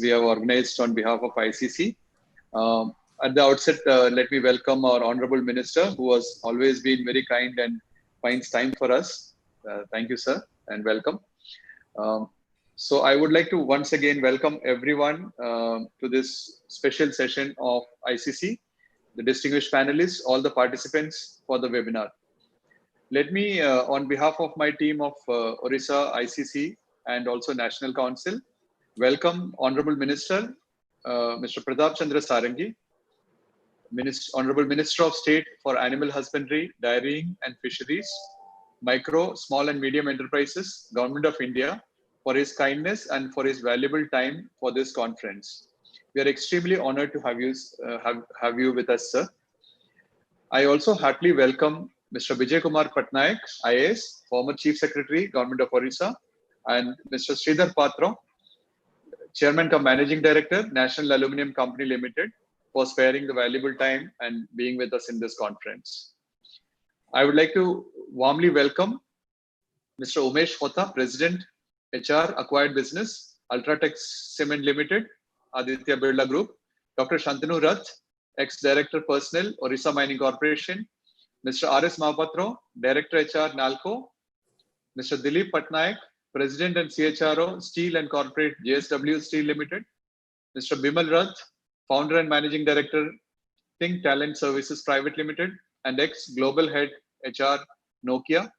we have organized on behalf of ICC. At the outset, let me welcome our Honorable Minister, who has always been very kind and finds time for us. Thank you, sir, and welcome. Um, so I would like to once again welcome everyone to this special session of ICC, the distinguished panelists, all the participants for the webinar. Let me, on behalf of my team of Orissa ICC and also National Council, welcome Honorable Minister, Mr. Pratap Chandra Sarangi, Honorable Minister of State for Animal Husbandry, Dairying and Fisheries, Micro, Small and Medium Enterprises, Government of India, for his kindness and for his valuable time for this conference. We are extremely honored to have you with us, sir. I also heartily welcome Mr. Vijay Kumar Patnaik, IAS, former Chief Secretary, Government of Orissa, and Mr. Sridhar Patra, Chairman cum Managing Director, National Aluminium Company Limited, for sparing the valuable time and being with us in this conference. I would like to warmly welcome Mr. Umesh Hota, President, HR, Acquired Business, Ultratech Cement Limited, Aditya Birla Group, Dr. Shantanu Rath, Ex-Director Personnel, Orissa Mining Corporation, Mr. R.S. Mahapatro, Director HR, NALCO, Mr. Dilip Patnaik, President and CHRO, Steel and Corporate, JSW Steel Limited, Mr. Bimal Rath, Founder and Managing Director, Think Talent Services Private Limited, and ex-Global Head HR, Nokia,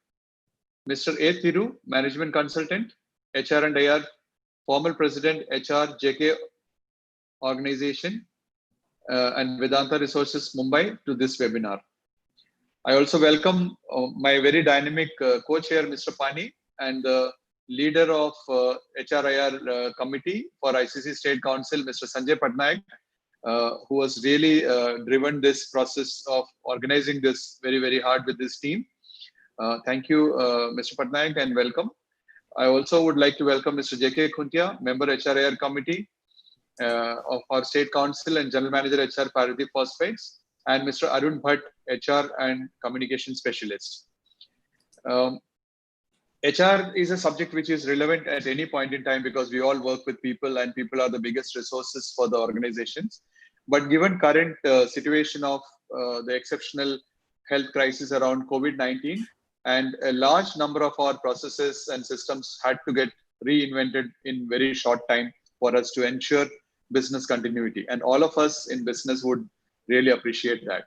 Mr. A. Thiru, Management Consultant, HR and IR, former President, HR, JK Organization, and Vedanta Resources, Mumbai, to this webinar. I also welcome my very dynamic co-chair, Mr. Pani, and the leader of HRIR committee for ICC State Council, Mr. Sanjay Patnaik, who has really driven this process of organizing this very, very hard with this team. Thank you, Mr. Patnaik, and welcome. I also would like to welcome Mr. J.K. Khuntia, member HRIR committee of our State Council and General Manager HR Paradeep Phosphates, and Mr. Arun Bhatt, HR and Communication Specialist. HR is a subject which is relevant at any point in time because we all work with people and people are the biggest resources for the organizations. But given current situation of the exceptional health crisis around COVID-19, and a large number of our processes and systems had to get reinvented in very short time for us to ensure business continuity. And all of us in business would really appreciate that.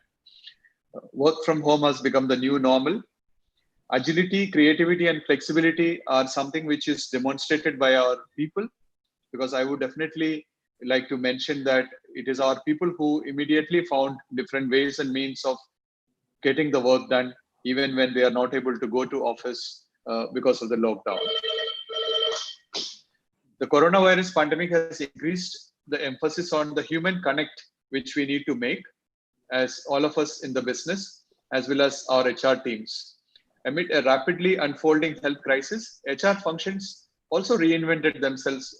Work from home has become the new normal. Agility, creativity, and flexibility are something which is demonstrated by our people, because I would definitely like to mention that it is our people who immediately found different ways and means of getting the work done, even when they are not able to go to office because of the lockdown. The coronavirus pandemic has increased the emphasis on the human connect, which we need to make as all of us in the business, as well as our HR teams. Amid a rapidly unfolding health crisis, HR functions also reinvented themselves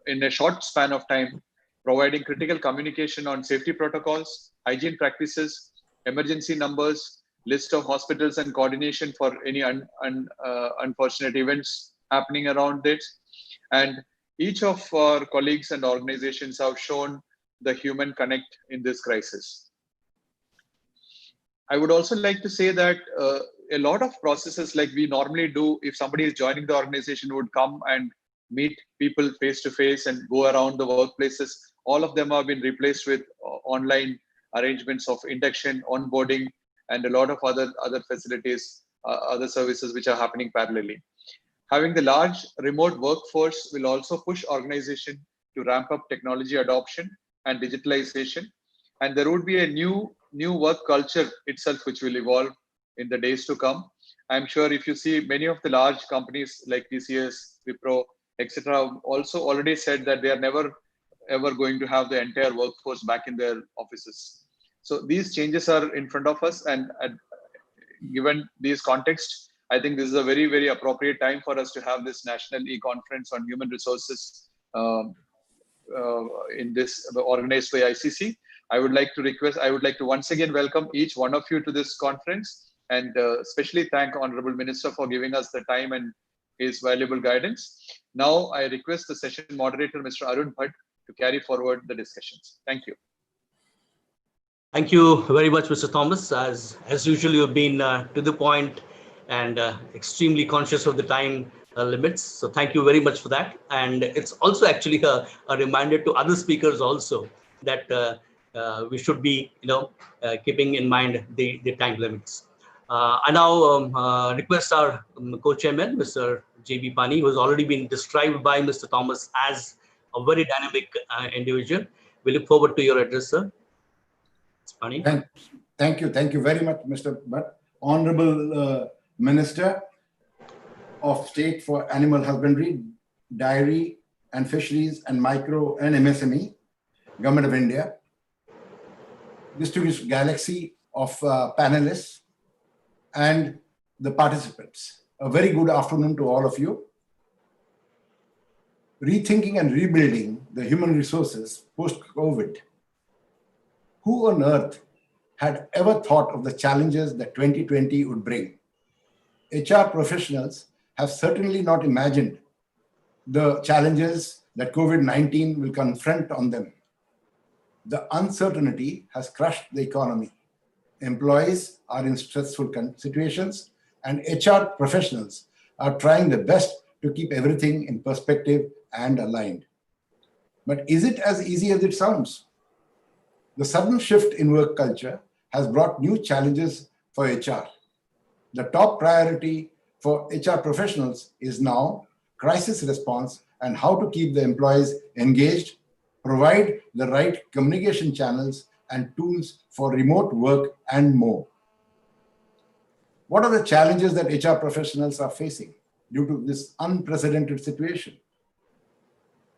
in a short span of time, providing critical communication on safety protocols, hygiene practices, emergency numbers, list of hospitals, and coordination for any unfortunate events happening around this. And each of our colleagues and organizations have shown the human connect in this crisis. I would also like to say that a lot of processes like we normally do, if somebody is joining the organization, would come and meet people face to face and go around the workplaces. All of them have been replaced with online arrangements of induction, onboarding, and a lot of other facilities, other services which are happening parallelly. Having the large remote workforce will also push organization to ramp up technology adoption and digitalization. And there would be a new work culture itself which will evolve in the days to come. I'm sure if you see many of the large companies like TCS, Wipro, etc., also already said that they are never ever going to have the entire workforce back in their offices. So these changes are in front of us, and given these contexts, I think this is a very, very appropriate time for us to have this national e-conference on human resources in this organized by ICC. I would like to once again welcome each one of you to this conference, and especially thank Honorable Minister for giving us the time and his valuable guidance. Now, I request the session moderator, Mr. Arun Bhatt, to carry forward the discussions. Thank you. Thank you very much, Mr. Thomas. As usual, you've been to the point and extremely conscious of the time limits. So thank you very much for that. And it's also actually a reminder to other speakers also that we should be, keeping in mind the time limits. I now request our co-chairman, Mr. J.B. Pani, who has already been described by Mr. Thomas as a very dynamic individual. We look forward to your address, sir. Thank you very much, Mr. Bhatt. Honorable Minister of State for Animal Husbandry, Dairy and Fisheries and Micro and MSME, Government of India, distinguished galaxy of panelists and the participants. A very good afternoon to all of you. Rethinking and rebuilding the human resources post-COVID. Who on earth had ever thought of the challenges that 2020 would bring? HR professionals have certainly not imagined the challenges that COVID-19 will confront on them. The uncertainty has crushed the economy. Employees are in stressful situations, and HR professionals are trying their best to keep everything in perspective and aligned. But is it as easy as it sounds? The sudden shift in work culture has brought new challenges for HR. The top priority for HR professionals is now crisis response and how to keep the employees engaged, provide the right communication channels and tools for remote work and more. What are the challenges that HR professionals are facing due to this unprecedented situation?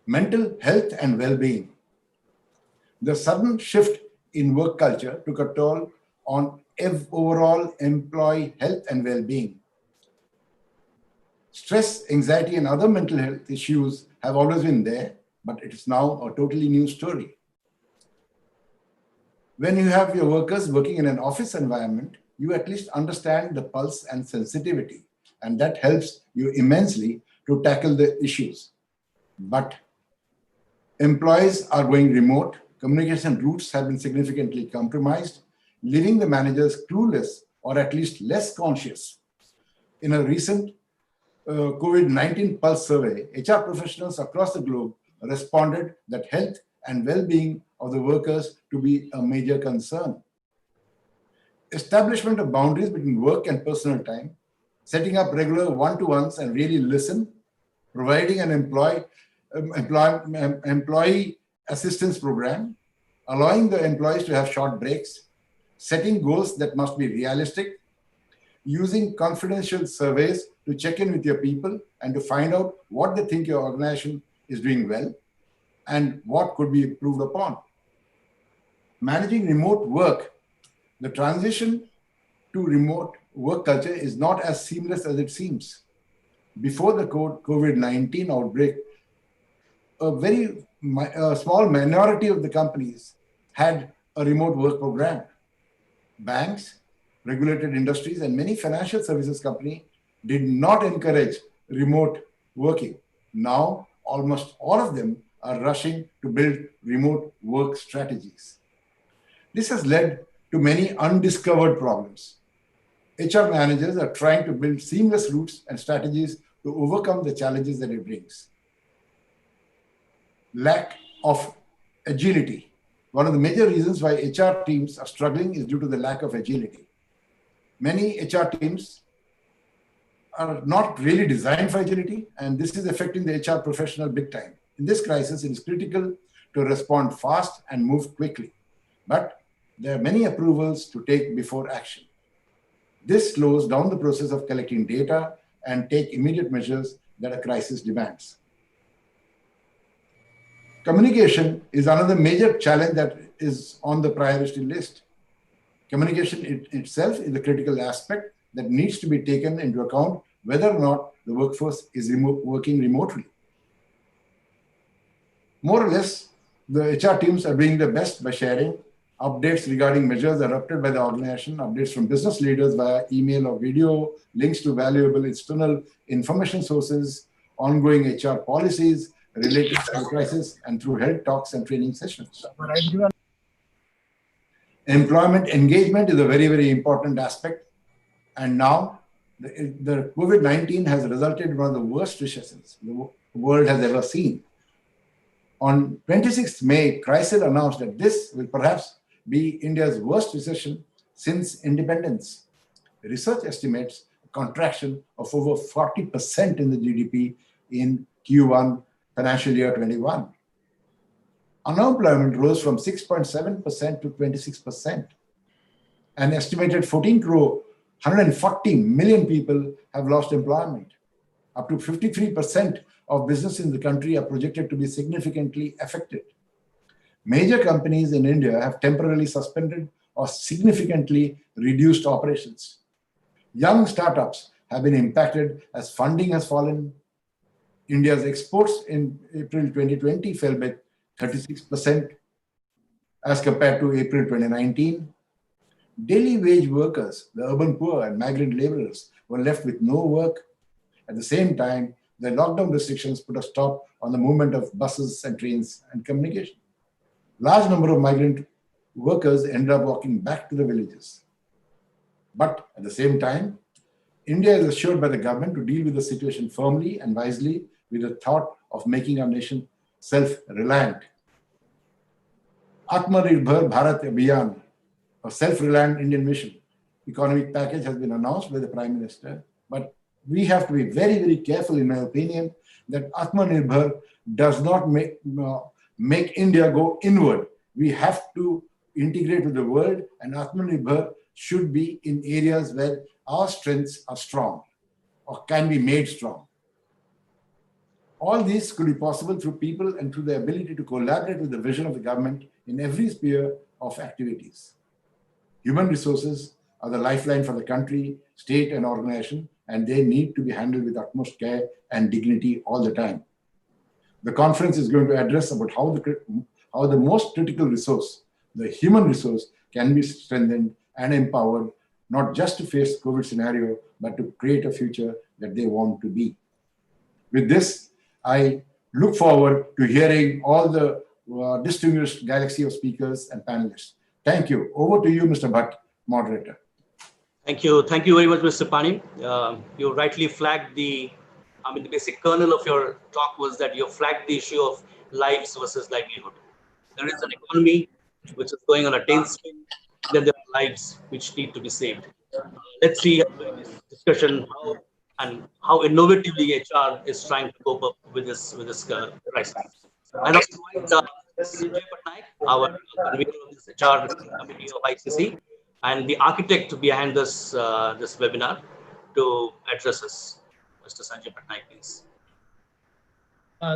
Mental health and well-being. The sudden shift in work culture took a toll on overall employee health and well-being. Stress, anxiety, and other mental health issues have always been there, but it is now a totally new story. When you have your workers working in an office environment, you at least understand the pulse and sensitivity, and that helps you immensely to tackle the issues. But employees are going remote. Communication routes have been significantly compromised, leaving the managers clueless or at least less conscious. In a recent COVID-19 Pulse survey, HR professionals across the globe responded that health and well-being of the workers to be a major concern. Establishment of boundaries between work and personal time, setting up regular one-to-ones and really listen, providing an employee assistance program, allowing the employees to have short breaks, setting goals that must be realistic, using confidential surveys to check in with your people and to find out what they think your organization is doing well and what could be improved upon. Managing remote work. The transition to remote work culture is not as seamless as it seems. Before the COVID-19 outbreak, a very small minority of the companies had a remote work program. Banks, regulated industries, and many financial services companies did not encourage remote working. Now, almost all of them are rushing to build remote work strategies. This has led to many undiscovered problems. HR managers are trying to build seamless routes and strategies to overcome the challenges that it brings. Lack of agility. One of the major reasons why HR teams are struggling is due to the lack of agility. Many HR teams are not really designed for agility, and this is affecting the HR professional big time. In this crisis, it is critical to respond fast and move quickly, but there are many approvals to take before action. This slows down the process of collecting data and take immediate measures that a crisis demands. Communication is another major challenge that is on the priority list. Communication itself is a critical aspect that needs to be taken into account whether or not the workforce is working remotely. More or less, the HR teams are doing their best by sharing updates regarding measures adopted by the organization, updates from business leaders via email or video, links to valuable external information sources, ongoing HR policies related to the crisis, and through health talks and training sessions. Employment engagement is a very, very important aspect. And now the COVID-19 has resulted in one of the worst recessions the world has ever seen. On 26th May, CRISIL announced that this will perhaps be India's worst recession since independence. Research estimates a contraction of over 40% in the GDP in Q1 financial year 21. Unemployment rose from 6.7% to 26%. An estimated 14 crore, 140 million people have lost employment. Up to 53% of businesses in the country are projected to be significantly affected. Major companies in India have temporarily suspended or significantly reduced operations. Young startups have been impacted as funding has fallen. India's exports in April 2020 fell by 36% as compared to April 2019. Daily wage workers, the urban poor and migrant laborers were left with no work. At the same time, the lockdown restrictions put a stop on the movement of buses and trains and communication. Large number of migrant workers ended up walking back to the villages. But at the same time, India is assured by the government to deal with the situation firmly and wisely with the thought of making our nation self-reliant. Atmanirbhar Bharat Abhiyan, a self-reliant Indian mission economic package has been announced by the Prime Minister, but we have to be very, very careful, in my opinion, that Atmanirbhar does not make India go inward. We have to integrate with the world, and Atmanirbhar should be in areas where our strengths are strong or can be made strong. All this could be possible through people and through the ability to collaborate with the vision of the government in every sphere of activities. Human resources are the lifeline for the country, state, and organization, and they need to be handled with utmost care and dignity all the time. The conference is going to address about how the most critical resource, the human resource, can be strengthened and empowered, not just to face COVID scenario, but to create a future that they want to be. With this, I look forward to hearing all the distinguished galaxy of speakers and panelists. Thank you. Over to you, Mr. Bhatt, moderator. Thank you. Thank you very much, Mr. Pani. You rightly flagged the basic kernel of your talk was that you flagged the issue of lives versus livelihood. There is an economy which is going on a tailspin, then there are lives which need to be saved. Let's see during this discussion how innovatively HR is trying to cope up with this crisis. I now invite Sanjay Patnaik, our convener of this HR committee of ICC, and the architect behind this webinar to address us. Mr. Sanjay Patnaik, please.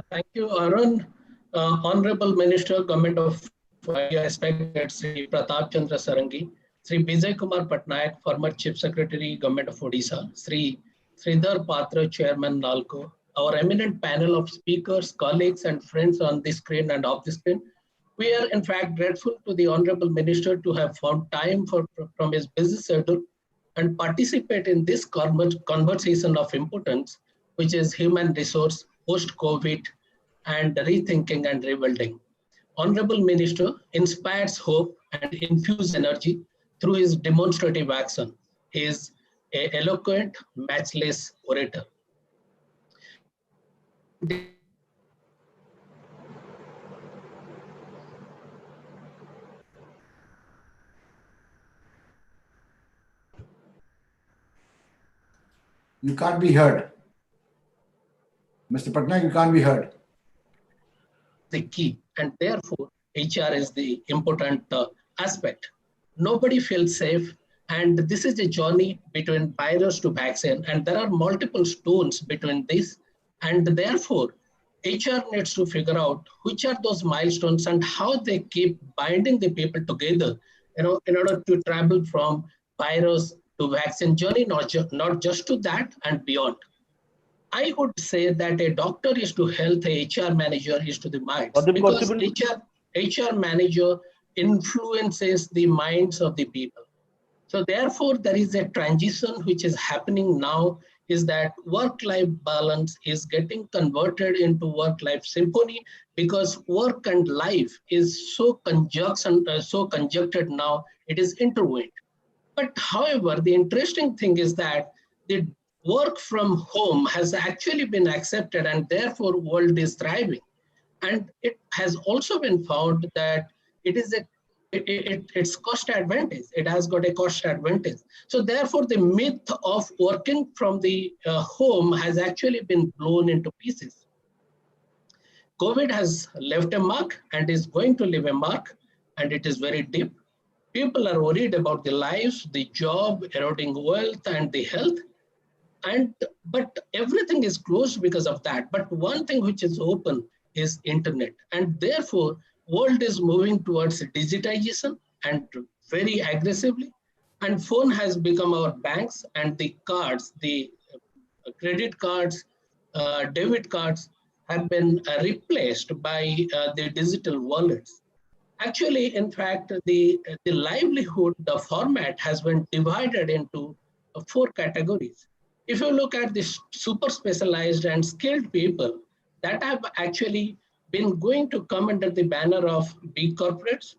Thank you, Arun. Honorable Minister, Government of India, respected Sri Pratap Chandra Sarangi, Sri Bijay Kumar Patnaik, former Chief Secretary, Government of Odisha, Sri Sridhar Patra, Chairman, NALCO, our eminent panel of speakers, colleagues, and friends on the screen and off the screen. We are in fact grateful to the Honorable Minister to have found time from his busy schedule and participate in this conversation of importance, which is human resource, post-COVID, and rethinking and rebuilding. Honorable Minister inspires hope and infuses energy through his demonstrative action. He is an eloquent, matchless orator. You can't be heard. Mr. Patnaik, you can't be heard. The key, and therefore HR is the important aspect. Nobody feels safe, and this is a journey between virus to vaccine, and there are multiple stones between this, and therefore HR needs to figure out which are those milestones and how they keep binding the people together, in order to travel from virus to vaccine journey, not just to that and beyond. I would say that a doctor is to health, a HR manager is to the minds, because HR manager influences the minds of the people. So therefore, there is a transition which is happening now is that work-life balance is getting converted into work-life symphony because work and life is so conjuncted now, it is intertwined. But however, the interesting thing is that the work from home has actually been accepted and therefore world is thriving. And it has also been found that it is it's cost advantage. It has got a cost advantage. So therefore, the myth of working from the home has actually been blown into pieces. COVID has left a mark and is going to leave a mark, and it is very deep. People are worried about the lives, the job, eroding wealth, and the health. But everything is closed because of that. But one thing which is open is internet, and therefore world is moving towards digitization and very aggressively. And phone has become our banks, and the cards, the credit cards, debit cards have been replaced by the digital wallets. Actually, in fact, the livelihood, the format has been divided into four categories. If you look at the super specialized and skilled people that have actually been going to come under the banner of big corporates,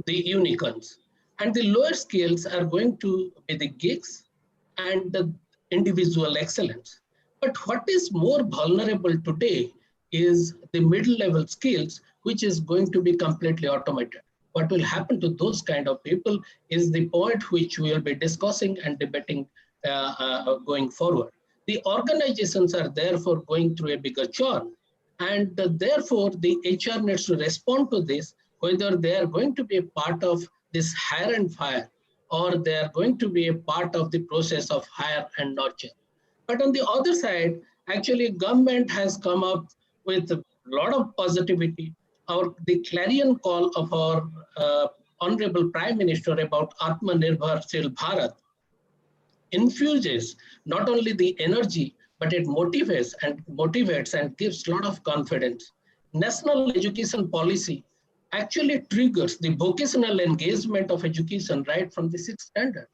the unicorns, and the lower skills are going to be the gigs and the individual excellence. But what is more vulnerable today is the middle level skills, which is going to be completely automated. What will happen to those kind of people is the point which we will be discussing and debating going forward. The organizations are therefore going through a bigger churn, and therefore the HR needs to respond to this, whether they are going to be a part of this hire and fire, or they are going to be a part of the process of hire and nurture. But on the other side, actually government has come up with a lot of positivity. The clarion call of our Honorable Prime Minister about Atmanirbharshil Bharat infuses not only the energy, but it motivates and gives a lot of confidence. National education policy actually triggers the vocational engagement of education right from the sixth standard.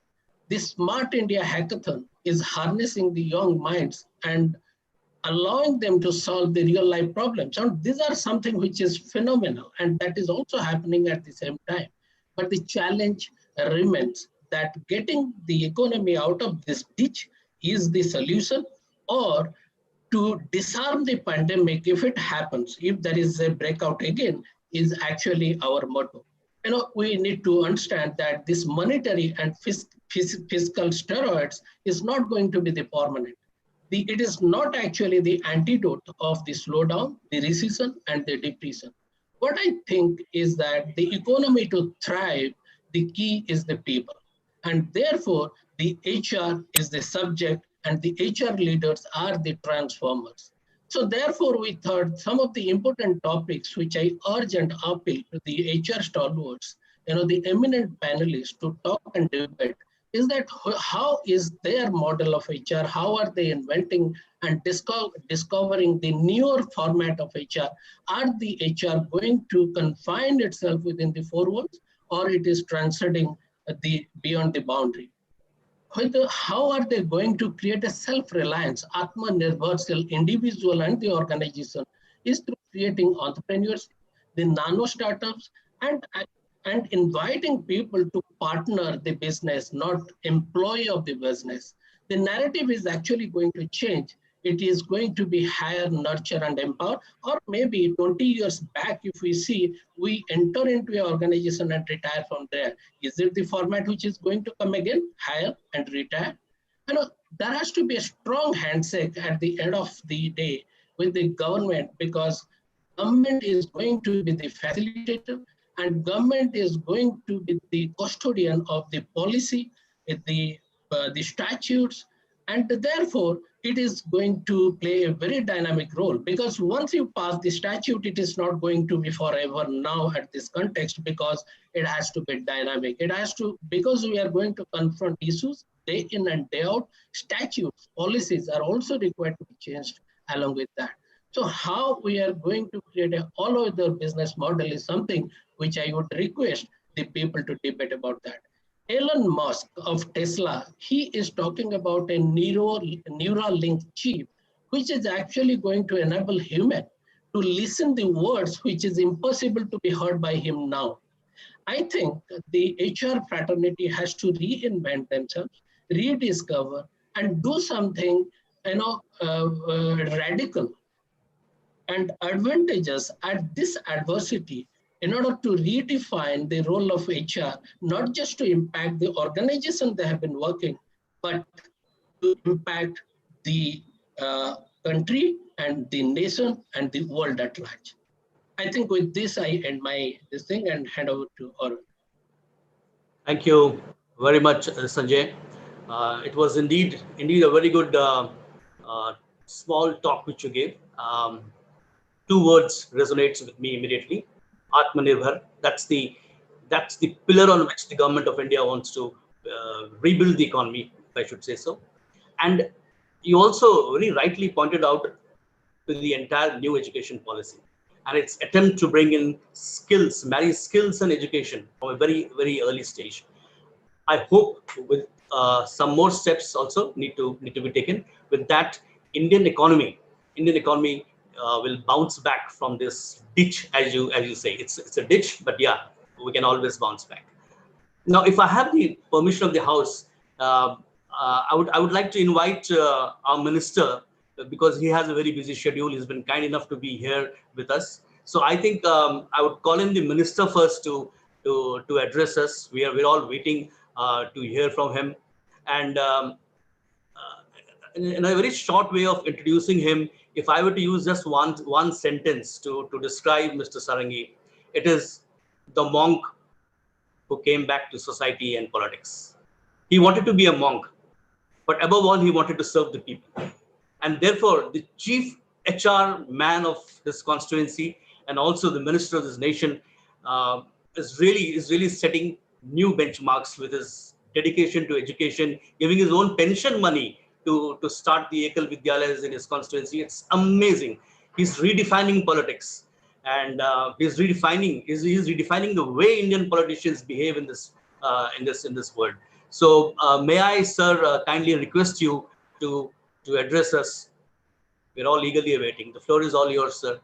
The Smart India Hackathon is harnessing the young minds and allowing them to solve the real life problems. And these are something which is phenomenal, and that is also happening at the same time. But the challenge remains that getting the economy out of this ditch is the solution, or to disarm the pandemic if it happens, if there is a breakout again, is actually our motto. We need to understand that this monetary and fiscal steroids is not going to be the permanent. It is not actually the antidote of the slowdown, the recession, and the depression. What I think is that the economy to thrive, the key is the people. And therefore, the HR is the subject and the HR leaders are the transformers. So therefore, we thought some of the important topics which I urge and appeal to the HR stalwarts, the eminent panelists to talk and debate, is that how is their model of HR, how are they inventing and discovering the newer format of HR? Are the HR going to confine itself within the four walls, or it is transcending beyond the boundary? How are they going to create a self-reliance, Atmanirbharshil individual and the organization is through creating entrepreneurs, the nano startups, and inviting people to partner the business, not employee of the business. The narrative is actually going to change. It is going to be hire, nurture, and empower. Or maybe 20 years back, if we see, we enter into an organization and retire from there. Is it the format which is going to come again, hire and retire? There has to be a strong handshake at the end of the day with the government, because government is going to be the facilitator, and government is going to be the custodian of the policy, the statutes, and therefore it is going to play a very dynamic role, because once you pass the statute, it is not going to be forever now at this context, because it has to be dynamic. It has to, because we are going to confront issues day in and day out, statutes, policies are also required to be changed along with that. So how we are going to create an all-other business model is something which I would request the people to debate about that. Elon Musk of Tesla, he is talking about a Neuralink chip, which is actually going to enable human to listen the words which is impossible to be heard by him now. I think the HR fraternity has to reinvent themselves, rediscover, and do something, radical and advantageous at this adversity in order to redefine the role of HR, not just to impact the organization they have been working, but to impact the country and the nation and the world at large. I think with this, I end this thing and hand over to Arun. Thank you very much, Sanjay. It was indeed a very good small talk which you gave. Two words resonates with me immediately: Atmanirbhar. That's the pillar on which the government of India wants to rebuild the economy, if I should say so. And you also very rightly pointed out to the entire new education policy and its attempt to bring in skills, marry skills and education from a very, very early stage. I hope with some more steps also need to be taken. With that, Indian economy will bounce back from this ditch, as you say. It's a ditch, but yeah, we can always bounce back. Now, if I have the permission of the House, I would like to invite our minister, because he has a very busy schedule. He's been kind enough to be here with us. So I think I would call in the minister first to address us. We're all waiting to hear from him. And in a very short way of introducing him, if I were to use just one sentence to describe Mr. Sarangi, it is the monk who came back to society and politics. He wanted to be a monk, but above all, he wanted to serve the people. And therefore, the chief HR man of this constituency and also the minister of this nation is really setting new benchmarks with his dedication to education, giving his own pension money to start the Ekal Vidyalayas in his constituency. It's amazing. He's redefining politics, and he's redefining the way Indian politicians behave in this world. So may I, sir, kindly request you to address us. We're all eagerly awaiting. The floor is all yours, sir.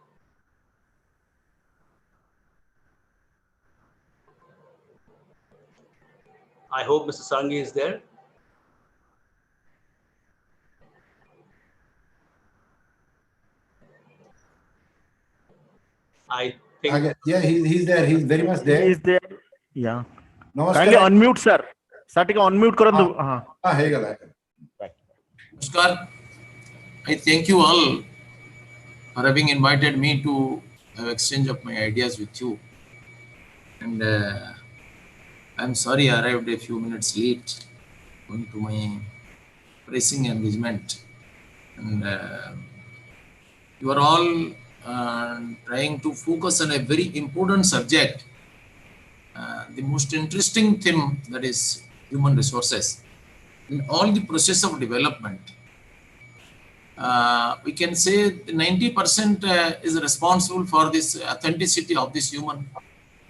I hope Mr. Sarangi is there. I think. Yeah, he's there. He's very much there. He's there. Yeah. Namaskar. Kindly unmute, sir. Starting unmute karandu. Namaskar. I thank you all for having invited me to have exchange of my ideas with you. And I'm sorry I arrived a few minutes late going to my pressing engagement. And you are all trying to focus on a very important subject, the most interesting theme, that is human resources. In all the process of development, we can say 90% is responsible for this authenticity of this human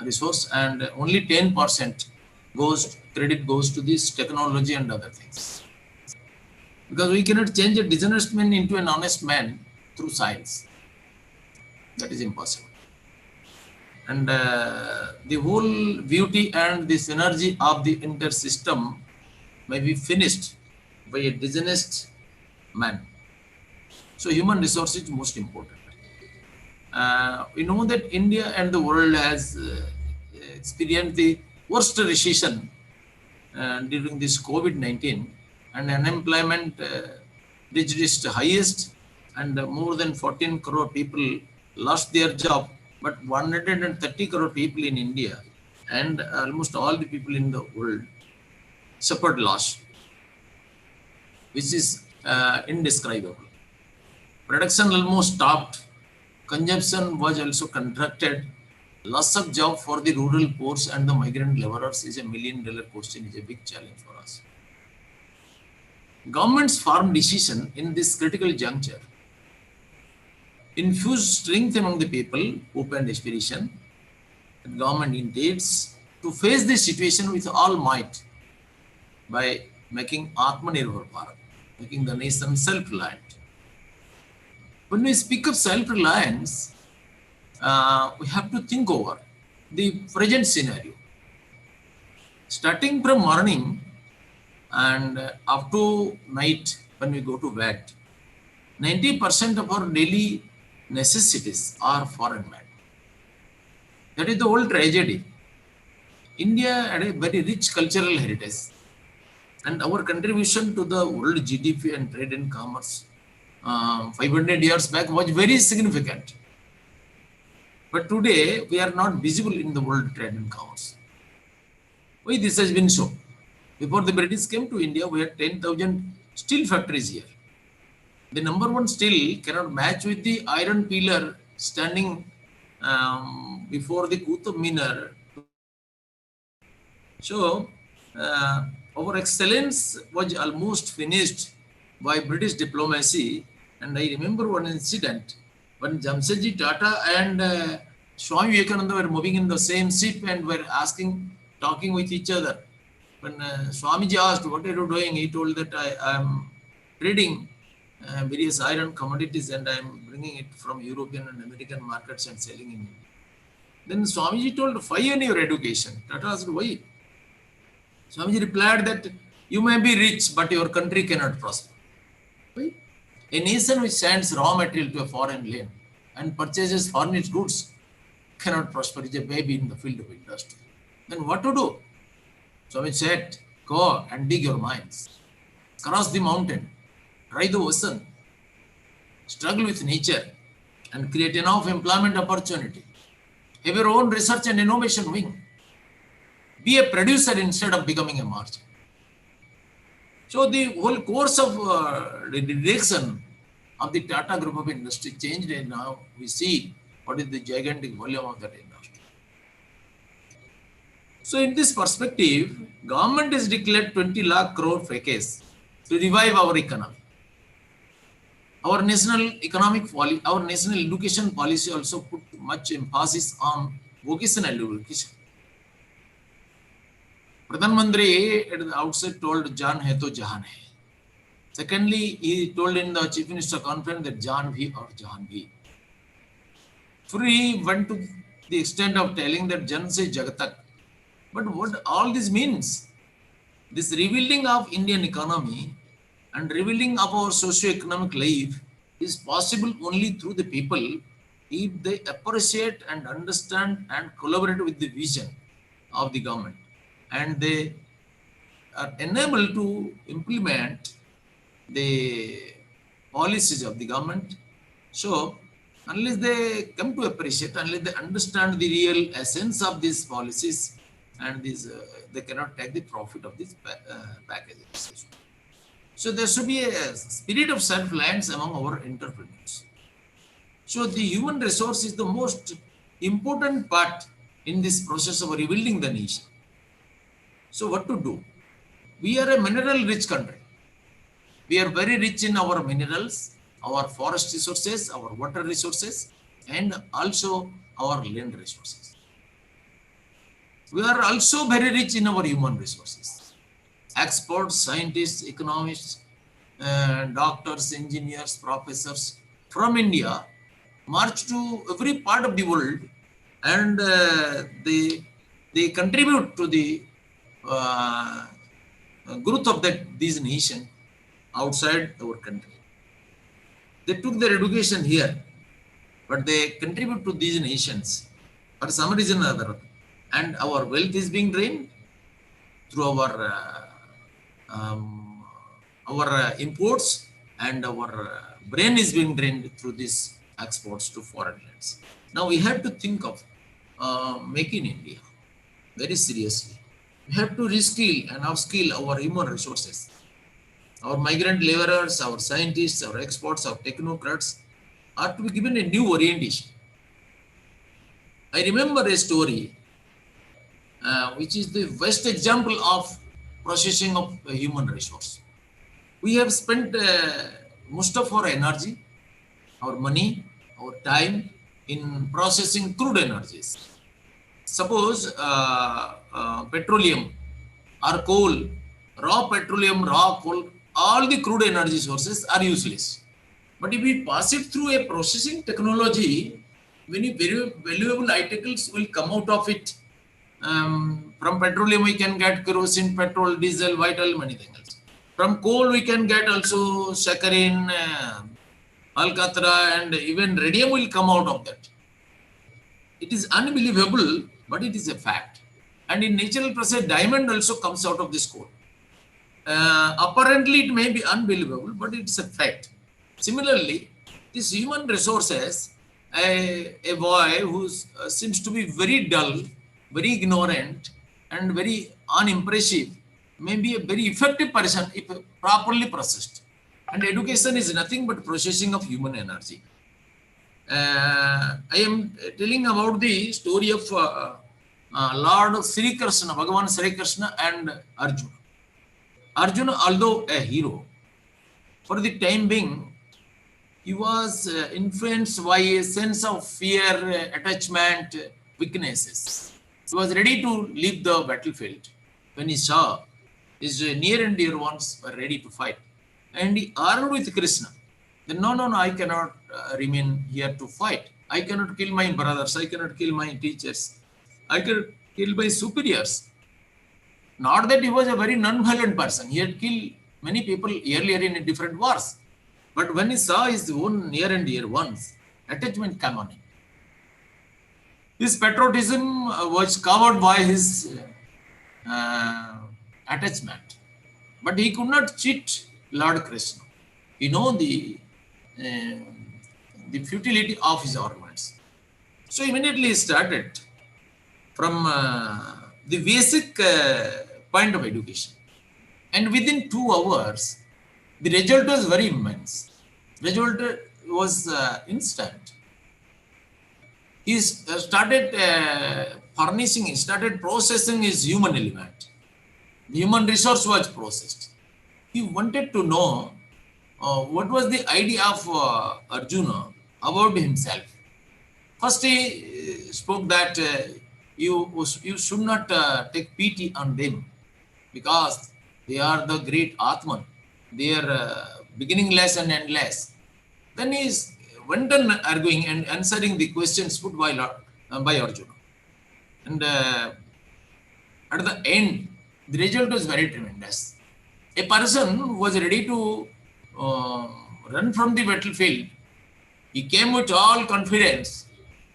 resource, and only 10% credit goes to this technology and other things. Because we cannot change a dishonest man into an honest man through science. That is impossible. And the whole beauty and the synergy of the entire system may be finished by a dishonest man. So human resource is most important. We know that India and the world has experienced the worst recession during this COVID-19, and unemployment reached its highest, and more than 14 crore people lost their job, but 130 crore people in India and almost all the people in the world suffered loss, which is indescribable. Production almost stopped, consumption was also contracted, loss of job for the rural poor and the migrant laborers is $1 million question, is a big challenge for us. Government's firm decision in this critical juncture infused strength among the people, hope and aspiration that government intends to face this situation with all might by making Atmanirbhar Bharat, making the nation self-reliant. When we speak of self-reliance, we have to think over the present scenario. Starting from morning and up to night when we go to bed, 90% of our daily necessities are foreign made. That is the whole tragedy. India had a very rich cultural heritage, and our contribution to the world GDP and trade and commerce 500 years back was very significant. But today we are not visible in the world trade and commerce. Why this has been so? Before the British came to India, we had 10,000 steel factories here. The number one steel cannot match with the iron pillar standing before the Qutub Minar. So, our excellence was almost finished by British diplomacy. And I remember one incident when Jamshedji Tata and Swami Vivekananda were moving in the same ship and were talking with each other. When Swamiji asked, "What are you doing?" He told that I am trading various iron commodities and I am bringing it from European and American markets and selling in India. Then Swamiji told, "Why in your education?" Tata asked, "Why?" Swamiji replied that you may be rich, but your country cannot prosper. Why? A nation which sends raw material to a foreign land and purchases foreign goods cannot prosper. It's a baby in the field of industry. Then what to do? Swami said, go and dig your mines, cross the mountain, try the ocean, struggle with nature, and create enough employment opportunity. Have your own research and innovation wing. Be a producer instead of becoming a merchant. So the whole course of the direction of the Tata Group of Industry changed, and now we see what is the gigantic volume of that industry. So in this perspective, government has declared 20 lakh crore package to revive our economy. Our national economic policy, our national education policy also put much emphasis on vocational education. Pradhan Mantri at the outset told Jaan hai to jahan hai. Secondly, he told in the Chief Minister conference that Jaan bhi aur jahan bhi. He went to the extent of telling that Jan se jag tak. But what all this means? This rebuilding of Indian economy and rebuilding of our socio-economic life is possible only through the people if they appreciate and understand and collaborate with the vision of the government, and they are enabled to implement the policies of the government. So unless they come to appreciate, unless they understand the real essence of these policies, and these they cannot take the profit of these packages. So there should be a spirit of self-reliance among our entrepreneurs. So the human resource is the most important part in this process of rebuilding the nation. So what to do? We are a mineral-rich country. We are very rich in our minerals, our forest resources, our water resources, and also our land resources. We are also very rich in our human resources. Experts, scientists, economists, doctors, engineers, professors from India march to every part of the world, and they contribute to the growth of these nations outside our country. They took their education here, but they contribute to these nations for some reason or other. And our wealth is being drained through our imports, and our brain is being drained through these exports to foreign lands. Now we have to think of making India very seriously. We have to reskill and upskill our human resources. Our migrant laborers, our scientists, our experts, our technocrats are to be given a new orientation. I remember a story which is the best example of processing of a human resource. We have spent most of our energy, our money, our time in processing crude energies. Suppose petroleum or coal raw petroleum, raw coal, all the crude energy sources are useless. But if we pass it through a processing technology, many very valuable articles will come out of it. From petroleum, we can get kerosene, petrol, diesel, vital, many things. From coal, we can get also saccharin, alcatra, and even radium will come out of that. It is unbelievable, but it is a fact. And in natural process, diamond also comes out of this coal. Apparently, it may be unbelievable, but it's a fact. Similarly, these human resources, a boy who seems to be very dull, very ignorant, and very unimpressive, may be a very effective person if properly processed. And education is nothing but processing of human energy. I am telling about the story of Lord Sri Krishna, Bhagavan Sri Krishna and Arjuna. Arjuna, although a hero, for the time being, he was influenced by a sense of fear, attachment, weaknesses. He was ready to leave the battlefield when he saw his near and dear ones were ready to fight. And he argued with Krishna. Then, no, I cannot remain here to fight. I cannot kill my brothers. I cannot kill my teachers. I cannot kill my superiors. Not that he was a very non-violent person. He had killed many people earlier in different wars. But when he saw his own near and dear ones, attachment came on him. His patriotism was covered by his attachment. But he could not cheat Lord Krishna. He know the futility of his arguments. So immediately he started from the basic point of education. And within 2 hours, the result was very immense. Result was instant. He started furnishing, he started processing his human element. The human resource was processed. He wanted to know what was the idea of Arjuna about himself. First, he spoke that you should not take pity on them because they are the great Atman. They are beginningless and endless. Then he went on arguing and answering the questions put by Arjuna. And at the end, the result was very tremendous. A person who was ready to run from the battlefield, he came with all confidence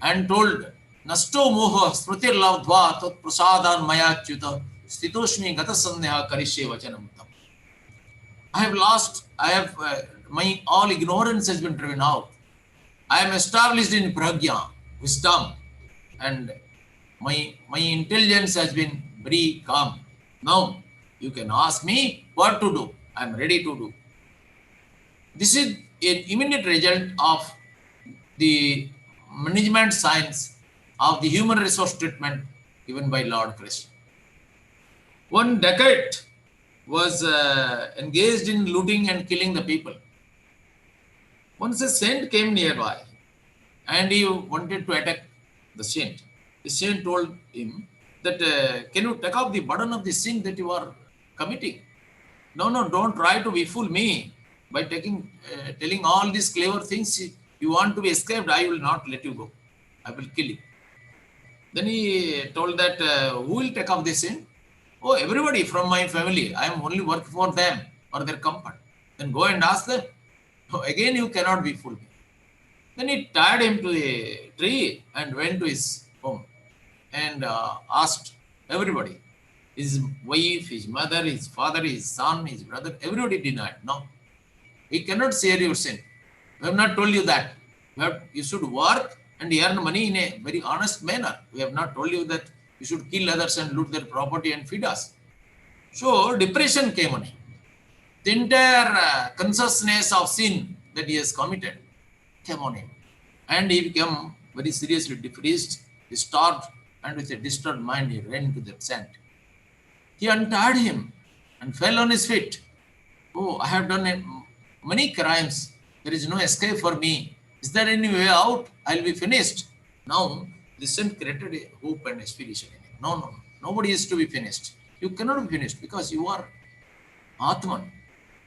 and told, Nasto moha smritir lavdva tat prasadan maya chuta stitoshmi gata sandhya karishe vachanam. I have lost, my all ignorance has been driven out. I am established in pragya, wisdom, and my intelligence has been very calm. Now, you can ask me what to do. I am ready to do. This is an immediate result of the management science of the human resource treatment given by Lord Krishna. 1 decade was engaged in looting and killing the people. Once a saint came nearby and he wanted to attack the saint. The saint told him that, can you take off the burden of the sin that you are committing? No, don't try to befool me by telling all these clever things. You want to be escaped, I will not let you go. I will kill you. Then he told that, who will take off the sin? Oh, everybody from my family. I am only working for them, for their comfort. Then go and ask them. Oh, again, you cannot befool me. Then he tied him to a tree and went to his home and asked everybody, his wife, his mother, his father, his son, his brother, everybody denied. No, we cannot share your sin. We have not told you that. You should work and earn money in a very honest manner. We have not told you that you should kill others and loot their property and feed us. So depression came on him. The entire consciousness of sin that he has committed came on him. And he became very seriously depressed, disturbed, and with a disturbed mind, he ran to that saint. He untied him and fell on his feet. Oh, I have done many crimes. There is no escape for me. Is there any way out? I'll be finished. Now, the saint created a hope and aspiration in him. No. Nobody is to be finished. You cannot be finished because you are Atman.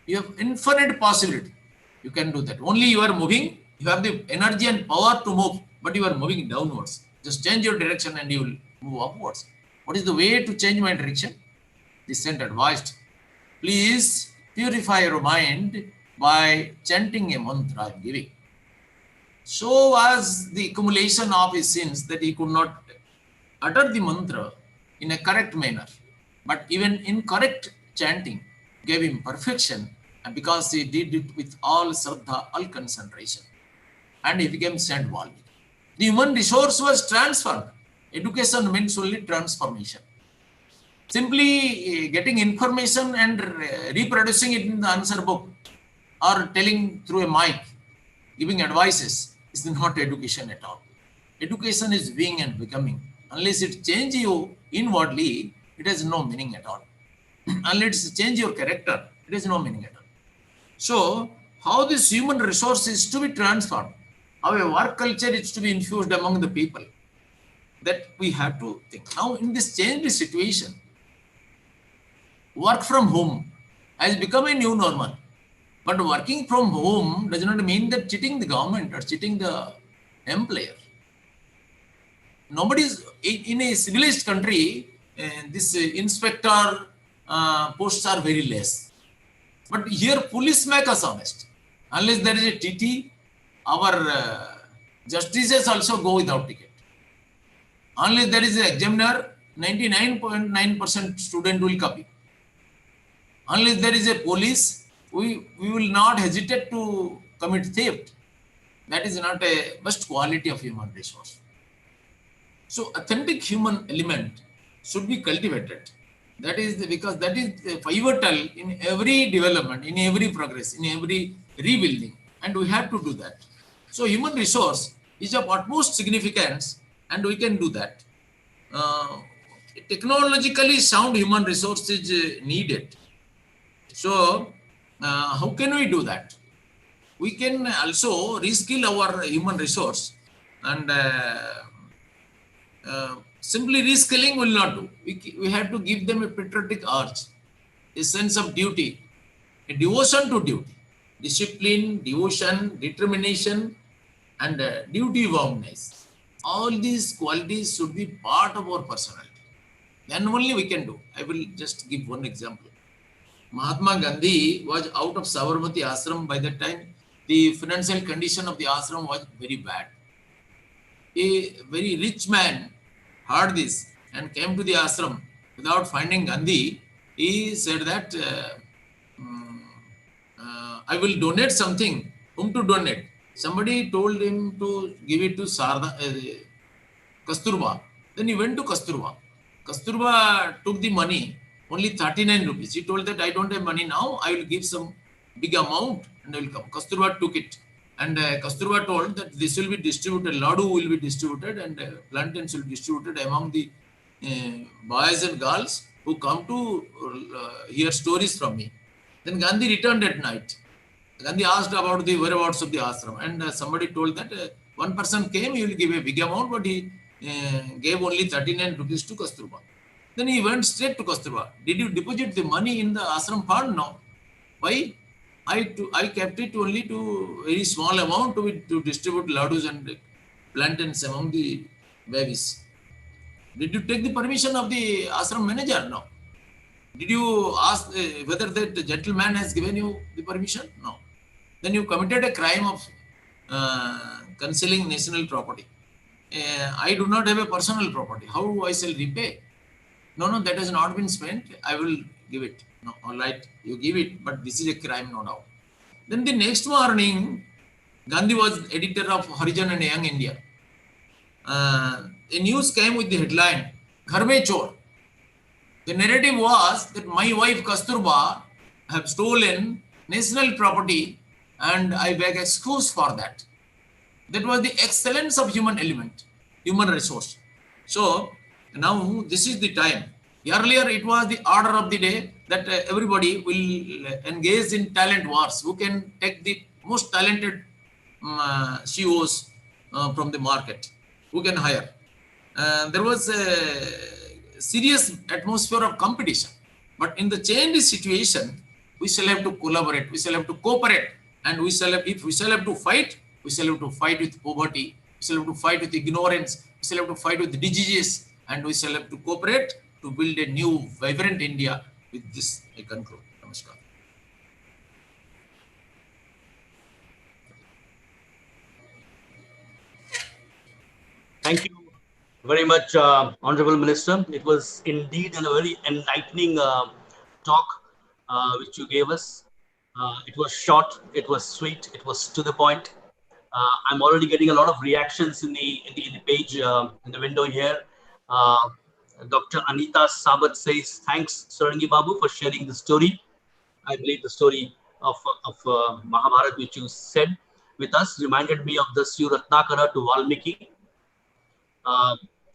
You have infinite possibility. You can do that. Only you are moving. You have the energy and power to move, but you are moving downwards. Just change your direction and you will move upwards. What is the way to change my direction? The saint advised, please purify your mind by chanting a mantra I am giving. So was the accumulation of his sins that he could not utter the mantra in a correct manner. But even incorrect chanting gave him perfection, and because he did it with all Shraddha, all concentration. And he became Saint Valmiki. The human resource was transformed. Education means only transformation. Simply getting information and reproducing it in the answer book or telling through a mic, giving advices is not education at all. Education is being and becoming. Unless it changes you inwardly, it has no meaning at all. Unless it changes your character, it has no meaning at all. So, how this human resource is to be transformed, how a work culture is to be infused among the people, that we have to think. Now, in this changed situation, work from home has become a new normal. But working from home does not mean that cheating the government or cheating the employer. Nobody's in a civilized country, this inspector posts are very less. But here police make us honest. Unless there is a TT, our justices also go without ticket. Unless there is an examiner, 99.9% student will copy. Unless there is a police, we will not hesitate to commit theft. That is not a best quality of human resource. So authentic human element should be cultivated. That is because that is pivotal in every development, in every progress, in every rebuilding, and we have to do that. So human resource is of utmost significance, and we can do that. Technologically sound human resource is needed. So how can we do that? We can also reskill our human resource, and simply reskilling will not do. We have to give them a patriotic urge, a sense of duty, a devotion to duty, discipline, devotion, determination, and duty boundness. All these qualities should be part of our personality. Then only we can do. I will just give one example. Mahatma Gandhi was out of Sabarmati ashram. By that time, the financial condition of the ashram was very bad. A very rich man heard this and came to the ashram without finding Gandhi. He said that I will donate something. Whom to donate? Somebody told him to give it to Kasturba. Then he went to Kasturba. Kasturba took the money, only 39 rupees. He told that I don't have money now. I will give some big amount and I will come. Kasturba took it. And Kasturba told that this will be distributed, Ladu will be distributed, and plantains will be distributed among the boys and girls who come to hear stories from me. Then Gandhi returned at night. Gandhi asked about the whereabouts of the ashram, and somebody told that one person came, he will give a big amount, but he gave only 39 rupees to Kasturba. Then he went straight to Kasturba. Did you deposit the money in the ashram fund? No. Why? I kept it only to very small amount to distribute ladus and plantains among the babies. Did you take the permission of the ashram manager? No. Did you ask whether that gentleman has given you the permission? No. Then you committed a crime of concealing national property. I do not have a personal property. How I shall repay? No, that has not been spent. I will give it. No, all right, you give it, but this is a crime, no doubt. Then the next morning, Gandhi was editor of Harijan and Young India. A news came with the headline, Ghar mein chor. The narrative was that my wife Kasturba have stolen national property and I beg excuse for that. That was the excellence of human element, human resource. So now this is the time. Earlier it was the order of the day that everybody will engage in talent wars. Who can take the most talented CEOs from the market? Who can hire? There was a serious atmosphere of competition. But in the changed situation, we shall have to collaborate, we shall have to cooperate, and we shall have, if we shall have to fight, we shall have to fight with poverty, we shall have to fight with ignorance, we shall have to fight with diseases, and we shall have to cooperate to build a new, vibrant India. With this, I conclude. Namaskar. Thank you very much, Honorable Minister. It was indeed a very enlightening talk which you gave us. It was short, it was sweet, it was to the point. I'm already getting a lot of reactions in the page in the window here. Dr. Anita Sabat says, thanks, Sarangi Babu, for sharing the story. I believe the story of Mahabharata, which you said with us, reminded me of the Ratnakara to Valmiki.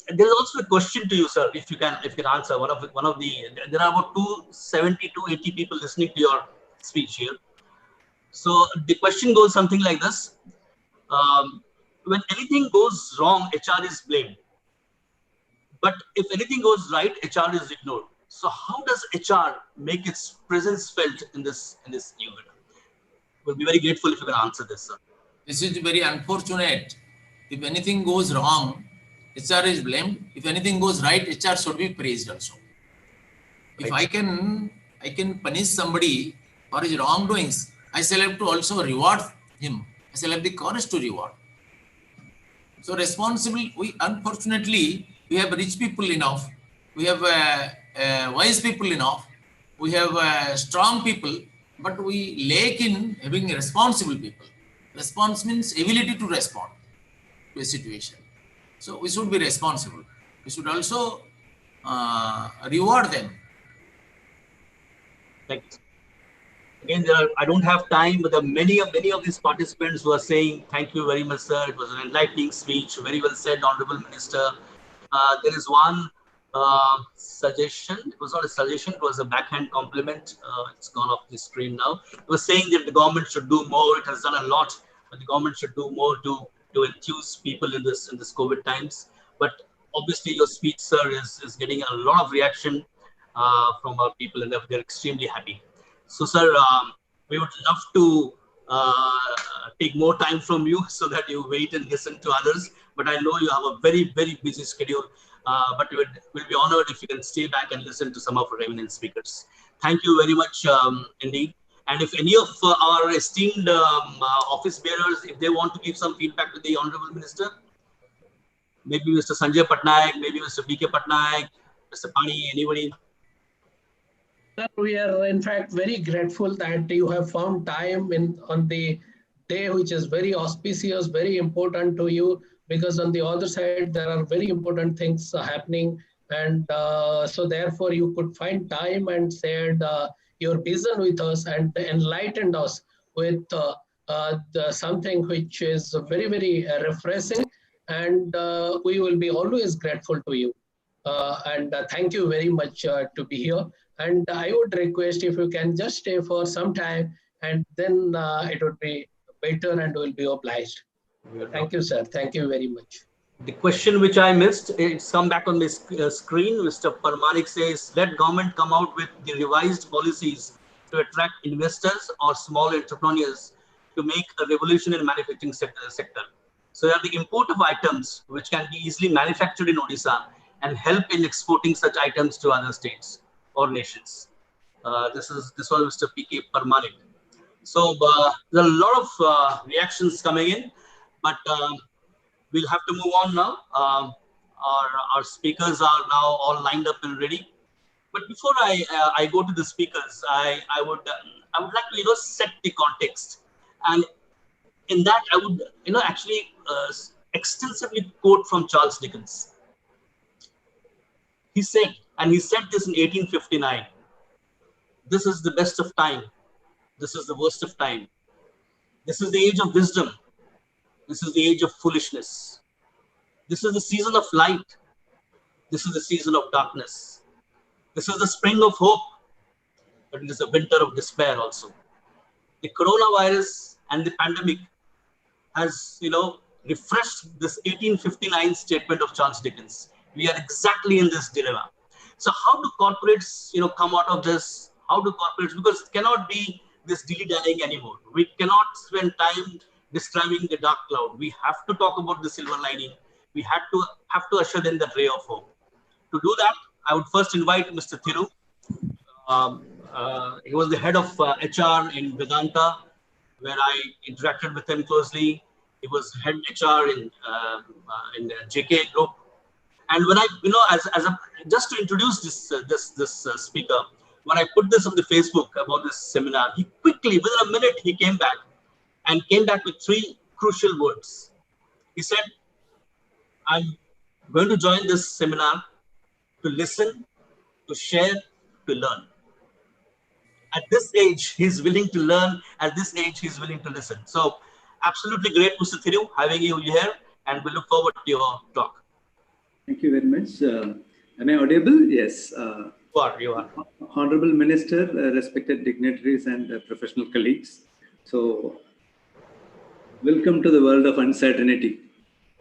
There's also a question to you, sir, if you can answer. There are about 270 to 80 people listening to your speech here. So the question goes something like this. When anything goes wrong, HR is blamed. But if anything goes right, HR is ignored. So how does HR make its presence felt in this event? We'll be very grateful if you can answer this, sir. This is very unfortunate. If anything goes wrong, HR is blamed. If anything goes right, HR should be praised also. If I can punish somebody for his wrongdoings, I shall have to also reward him. I shall have the courage to reward. So unfortunately, we have rich people enough. We have wise people enough. We have strong people, but we lack in having responsible people. Response means ability to respond to a situation. So we should be responsible. We should also reward them. Thank you. Again, I don't have time, but there are many of these participants who are saying, thank you very much, sir. It was an enlightening speech. Very well said, Honorable Minister. There is one suggestion. It was not a suggestion. It was a backhand compliment. It's gone off the screen now. It was saying that the government should do more. It has done a lot, but the government should do more to enthuse people in this COVID times. But obviously, your speech, sir, is getting a lot of reaction from our people, and they're extremely happy. So, sir, we would love to take more time from you so that you wait and listen to others. But I know you have a very, very busy schedule. But we'll be honored if you can stay back and listen to some of our eminent speakers. Thank you very much indeed. And if any of our esteemed office bearers, if they want to give some feedback to the Honorable Minister, maybe Mr. Sanjay Patnaik, maybe Mr. B.K. Patnaik, Mr. Pani, anybody? Sir, we are in fact very grateful that you have found time on the day which is very auspicious, very important to you, because on the other side there are very important things happening, and so therefore you could find time and shared your vision with us and enlightened us with something which is very, very refreshing, and we will be always grateful to you. And thank you very much to be here. And I would request if you can just stay for some time, and then it would be better and we'll be obliged. Thank you, sir. Thank you very much. The question which I missed, it's come back on the screen. Mr. Parmanik says, let government come out with the revised policies to attract investors or small entrepreneurs to make a revolution in manufacturing sector. So there are the import of items which can be easily manufactured in Odisha and help in exporting such items to other states or nations. This was Mr. P.K. Parmanik. So there are a lot of reactions coming in, but we'll have to move on now. Our speakers are now all lined up and ready. But before I go to the speakers, I would like to set the context, and in that I would actually extensively quote from Charles Dickens. He said this in 1859. This is the best of time. This is the worst of time. This is the age of wisdom. This is the age of foolishness. This is the season of light. This is the season of darkness. This is the spring of hope, but it is a winter of despair also. The coronavirus and the pandemic has, refreshed this 1859 statement of Charles Dickens. We are exactly in this dilemma. So how do corporates, come out of this? How do corporates, because it cannot be this dilly-dallying anymore. We cannot spend time describing the dark cloud. We have to talk about the silver lining. We have to usher in the ray of hope. To do that, I would first invite Mr. Thiru. He was the head of HR in Vedanta, where I interacted with him closely. He was head HR in JK Group. And when I, just to introduce this speaker, when I put this on the Facebook about this seminar, he quickly, within a minute, he came back with 3 crucial words. He said, I'm going to join this seminar to listen, to share, to learn. At this age, he's willing to learn. At this age, he's willing to listen. So absolutely great, Mr. Thiru, having you here, and we look forward to your talk. Thank you very much. Am I audible? Yes. You are. Honorable Minister, respected dignitaries and professional colleagues. So, welcome to the world of uncertainty.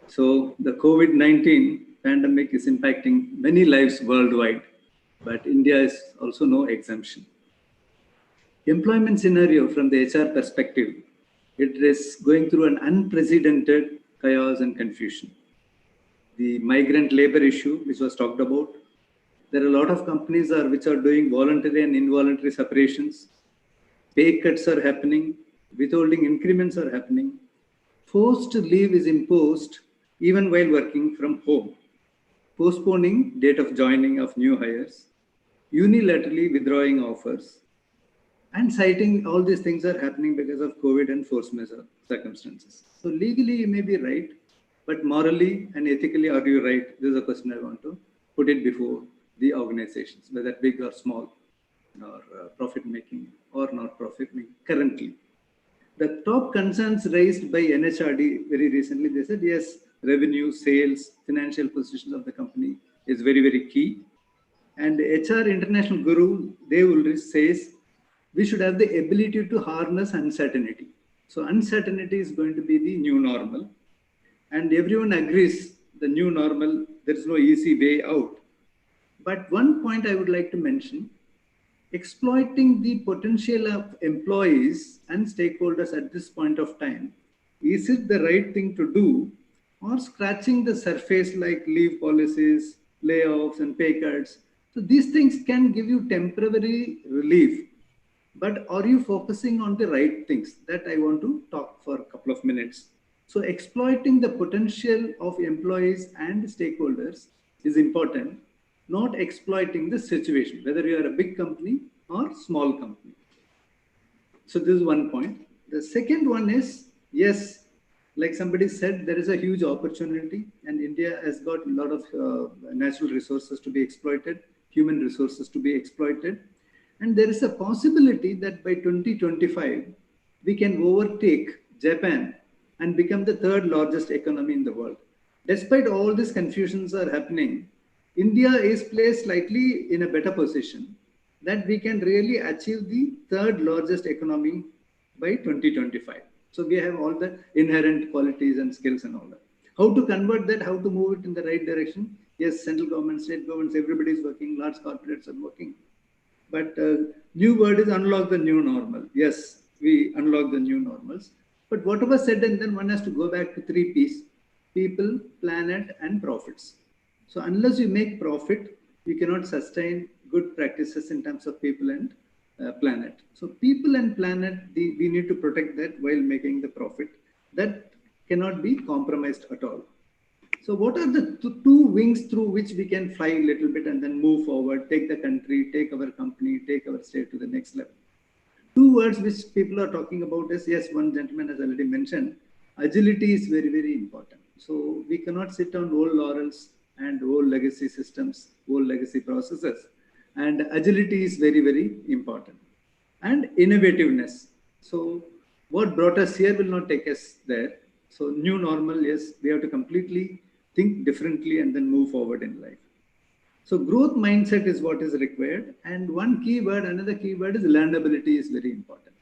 So, the COVID-19 pandemic is impacting many lives worldwide, but India is also no exemption. Employment scenario from the HR perspective, it is going through an unprecedented chaos and confusion. The migrant labor issue, which was talked about, there are a lot of companies which are doing voluntary and involuntary separations. Pay cuts are happening, withholding increments are happening. Forced leave is imposed even while working from home. Postponing date of joining of new hires, unilaterally withdrawing offers, and citing all these things are happening because of COVID and force majeure circumstances. So legally you may be right, but morally and ethically are you right? This is a question I want to put it before the organizations, whether big or small, or profit-making or not profit-making currently. The top concerns raised by NHRD very recently, they said, yes, revenue, sales, financial positions of the company is very, very key. And HR international guru, Dave Ulrich says, we should have the ability to harness uncertainty. So uncertainty is going to be the new normal. And everyone agrees the new normal, there is no easy way out. But one point I would like to mention, exploiting the potential of employees and stakeholders at this point of time, is it the right thing to do, or scratching the surface like leave policies, layoffs and pay cuts? So these things can give you temporary relief, but are you focusing on the right things? That I want to talk for a couple of minutes. So exploiting the potential of employees and stakeholders is important, not exploiting the situation, whether you are a big company or small company. So this is one point. The second one is, yes, like somebody said, there is a huge opportunity and India has got a lot of natural resources to be exploited, human resources to be exploited. And there is a possibility that by 2025, we can overtake Japan and become the 3rd largest economy in the world. Despite all these confusions are happening, India is placed slightly in a better position that we can really achieve the 3rd largest economy by 2025. So we have all the inherent qualities and skills and all that. How to convert that, how to move it in the right direction? Yes, central government, state governments, everybody is working, large corporates are working. But new word is unlock the new normal. Yes, we unlock the new normals. But whatever said and then one has to go back to 3 P's, people, planet and profits. So unless you make profit, you cannot sustain good practices in terms of people and planet. So people and planet, we need to protect that while making the profit. That cannot be compromised at all. So what are the 2 wings through which we can fly a little bit and then move forward, take the country, take our company, take our state to the next level? 2 words which people are talking about is, yes, one gentleman has already mentioned, agility is very, very important. So we cannot sit on old laurels and old legacy systems, old legacy processes. And agility is very, very important. And innovativeness. So what brought us here will not take us there. So new normal, yes, we have to completely think differently and then move forward in life. So growth mindset is what is required. And one key word, another key word is learnability is very important.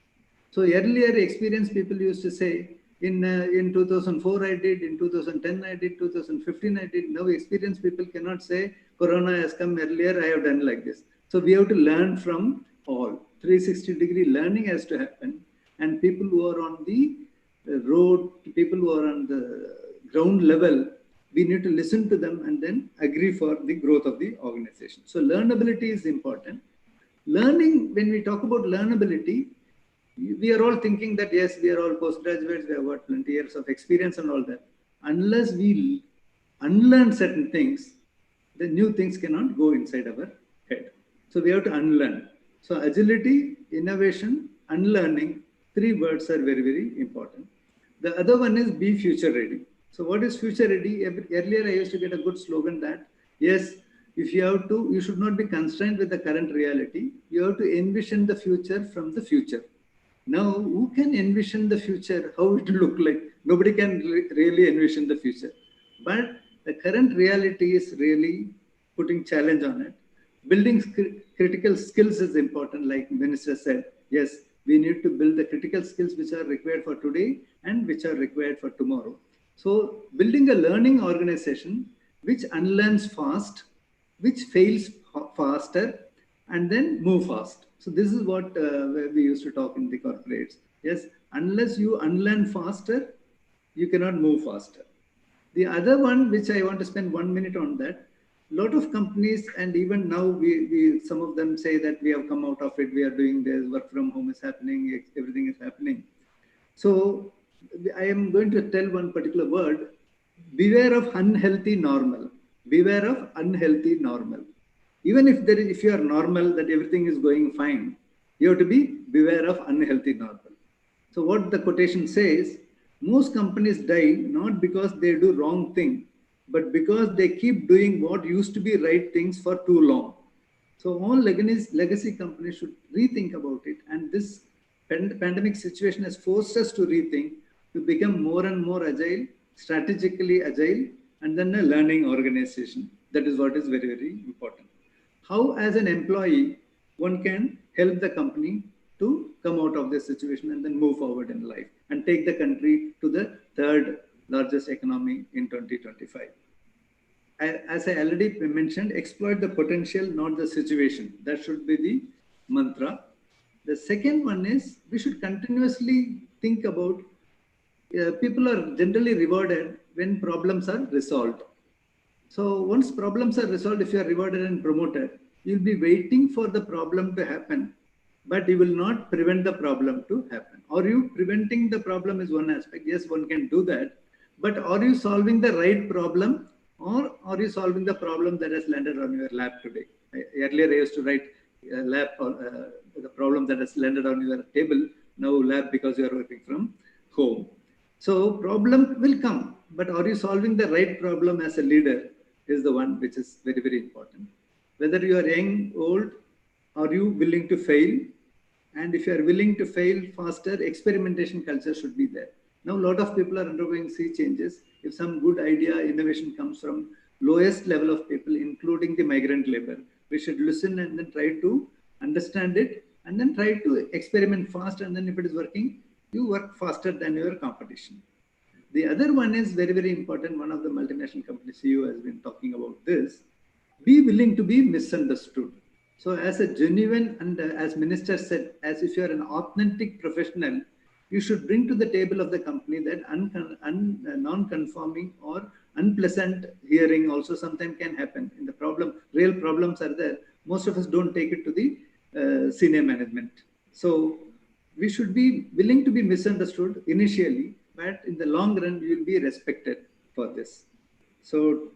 So earlier experience people used to say, in 2004 I did, in 2010 I did, 2015 I did. Now experienced people cannot say, Corona has come earlier, I have done like this. So we have to learn from all. 360-degree learning has to happen, and people who are on the road, people who are on the ground level, we need to listen to them and then agree for the growth of the organization. So learnability is important. Learning, when we talk about learnability, we are all thinking that yes, we are all postgraduates, we have got plenty years of experience and all that. Unless we unlearn certain things, the new things cannot go inside our head. So we have to unlearn. So agility, innovation, unlearning, 3 words are very, very important. The other one is be future ready. So what is future ready? Earlier I used to get a good slogan that, yes, if you have to, you should not be constrained with the current reality. You have to envision the future from the future. Now, who can envision the future, how it will look like? Nobody can really envision the future. But the current reality is really putting challenge on it. Building critical skills is important, like Minister said. Yes, we need to build the critical skills which are required for today and which are required for tomorrow. So building a learning organization which unlearns fast, which fails faster, and then move fast. So this is what we used to talk in the corporates. Yes, unless you unlearn faster, you cannot move faster. The other one, which I want to spend 1 minute on that, a lot of companies, and even now we some of them say that we have come out of it, we are doing this, work from home is happening, everything is happening. So I am going to tell one particular word, beware of unhealthy normal. Beware of unhealthy normal. Even if you are normal, that everything is going fine, you have to be beware of unhealthy normal. So what the quotation says, most companies die not because they do wrong thing, but because they keep doing what used to be right things for too long. So all legacy companies should rethink about it. And this pandemic situation has forced us to rethink, to become more and more agile, strategically agile, and then a learning organization. That is what is very, very important. How, as an employee, one can help the company to come out of this situation and then move forward in life and take the country to the 3rd largest economy in 2025. As I already mentioned, exploit the potential, not the situation. That should be the mantra. The second one is we should continuously think about people are generally rewarded when problems are resolved. So once problems are resolved, if you are rewarded and promoted, you'll be waiting for the problem to happen, but you will not prevent the problem to happen. Are you preventing the problem is one aspect. Yes, one can do that. But are you solving the right problem, or are you solving the problem that has landed on your lap today? Earlier, I used to write lap or the problem that has landed on your table, now lap because you are working from home. So problem will come, but are you solving the right problem as a leader is the one which is very, very important. Whether you are young, old, are you willing to fail? And if you are willing to fail faster, experimentation culture should be there. Now, a lot of people are undergoing sea changes. If some good idea, innovation comes from lowest level of people, including the migrant labor, we should listen and then try to understand it and then try to experiment fast. And then if it is working, you work faster than your competition. The other one is very, very important. One of the multinational company CEO has been talking about this. Be willing to be misunderstood. So as a genuine, and as Minister said, as if you are an authentic professional, you should bring to the table of the company that non-conforming or unpleasant hearing also sometimes can happen. In the problem, real problems are there. Most of us don't take it to the senior management. So we should be willing to be misunderstood initially, but in the long run, you will be respected for this. So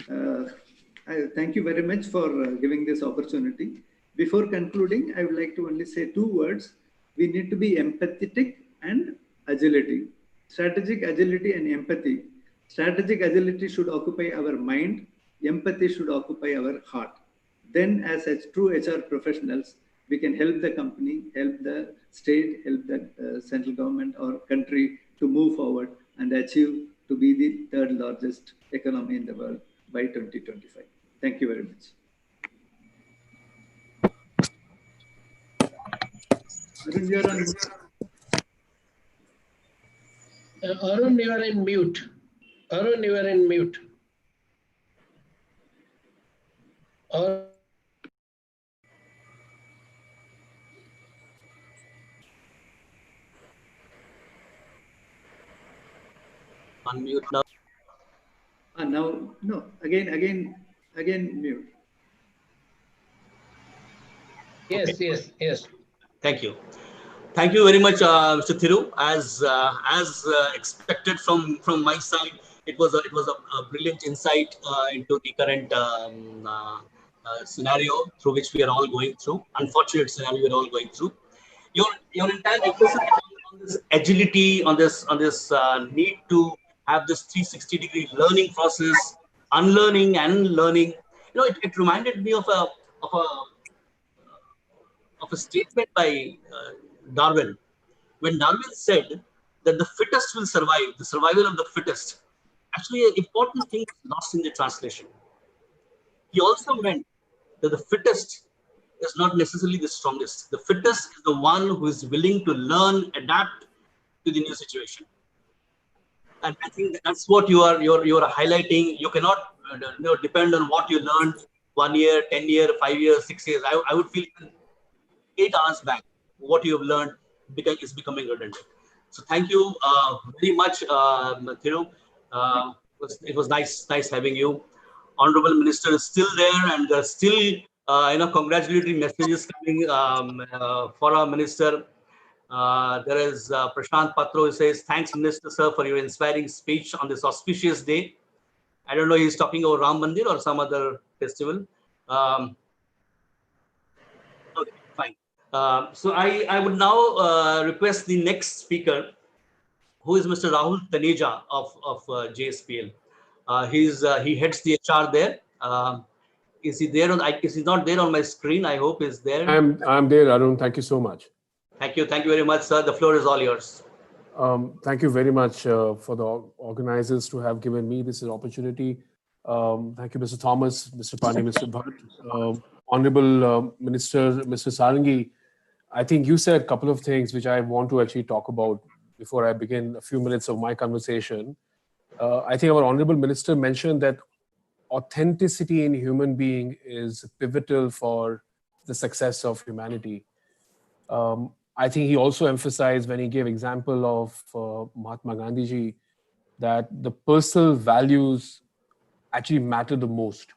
I thank you very much for giving this opportunity. Before concluding, I would like to only say 2 words. We need to be empathetic and agility. Strategic agility and empathy. Strategic agility should occupy our mind. Empathy should occupy our heart. Then as true HR professionals, we can help the company, help the state, help the central government or country to move forward and achieve to be the 3rd largest economy in the world by 2025. Thank you very much. Arun, you are on mute. Arun, you are in mute. Arun, you are in mute. Unmute now. Now, no, again, mute. Yes, yes. Thank you. Thank you very much, Mr. Thiru. As expected from my side, it was a brilliant insight into the current scenario through which we are all going through. Unfortunate scenario we are all going through. Your entire emphasis on this agility, on this need to have this 360-degree learning process, unlearning and learning. It reminded me of a of a statement by Darwin, when Darwin said that the fittest will survive, the survival of the fittest. Actually, an important thing is lost in the translation. He also meant that the fittest is not necessarily the strongest. The fittest is the one who is willing to learn, adapt to the new situation. And I think that's what you are highlighting. You cannot depend on what you learned 1 year, 10 years, 5 years, 6 years. I would feel 8 hours back, what you have learned is becoming redundant. So thank you very much, Thiru. It was nice having you. Honorable Minister is still there, and there are still congratulatory messages coming for our minister. There is Prashant Patro who says, "Thanks, Minister Sir, for your inspiring speech on this auspicious day." I don't know, he's talking about Ram Mandir or some other festival. Okay, fine. So I would now request the next speaker, who is Mr. Rahul Taneja of JSPL. He heads the HR there. Is he there? Is he not there on my screen? I hope he's there. I'm there, Arun. Thank you so much. Thank you very much, sir. The floor is all yours. Thank you very much for the organizers to have given me this opportunity. Thank you, Mr. Thomas, Mr. Pani, Mr. Bhatt. Honorable Minister, Mr. Sarangi, I think you said a couple of things which I want to actually talk about before I begin a few minutes of my conversation. I think our Honorable Minister mentioned that authenticity in human being is pivotal for the success of humanity. I think he also emphasized when he gave example of Mahatma Gandhi ji that the personal values actually matter the most.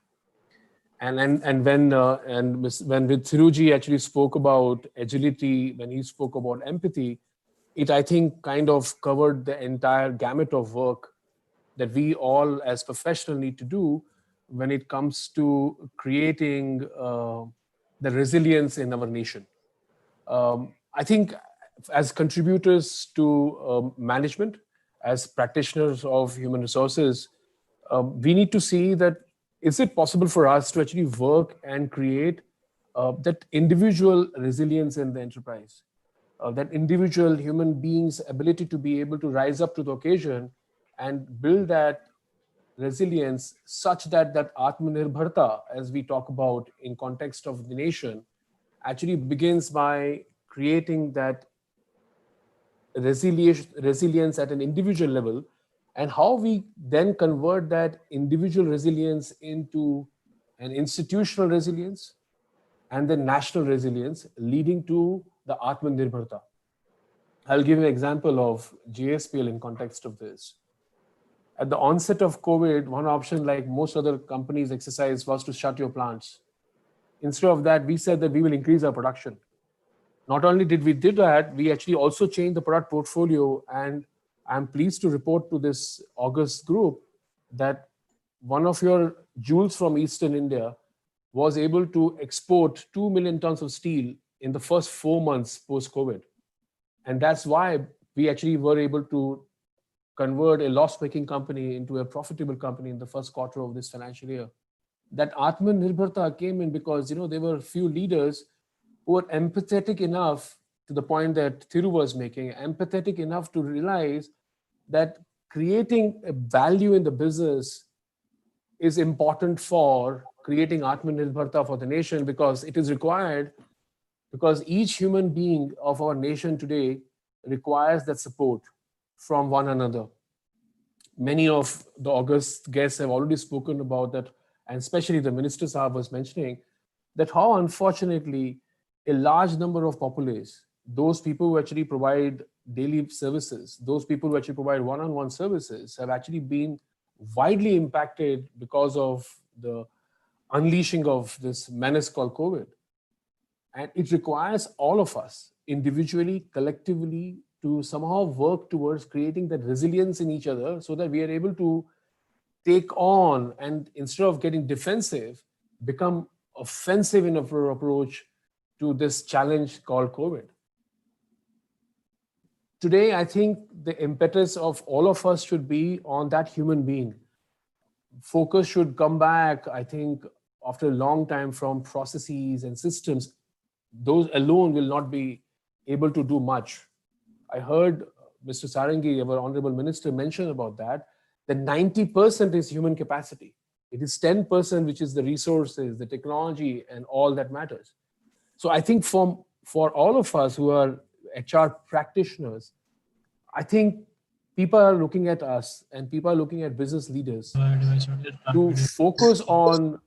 And when Thiruji actually spoke about agility, when he spoke about empathy, it I think kind of covered the entire gamut of work that we all as professionals need to do when it comes to creating the resilience in our nation. I think as contributors to management, as practitioners of human resources, we need to see that is it possible for us to actually work and create that individual resilience in the enterprise, that individual human being's ability to be able to rise up to the occasion and build that resilience such that Atmanirbharta, as we talk about in context of the nation, actually begins by creating that resilience at an individual level, and how we then convert that individual resilience into an institutional resilience and then national resilience, leading to the Atmanirbharta. I'll give you an example of JSPL in context of this. At the onset of COVID, one option, like most other companies exercise, was to shut your plants. Instead of that, we said that we will increase our production. Not only did we do that, we actually also changed the product portfolio, and I'm pleased to report to this August group that one of your jewels from Eastern India was able to export 2 million tons of steel in the first 4 months post-COVID. And that's why we actually were able to convert a loss-making company into a profitable company in the first quarter of this financial year. That Atmanirbharta came in because there were few leaders who were empathetic enough, to the point that Thiru was making, empathetic enough to realize that creating a value in the business is important for creating Atmanirbharta for the nation, because it is required, because each human being of our nation today requires that support from one another. Many of the august guests have already spoken about that, and especially the Minister Sahab was mentioning that how unfortunately a large number of populace, those people who actually provide daily services, those people who actually provide one-on-one services have actually been widely impacted because of the unleashing of this menace called COVID. And it requires all of us individually, collectively, to somehow work towards creating that resilience in each other so that we are able to take on, and instead of getting defensive, become offensive in our approach to this challenge called COVID. Today, I think the impetus of all of us should be on that human being. Focus should come back, I think, after a long time from processes and systems. Those alone will not be able to do much. I heard Mr. Sarangi, our Honorable Minister, mention about that 90% is human capacity. It is 10% which is the resources, the technology, and all that matters. So I think for all of us who are HR practitioners, I think people are looking at us and people are looking at business leaders to focus on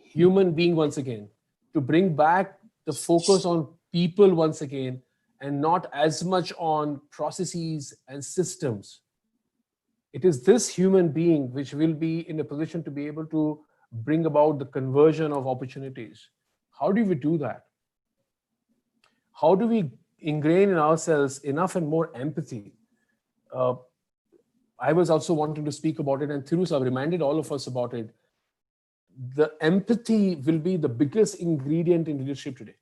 human being once again, to bring back the focus on people once again, and not as much on processes and systems. It is this human being which will be in a position to be able to bring about the conversion of opportunities. How do we do that? How do we ingrain in ourselves enough and more empathy? I was also wanting to speak about it, and Thiru reminded all of us about it. The empathy will be the biggest ingredient in leadership today.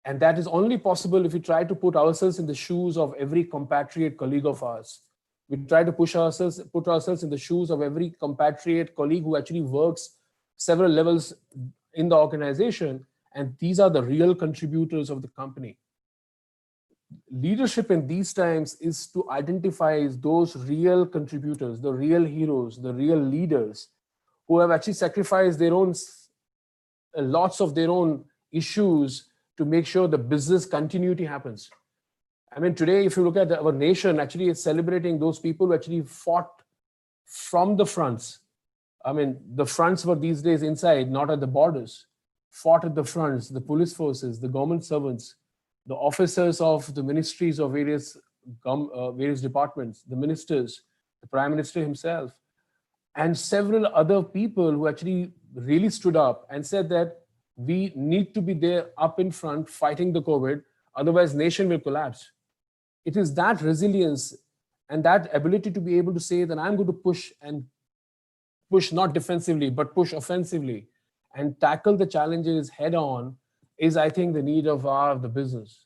And that is only possible if we try to put ourselves in the shoes of every compatriot colleague of ours. We try to put ourselves in the shoes of every compatriot colleague who actually works several levels in the organization. And these are the real contributors of the company. Leadership in these times is to identify those real contributors, the real heroes, the real leaders who have actually sacrificed their own, lots of their own issues to make sure the business continuity happens. I mean, today, if you look at our nation, actually it's celebrating those people who actually fought from the fronts. I mean, the fronts were these days inside, not at the borders. Fought at the fronts, the police forces, the government servants, the officers of the ministries of various departments, the ministers, the Prime Minister himself, and several other people who actually really stood up and said that we need to be there up in front fighting the COVID, otherwise nation will collapse. It is that resilience and that ability to be able to say that I'm going to push not defensively, but push offensively and tackle the challenges head on is, I think, the need of the business.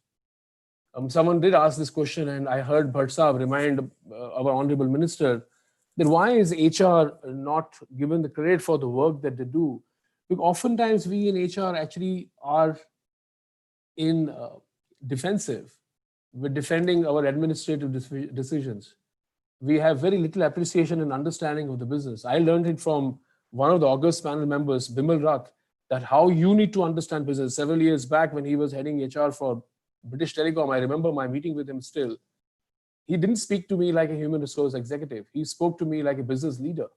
Someone did ask this question, and I heard Bhatt Saab remind our Honorable Minister that why is HR not given the credit for the work that they do? Because oftentimes we in HR actually are in defensive. We're defending our administrative decisions. We have very little appreciation and understanding of the business. I learned it from one of the August panel members, Bimal Rath, that how you need to understand business. Several years back when he was heading HR for British Telecom, I remember my meeting with him still. He didn't speak to me like a human resource executive. He spoke to me like a business leader.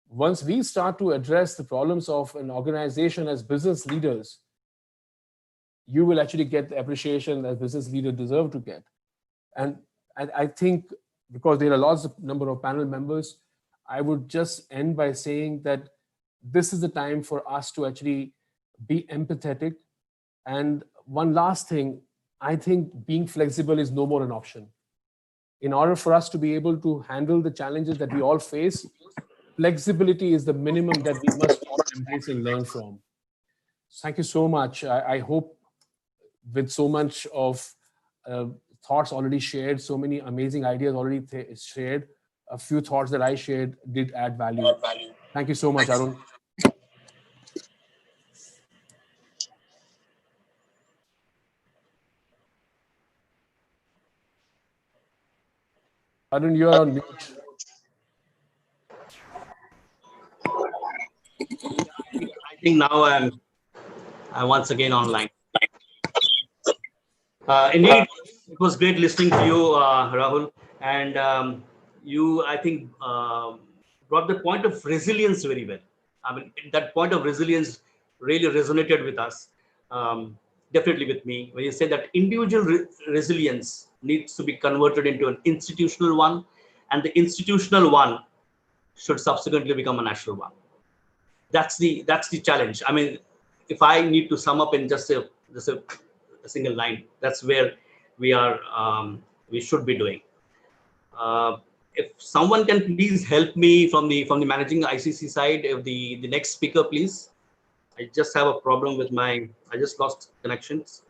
Once we start to address the problems of an organization as business leaders, you will actually get the appreciation that business leaders deserve to get. And I think because there are lots of number of panel members, I would just end by saying that this is the time for us to actually be empathetic. And one last thing, I think being flexible is no more an option. In order for us to be able to handle the challenges that we all face, flexibility is the minimum that we must all embrace and learn from. Thank you so much. I hope with so much of thoughts already shared, so many amazing ideas already shared, a few thoughts that I shared did add value. Thank you so much, Arun. Arun, you are on mute. I think now I'm once again online. Indeed, it was great listening to you, Rahul. And you, I think, brought the point of resilience very well. I mean, that point of resilience really resonated with us. definitely with me when you say that individual resilience needs to be converted into an institutional one, and the institutional one should subsequently become a national one. That's the challenge. I mean, if I need to sum up in just a single line, that's where we should be doing. If someone can please help me from the managing ICC side, if the next speaker, please. I just have a problem with I just lost connections.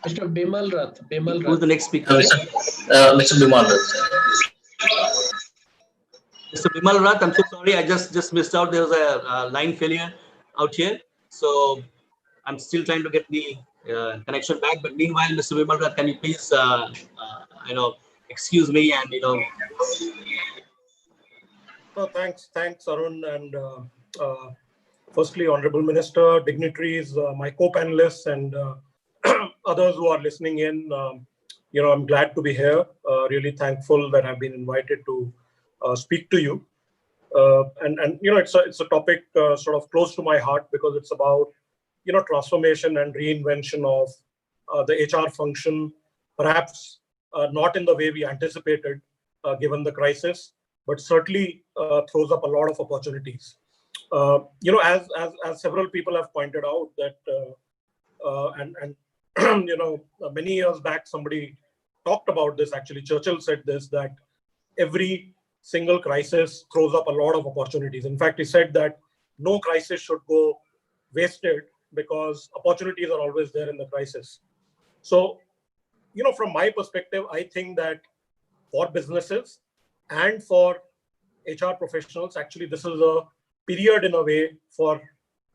Mr. Bimal Rath. Who's the next speaker? Mr. Bimal Rath. Mr. Bimal Rath, I'm so sorry. I just missed out. There was a line failure out here. So I'm still trying to get the connection back. But meanwhile, Mr. Bimal Rath, can you please, excuse me and, No, thanks, Arun. And firstly, Honorable Minister, dignitaries, my co-panelists, and others who are listening in. I'm glad to be here. Really thankful that I've been invited to speak to you. And it's a topic sort of close to my heart because it's about transformation and reinvention of the HR function, perhaps not in the way we anticipated given the crisis, but certainly throws up a lot of opportunities. As several people have pointed out that, many years back, somebody talked about this. Actually, Churchill said this, that every single crisis throws up a lot of opportunities. In fact, he said that no crisis should go wasted because opportunities are always there in the crisis. So, from my perspective, I think that for businesses and for HR professionals, actually, this is a period in a way for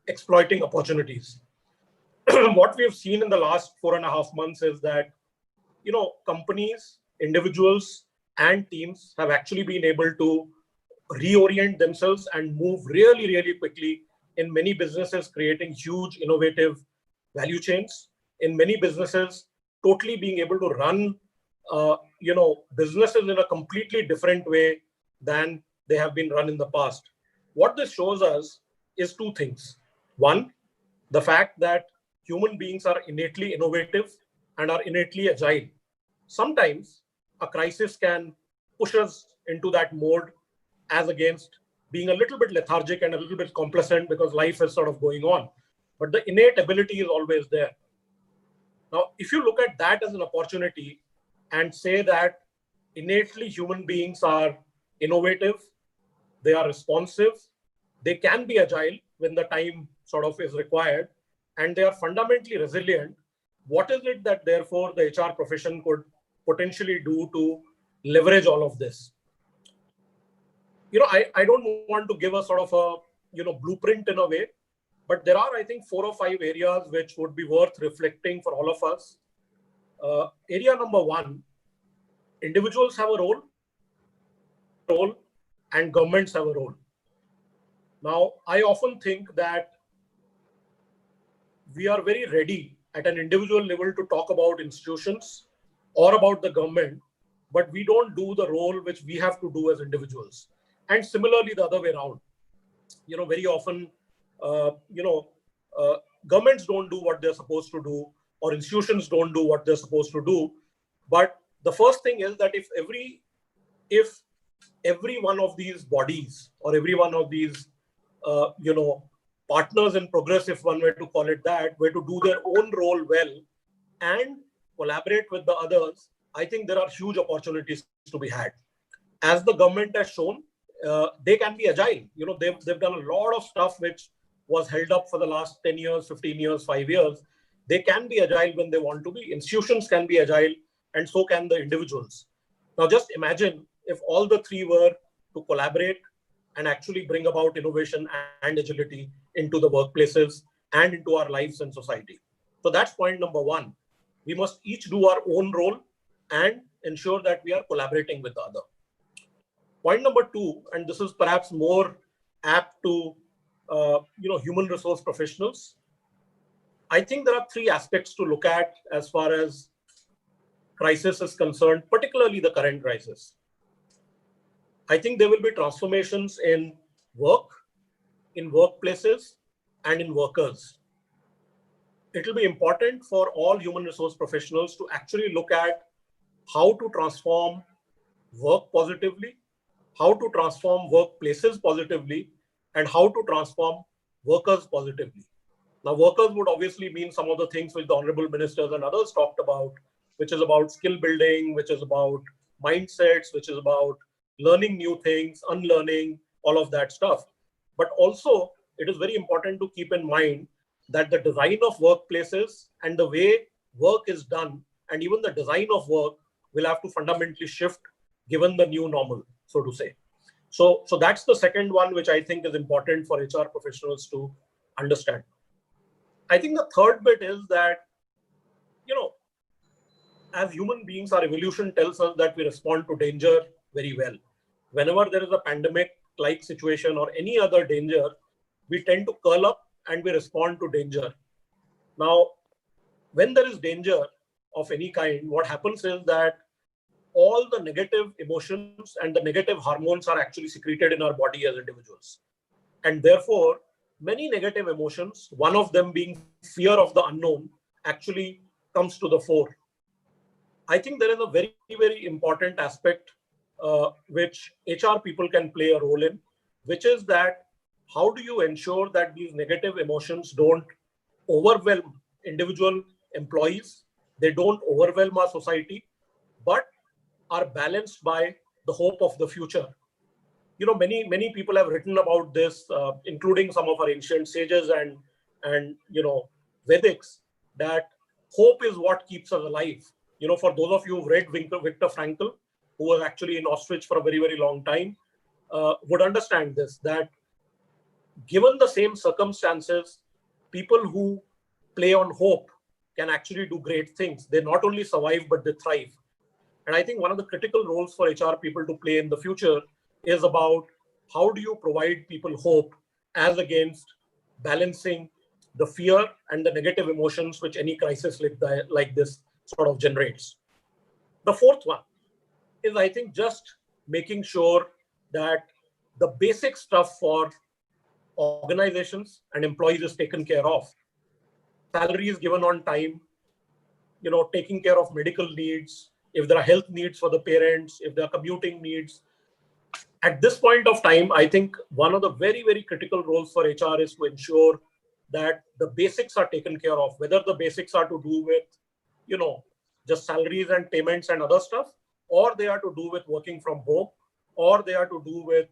exploiting opportunities. What we have seen in the last 4.5 months is that, companies, individuals, and teams have actually been able to reorient themselves and move really, really quickly in many businesses, creating huge innovative value chains. In many businesses, totally being able to run, businesses in a completely different way than they have been run in the past. What this shows us is two things. One, the fact that human beings are innately innovative and are innately agile. Sometimes a crisis can push us into that mode as against being a little bit lethargic and a little bit complacent because life is sort of going on. But the innate ability is always there. Now, if you look at that as an opportunity and say that innately human beings are innovative, they are responsive, they can be agile when the time sort of is required, and they are fundamentally resilient, what is it that therefore the HR profession could potentially do to leverage all of this? I don't want to give a sort of a blueprint in a way, but there are, I think, 4 or 5 areas which would be worth reflecting for all of us. Area number 1, individuals have a role, and governments have a role. Now, I often think that we are very ready at an individual level to talk about institutions or about the government, but we don't do the role which we have to do as individuals. And similarly, the other way around. Very often, governments don't do what they're supposed to do, or institutions don't do what they're supposed to do. But the first thing is that if every one of these bodies or every one of these, partners in progress, if one were to call it that, were to do their own role well and collaborate with the others, I think there are huge opportunities to be had. As the government has shown, they can be agile. They've done a lot of stuff which was held up for the last 10 years, 15 years, 5 years. They can be agile when they want to be. Institutions can be agile, and so can the individuals. Now, just imagine if all the three were to collaborate and actually bring about innovation and agility into the workplaces and into our lives and society. So that's point number 1. We must each do our own role and ensure that we are collaborating with the other. Point number 2, and this is perhaps more apt to human resource professionals. I think there are 3 aspects to look at as far as crisis is concerned, particularly the current crisis. I think there will be transformations in work, in workplaces, and in workers, it will be important for all human resource professionals to actually look at how to transform work positively, how to transform workplaces positively, and how to transform workers positively. Now, workers would obviously mean some of the things which the honorable ministers and others talked about, which is about skill building, which is about mindsets, which is about learning new things, unlearning, all of that stuff. But also, it is very important to keep in mind that the design of workplaces and the way work is done, and even the design of work, will have to fundamentally shift given the new normal, so to say. So that's the second one, which I think is important for HR professionals to understand. I think the third bit is that, as human beings, our evolution tells us that we respond to danger very well. Whenever there is a pandemic-like situation or any other danger, we tend to curl up and we respond to danger. Now, when there is danger of any kind, what happens is that all the negative emotions and the negative hormones are actually secreted in our body as individuals. And therefore, many negative emotions, one of them being fear of the unknown, actually comes to the fore. I think there is a very, very important aspect which HR people can play a role in, which is that how do you ensure that these negative emotions don't overwhelm individual employees, they don't overwhelm our society, but are balanced by the hope of the future. Many people have written about this, including some of our ancient sages and Vedics, that hope is what keeps us alive. For those of you who've read Viktor Frankl, who was actually in Auschwitz for a very, very long time, would understand this, that given the same circumstances, people who play on hope can actually do great things. They not only survive, but they thrive. And I think one of the critical roles for HR people to play in the future is about how do you provide people hope as against balancing the fear and the negative emotions which any crisis like this sort of generates. The fourth one is, I think, just making sure that the basic stuff for organizations and employees is taken care of. Salary is given on time, taking care of medical needs, if there are health needs for the parents, if there are commuting needs. At this point of time, I think one of the very, very critical roles for HR is to ensure that the basics are taken care of, whether the basics are to do with, just salaries and payments and other stuff, or they are to do with working from home, or they are to do with,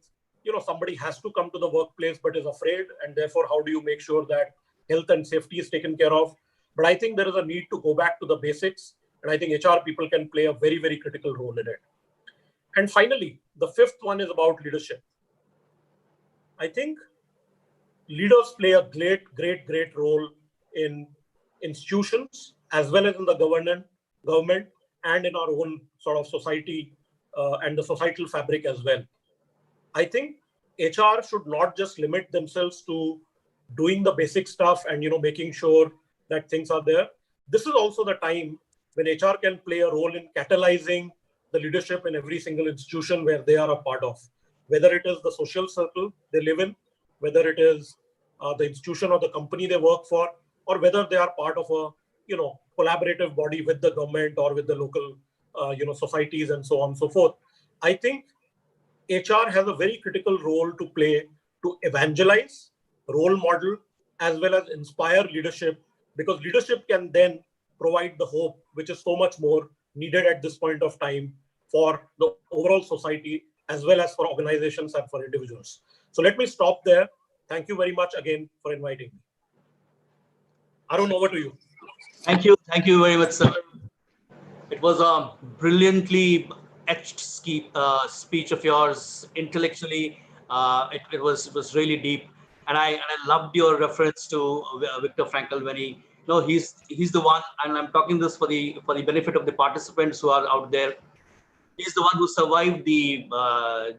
somebody has to come to the workplace but is afraid, and therefore, how do you make sure that health and safety is taken care of? But I think there is a need to go back to the basics, and I think HR people can play a very, very critical role in it. And finally, the fifth one is about leadership. I think leaders play a great, great, great role in institutions as well as in the government and in our own sort of society and the societal fabric as well. I think HR should not just limit themselves to doing the basic stuff and making sure that things are there. This is also the time when HR can play a role in catalyzing the leadership in every single institution where they are a part of, whether it is the social circle they live in, whether it is the institution or the company they work for, or whether they are part of a collaborative body with the government or with the local societies and so on and so forth. I think HR has a very critical role to play to evangelize, role model, as well as inspire leadership, because leadership can then provide the hope, which is so much more needed at this point of time for the overall society, as well as for organizations and for individuals. So let me stop there. Thank you very much again for inviting me. Arun, over to you. Thank you. Thank you very much, sir. It was a brilliantly etched speech of yours. Intellectually, it was really deep, and I loved your reference to Viktor Frankl when he's the one, and I'm talking this for the benefit of the participants who are out there. He's the one who survived the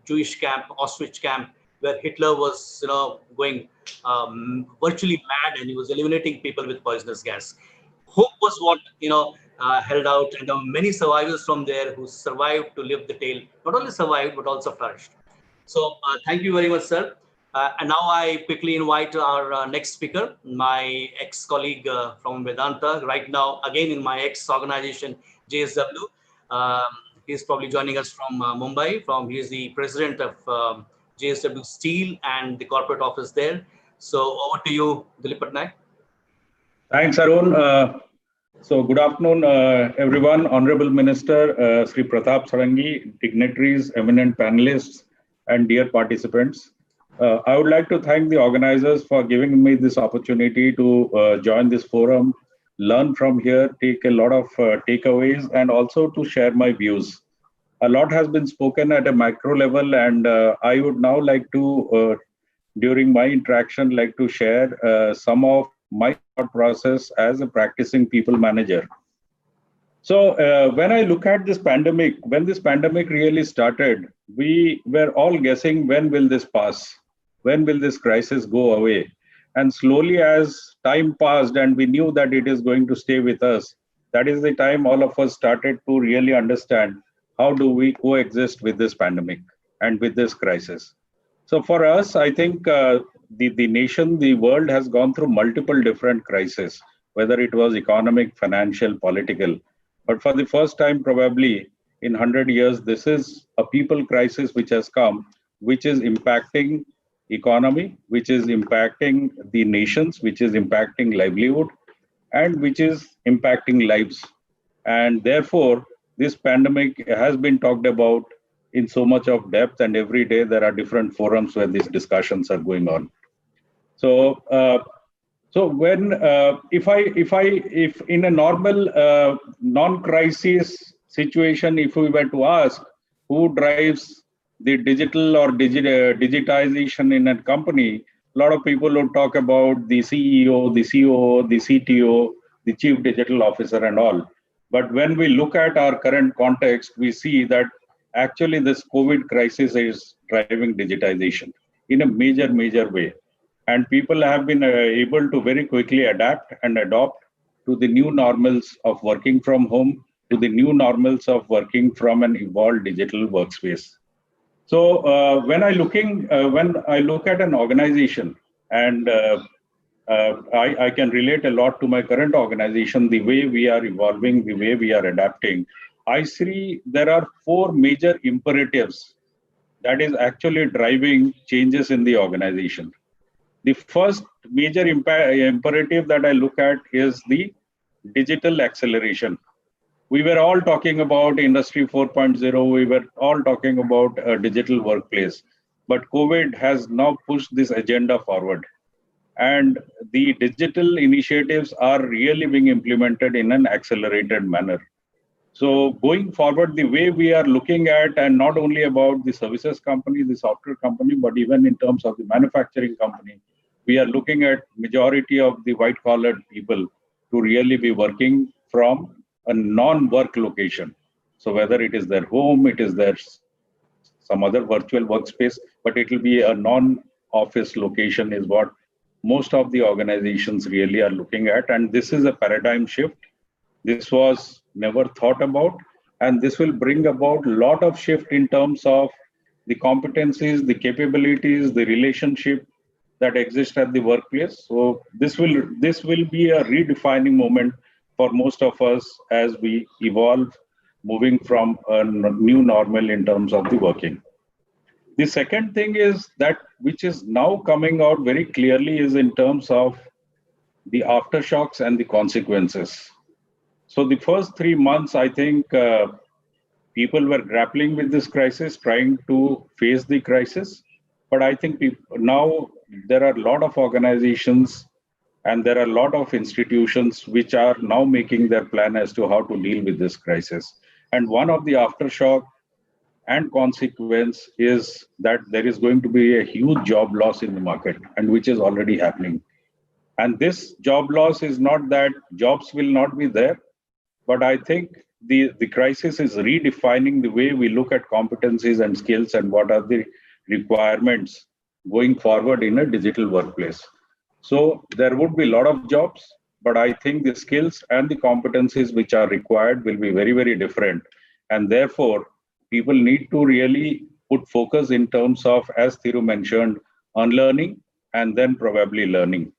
Jewish camp, Auschwitz camp, where Hitler was going virtually mad, and he was eliminating people with poisonous gas. Hope was what held out, and there were many survivors from there who survived to live the tale. Not only survived but also flourished. So thank you very much, sir. And now I quickly invite our next speaker, my ex-colleague from Vedanta, right now again in my ex-organization, JSW. He's probably joining us from Mumbai. He is the president of JSW Steel and the corporate office there. So over to you, Dilip Patnaik. Thanks, Arun. So good afternoon, everyone. Honorable Minister, Sri Pratap Sarangi, dignitaries, eminent panelists, and dear participants. I would like to thank the organizers for giving me this opportunity to join this forum, learn from here, take a lot of takeaways, and also to share my views. A lot has been spoken at a macro level, and I would now like to, during my interaction, like to share some of my thought process as a practicing people manager. So when I look at this pandemic, when this pandemic really started, we were all guessing, when will this pass? When will this crisis go away? And slowly as time passed and we knew that it is going to stay with us, that is the time all of us started to really understand how do we coexist with this pandemic and with this crisis. So for us, I think the nation, the world has gone through multiple different crises, whether it was economic, financial, political. But for the first time, probably in 100 years, this is a people crisis which has come, which is impacting economy, which is impacting the nations, which is impacting livelihood, and which is impacting lives. And therefore, this pandemic has been talked about in so much of depth, and every day there are different forums where these discussions are going on. So, when if in a normal non-crisis situation, if we were to ask who drives the digital or digitization in a company, a lot of people would talk about the CEO, the COO, the CTO, the Chief Digital Officer, and all. But when we look at our current context, we see that actually this COVID crisis is driving digitization in a major way. And people have been able to very quickly adapt and adopt to the new normals of working from home, to the new normals of working from an evolved digital workspace. So when I look at an organization, and I can relate a lot to my current organization, the way we are evolving, the way we are adapting, I see there are 4 major imperatives that is actually driving changes in the organization. The first major imperative that I look at is the digital acceleration. We were all talking about Industry 4.0. We were all talking about a digital workplace. But COVID has now pushed this agenda forward. And the digital initiatives are really being implemented in an accelerated manner. So going forward, the way we are looking at, and not only about the services company, the software company, but even in terms of the manufacturing company, we are looking at majority of the white-collar people to really be working from a non-work location. So whether it is their home, it is their some other virtual workspace, but it will be a non-office location is what most of the organizations really are looking at. And this is a paradigm shift. This was never thought about, and this will bring about a lot of shift in terms of the competencies, the capabilities, the relationship that exist at the workplace. So this will be a redefining moment for most of us as we evolve, moving from a new normal in terms of the working. The second thing is that, which is now coming out very clearly, is in terms of the aftershocks and the consequences. So the first 3 months, I think people were grappling with this crisis, trying to face the crisis. But I think now there are a lot of organizations and there are a lot of institutions which are now making their plan as to how to deal with this crisis. And one of the aftershock and consequence is that there is going to be a huge job loss in the market, and which is already happening. And this job loss is not that jobs will not be there, but I think the crisis is redefining the way we look at competencies and skills and what are the requirements going forward in a digital workplace. So there would be a lot of jobs, but I think the skills and the competencies which are required will be very, very different. And therefore, people need to really put focus in terms of, as Thiru mentioned, unlearning, and then probably learning.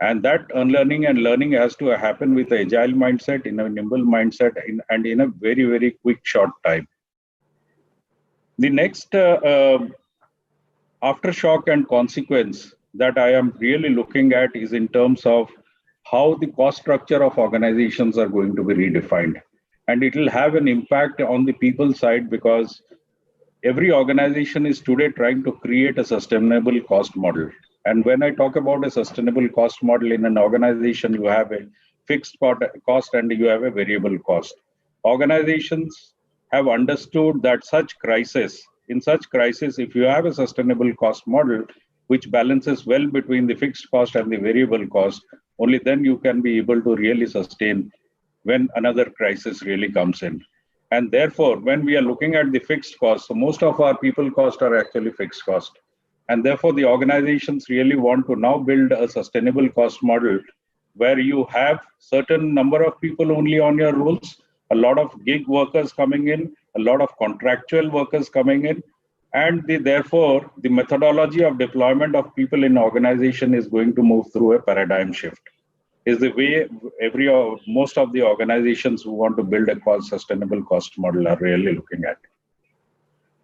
And that unlearning and learning has to happen with an agile mindset, in a nimble mindset, and in a very, very quick, short time. The next aftershock and consequence that I am really looking at is in terms of how the cost structure of organizations are going to be redefined. And it will have an impact on the people side, because every organization is today trying to create a sustainable cost model. And when I talk about a sustainable cost model in an organization, you have a fixed cost and you have a variable cost. Organizations have understood that in such crisis, if you have a sustainable cost model, which balances well between the fixed cost and the variable cost, only then you can be able to really sustain when another crisis really comes in. And therefore, when we are looking at the fixed cost, so most of our people costs are actually fixed cost. And therefore, the organizations really want to now build a sustainable cost model where you have certain number of people only on your rolls, a lot of gig workers coming in, a lot of contractual workers coming in, and therefore the methodology of deployment of people in organization is going to move through a paradigm shift. Is the way most of the organizations who want to build a sustainable cost model are really looking at.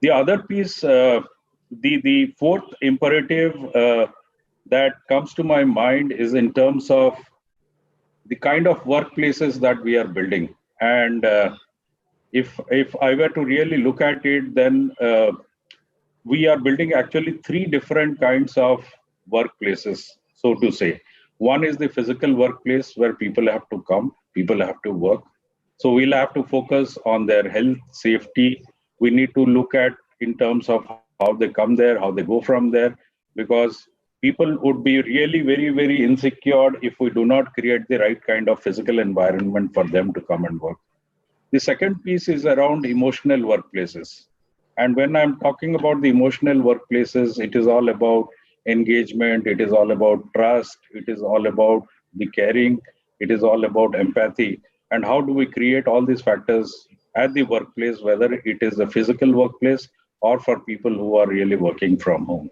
The other piece, the fourth imperative that comes to my mind is in terms of the kind of workplaces that we are building. And if I were to really look at it, then we are building actually three different kinds of workplaces, so to say. One is the physical workplace where people have to come, people have to work. So we'll have to focus on their health, safety. We need to look at in terms of how they come there, how they go from there, because people would be really very, very insecure if we do not create the right kind of physical environment for them to come and work. The second piece is around emotional workplaces. And when I'm talking about the emotional workplaces, it is all about engagement, it is all about trust, it is all about the caring, it is all about empathy. And how do we create all these factors at the workplace, whether it is a physical workplace or for people who are really working from home.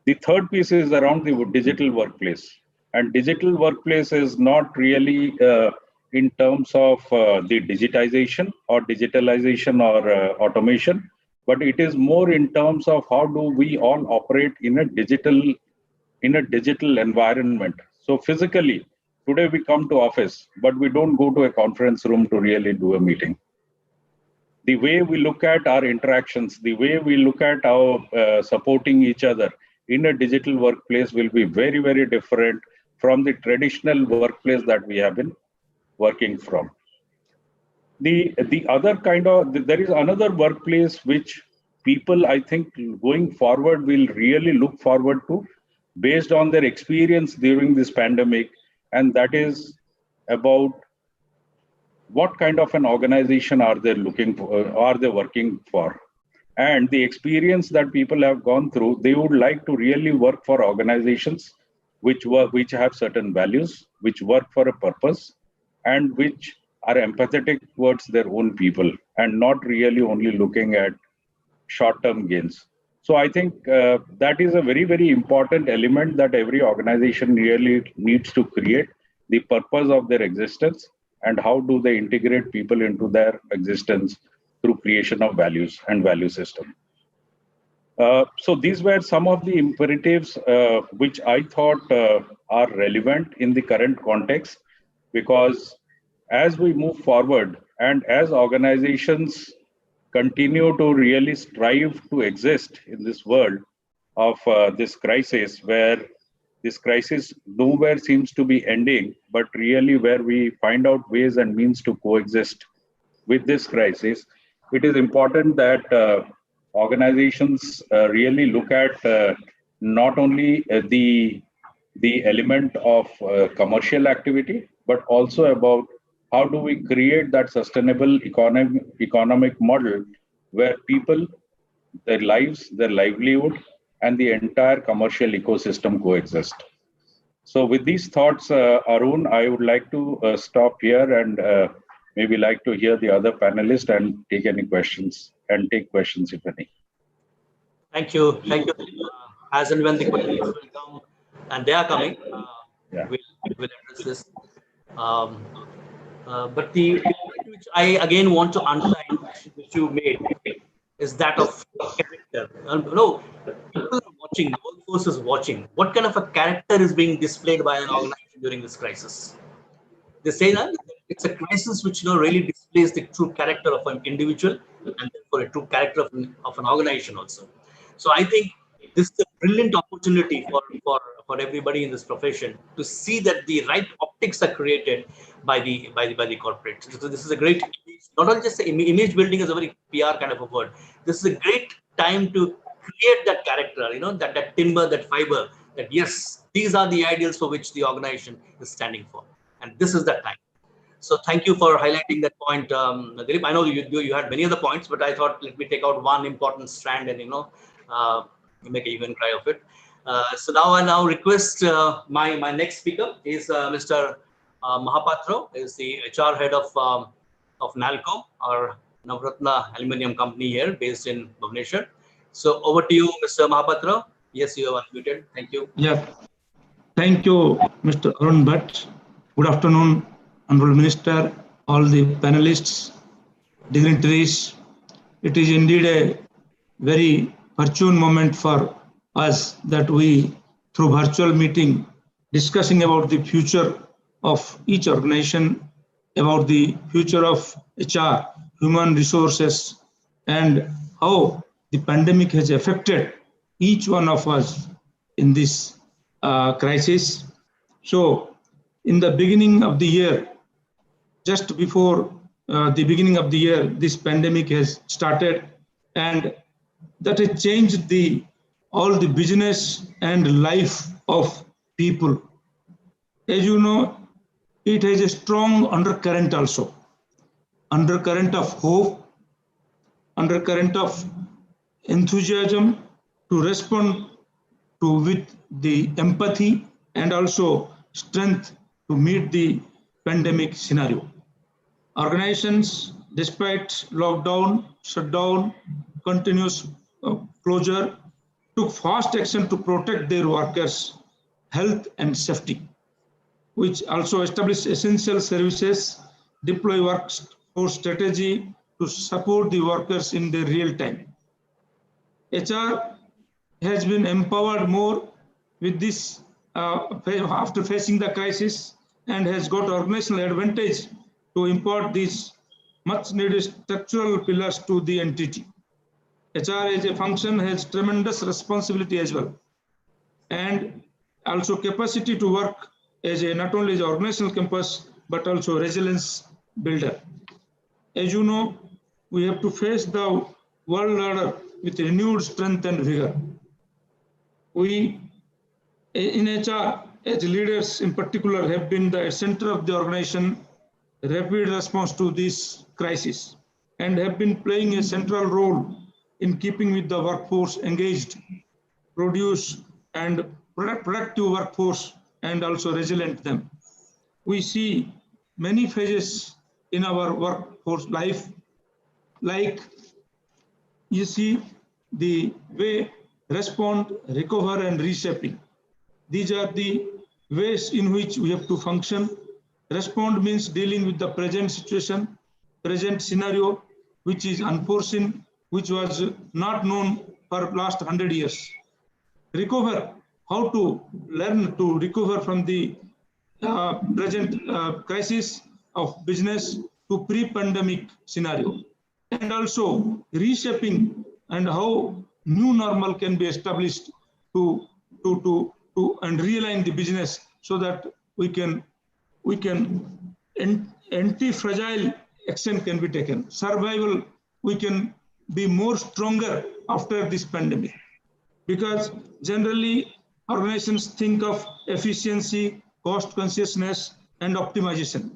The third piece is around the digital workplace. And digital workplace is not really in terms of the digitization or digitalization or automation, but it is more in terms of how do we all operate in a digital environment. So physically, today we come to office, but we don't go to a conference room to really do a meeting. The way we look at our interactions, the way we look at our supporting each other in a digital workplace will be very, very different from the traditional workplace that we have been working from. The other kind of, there is another workplace which people, I think, going forward will really look forward to based on their experience during this pandemic, and that is about what kind of an organization are they looking for, are they working for? And the experience that people have gone through, they would like to really work for organizations which have certain values, which work for a purpose, and which are empathetic towards their own people and not really only looking at short-term gains. So I think that is a very, very important element that every organization really needs to create, the purpose of their existence and how do they integrate people into their existence through creation of values and value system. So these were some of the imperatives which I thought are relevant in the current context, because as we move forward and as organizations continue to really strive to exist in this world of this crisis, where this crisis nowhere seems to be ending, but really where we find out ways and means to coexist with this crisis, it is important that organizations really look at not only the element of commercial activity, but also about how do we create that sustainable economic model where people, their lives, their livelihood, and the entire commercial ecosystem coexist. So with these thoughts, Arun, I would like to stop here and maybe like to hear the other panelists and take any questions and take questions if any. Thank you. Thank you. as and when the questions will come, and they are coming, we'll address this. But the point which I again want to underline, which you made, is that of character. No, people are watching, the workforce is watching. What kind of a character is being displayed by an organization during this crisis? They say that it's a crisis which really displays the true character of an individual and therefore a true character of an organization also. So I think this is a brilliant opportunity for everybody in this profession to see that the right optics are created by the corporate. So this is a great image. Not only just the image building is a very PR kind of a word. This is a great time to create that character, that timber, that fiber, that yes, these are the ideals for which the organization is standing for. And this is that time. So thank you for highlighting that point, Dilip. I know you had many other points, but I thought let me take out one important strand and make a even cry of it. So now I request my next speaker is Mr. Mahapatra, is the HR head of NALCO, our Navratna Aluminium Company here, based in Bhubaneswar. So over to you, Mr. Mahapatra. Yes, you are unmuted. Thank you. Yeah, thank you, Mr. Arun Bhatt. Good afternoon, Honorable Minister, all the panelists, dignitaries. It is indeed a very opportune moment for us that we, through virtual meeting, discussing about the future of each organization, about the future of HR, human resources, and how the pandemic has affected each one of us in this crisis. So, in the beginning of the year, just before the beginning of the year, this pandemic has started, and that has changed all the business and life of people. As you know, it has a strong undercurrent also. Undercurrent of hope, undercurrent of enthusiasm to respond to with the empathy and also strength to meet the pandemic scenario. Organizations, despite lockdown, shutdown, continuous closure, took fast action to protect their workers' health and safety, which also established essential services, deploy workforce strategy to support the workers in their real time. HR has been empowered more with this after facing the crisis and has got organizational advantage to impart these much needed structural pillars to the entity. HR as a function has tremendous responsibility as well, and also capacity to work as not only as an organizational compass, but also resilience builder. As you know, we have to face the world order with renewed strength and vigor. We in HR, as leaders in particular, have been the center of the organization rapid response to this crisis and have been playing a central role in keeping with the workforce engaged, produce and productive workforce, and also resilient them. We see many phases in our workforce life, like you see the way respond, recover, and reshaping. These are the ways in which we have to function. Respond means dealing with the present situation, present scenario, which is unforeseen, which was not known for last 100 years. Recover, how to learn to recover from the present crisis of business to pre-pandemic scenario. And also reshaping and how new normal can be established to and realign the business so that we can anti-fragile action can be taken. Survival, we can be more stronger after this pandemic, because generally organizations think of efficiency, cost consciousness, and optimization.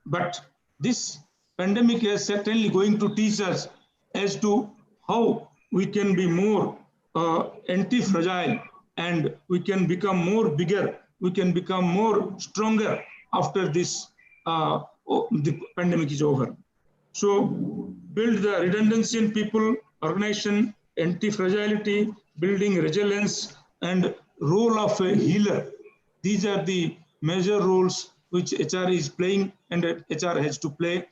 But this pandemic is certainly going to teach us as to how we can be more anti-fragile, and we can become more bigger, we can become more stronger after this the pandemic is over. So build the redundancy in people, organization, anti-fragility, building resilience, and role of a healer. These are the major roles which HR is playing and HR has to play.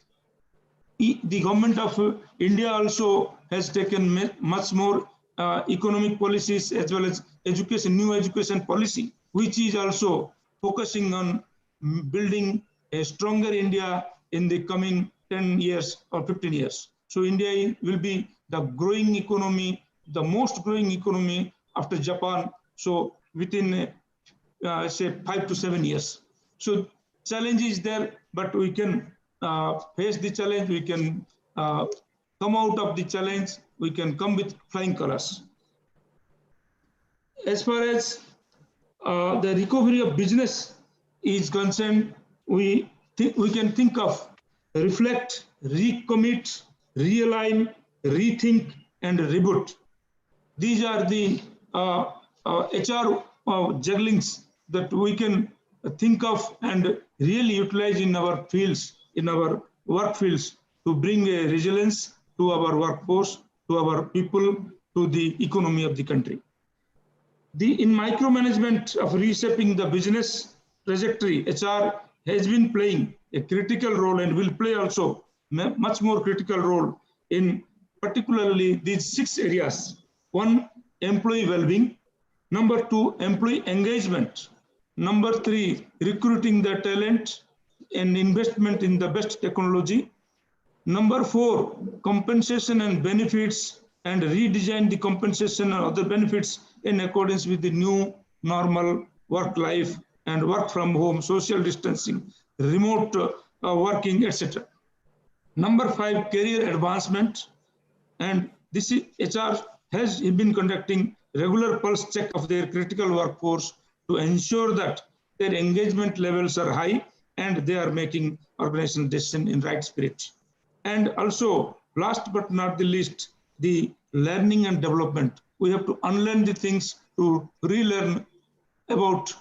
The government of India also has taken much more economic policies as well as education, new education policy, which is also focusing on building a stronger India in the coming 10 years or 15 years. So India will be the growing economy, the most growing economy after Japan. So within say 5 to 7 years. So challenge is there, but we can face the challenge. We can come out of the challenge. We can come with flying colors. As far as the recovery of business is concerned, we can think of reflect, recommit, realign, rethink, and reboot. These are the HR jugglings that we can think of and really utilize in our fields, in our work fields, to bring a resilience to our workforce, to our people, to the economy of the country. In micromanagement of reshaping the business trajectory, HR has been playing a critical role and will play also much more critical role in particularly these 6 areas. 1, employee well-being. Number 2, employee engagement. Number 3, recruiting the talent and investment in the best technology. Number 4, compensation and benefits, and redesign the compensation and other benefits in accordance with the new normal work life and work from home, social distancing, remote working, etc. Number 5, career advancement. And this is, HR has been conducting regular pulse check of their critical workforce to ensure that their engagement levels are high and they are making organizational decisions in right spirit. And also, last but not the least, the learning and development. We have to unlearn the things to relearn about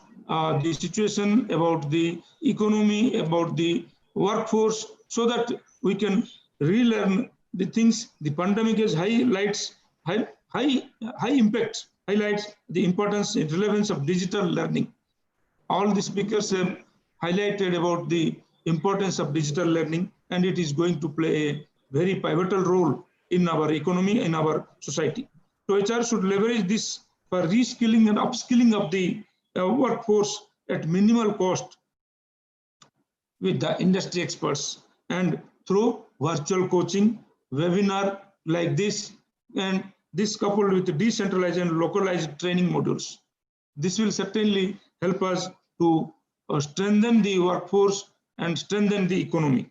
the situation, about the economy, about the workforce, so that we can relearn the things. The pandemic has highlights the importance and relevance of digital learning. All the speakers have highlighted about the importance of digital learning, and it is going to play a very pivotal role in our economy, in our society. So HR should leverage this for reskilling and upskilling of the workforce at minimal cost with the industry experts, and through virtual coaching, webinar like this, and this coupled with decentralized and localized training modules. This will certainly help us to strengthen the workforce and strengthen the economy.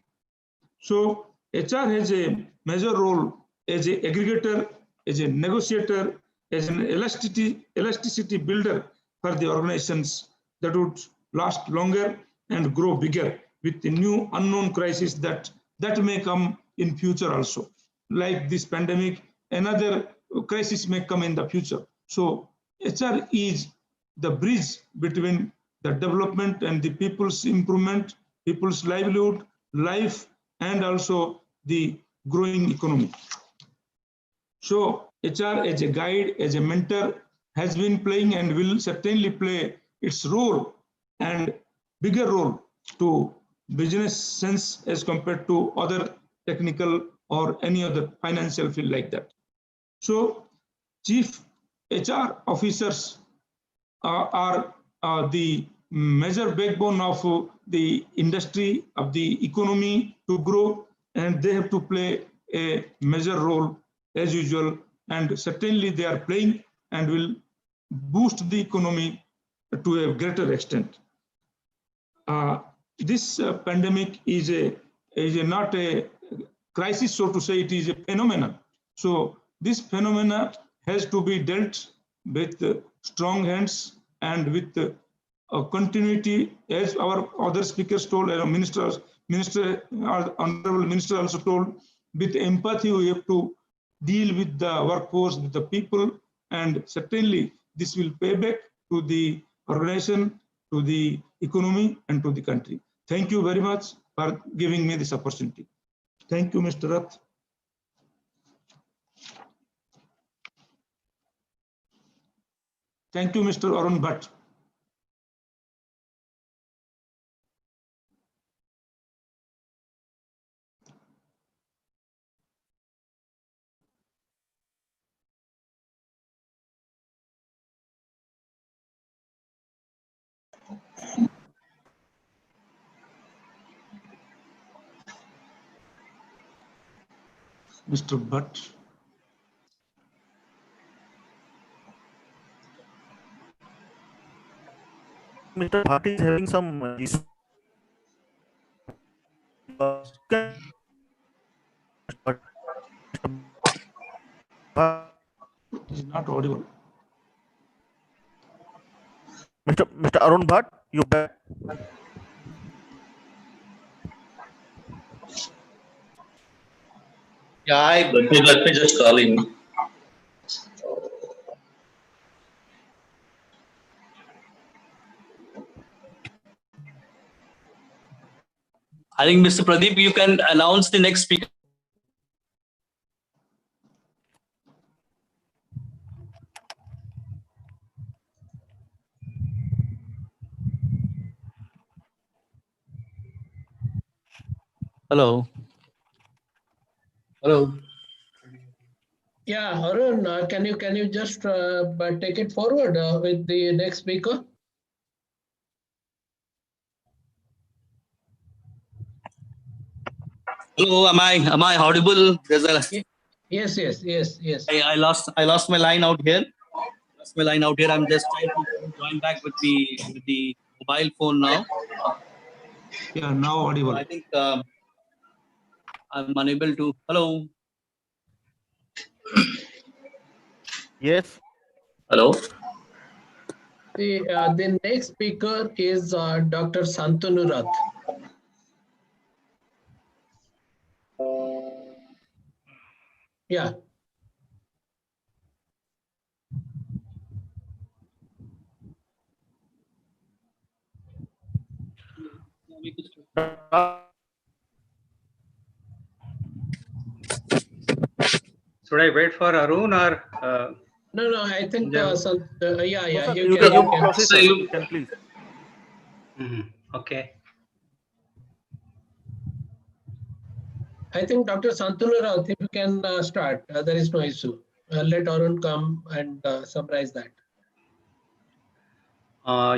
So HR has a major role as an aggregator, as a negotiator, as an elasticity builder for the organizations that would last longer and grow bigger with the new unknown crisis that may come in future also. Like this pandemic, another crisis may come in the future. So HR is the bridge between the development and the people's improvement, people's livelihood, life, and also the growing economy. So HR as a guide, as a mentor, has been playing and will certainly play its role and bigger role to business sense as compared to other technical or any other financial field like that. So chief HR officers are the major backbone of the industry, of the economy to grow, and they have to play a major role as usual, and certainly they are playing and will boost the economy to a greater extent. This pandemic is not a crisis, so to say, it is a phenomenon. So this phenomena has to be dealt with strong hands and with continuity, as our other speakers told, honorable minister also told, with empathy we have to deal with the workforce, with the people, and certainly this will pay back to the organization, to the economy, and to the country. Thank you very much for giving me this opportunity. Thank you, Mr. Rath. Thank you, Mr. Arun Bhatt. Mr. Bhatt. Mr. Bhatt is having some issue. He's not audible. Mr. Arun Bhatt, you back? Yeah, let me just call in. I think, Mr. Pradeep, you can announce the next speaker. Hello. Hello. Yeah, Arun, can you just take it forward with the next speaker? Hello, am I audible? There's a Yes. I lost my line out here. I'm just trying to join back with the mobile phone now. Yeah, now audible. I think I'm unable to. Hello. Yes. Hello. The next speaker is Dr. Santanu Rath. Yeah. Should I wait for Arun or? No, I think Yeah. yeah, You can proceed, sir. You can please. Okay. I think Dr. Santanu Rath, if you can start, there is no issue. Let Arun come and summarize that.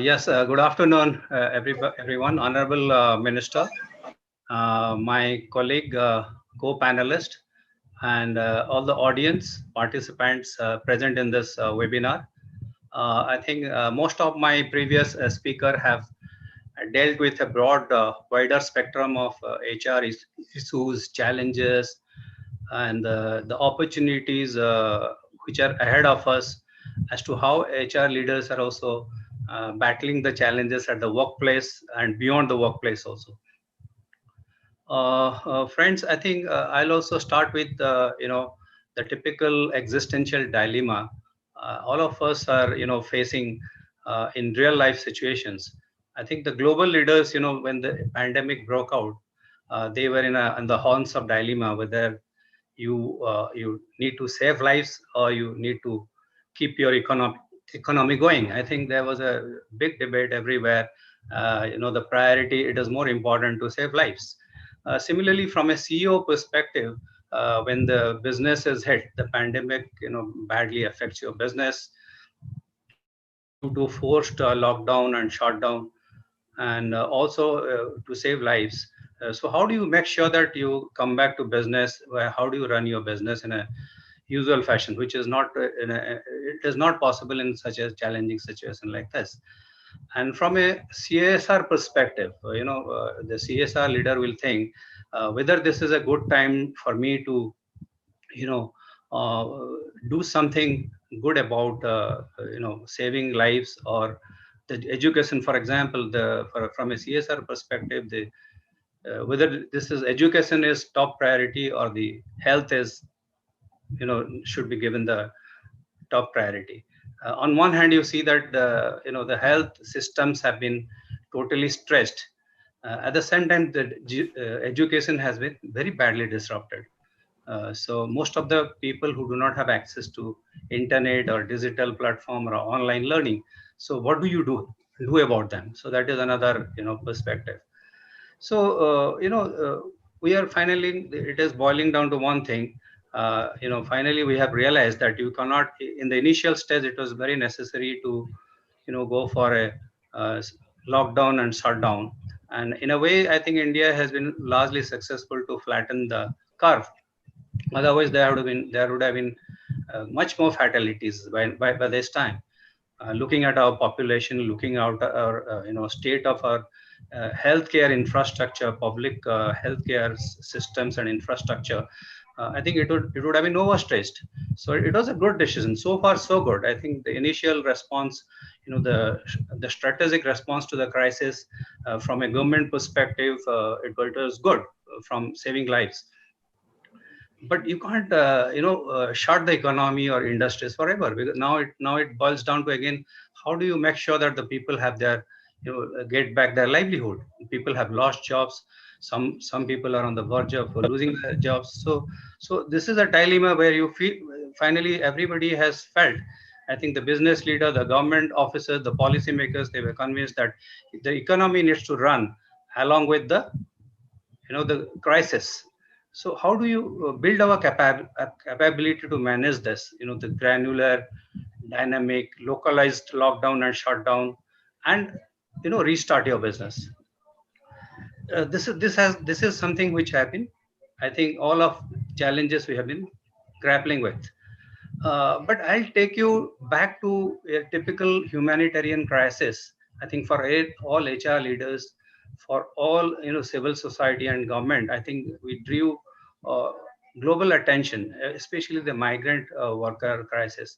Yes, good afternoon, everyone. Honorable Minister, my colleague, co-panelist, and all the audience participants present in this webinar. I think most of my previous speaker have dealt with a broad, wider spectrum of HR issues, challenges, and the opportunities which are ahead of us as to how HR leaders are also battling the challenges at the workplace and beyond the workplace also. Friends, I think I'll also start with the typical existential dilemma all of us are facing in real life situations. I think the global leaders, when the pandemic broke out, they were in the horns of dilemma whether you need to save lives or you need to keep your economy going. I think there was a big debate everywhere. The priority, it is more important to save lives. Similarly, from a CEO perspective, when the business is hit, the pandemic, badly affects your business due to forced lockdown and shutdown, and also to save lives. So how do you make sure that you come back to business? How do you run your business in a usual fashion, which is not it is not possible in such a challenging situation like this? And from a CSR perspective, the CSR leader will think whether this is a good time for me to, do something good about, saving lives or the education. For example, from a CSR perspective, whether this is education is top priority or the health is, should be given the top priority. On one hand, you see that the health systems have been totally stressed. At the same time, the education has been very badly disrupted. So most of the people who do not have access to internet or digital platform or online learning. So what do you do about them? So that is another perspective. So we are finally, it is boiling down to one thing. Finally we have realized that you cannot, in the initial stage it was very necessary to go for a lockdown and shutdown, and in a way I think India has been largely successful to flatten the curve. Otherwise there would have been much more fatalities by this time. Looking at our population, looking at our state of our healthcare infrastructure, public healthcare systems and infrastructure, I think it would have been overstretched. So it was a good decision. So far, so good. I think the initial response, the strategic response to the crisis from a government perspective, it was good from saving lives. But you can't, shut the economy or industries forever, because now it boils down to, again, how do you make sure that the people have their, get back their livelihood? People have lost jobs. Some people are on the verge of losing their jobs. So this is a dilemma where you feel finally everybody has felt. I think the business leader, the government officers, the policymakers, they were convinced that the economy needs to run along with the, the crisis. So how do you build our capability to manage this? The granular, dynamic, localized lockdown and shutdown, and restart your business. This is something which happened. I think all of challenges we have been grappling with. But I'll take you back to a typical humanitarian crisis. I think for all HR leaders, for all civil society and government, I think we drew global attention, especially the migrant worker crisis.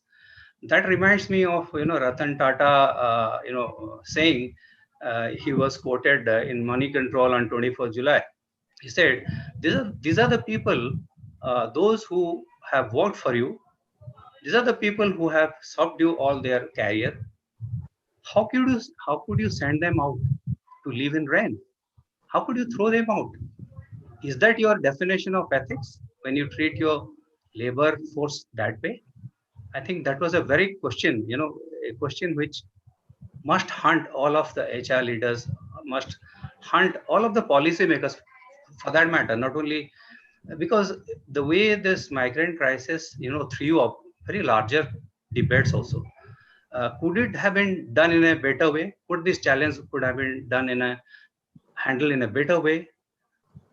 That reminds me of Ratan Tata saying, he was quoted in Money Control on 24th July. He said, these are the people, those who have worked for you. These are the people who have served you all their career. How could you send them out to live in rain? How could you throw them out? Is that your definition of ethics when you treat your labor force that way? I think that was a very question, a question which must haunt all of the HR leaders, must haunt all of the policymakers for that matter, not only because the way this migrant crisis, threw up very larger debates also. Could it have been done in a better way? Could this challenge could have been done handled in a better way?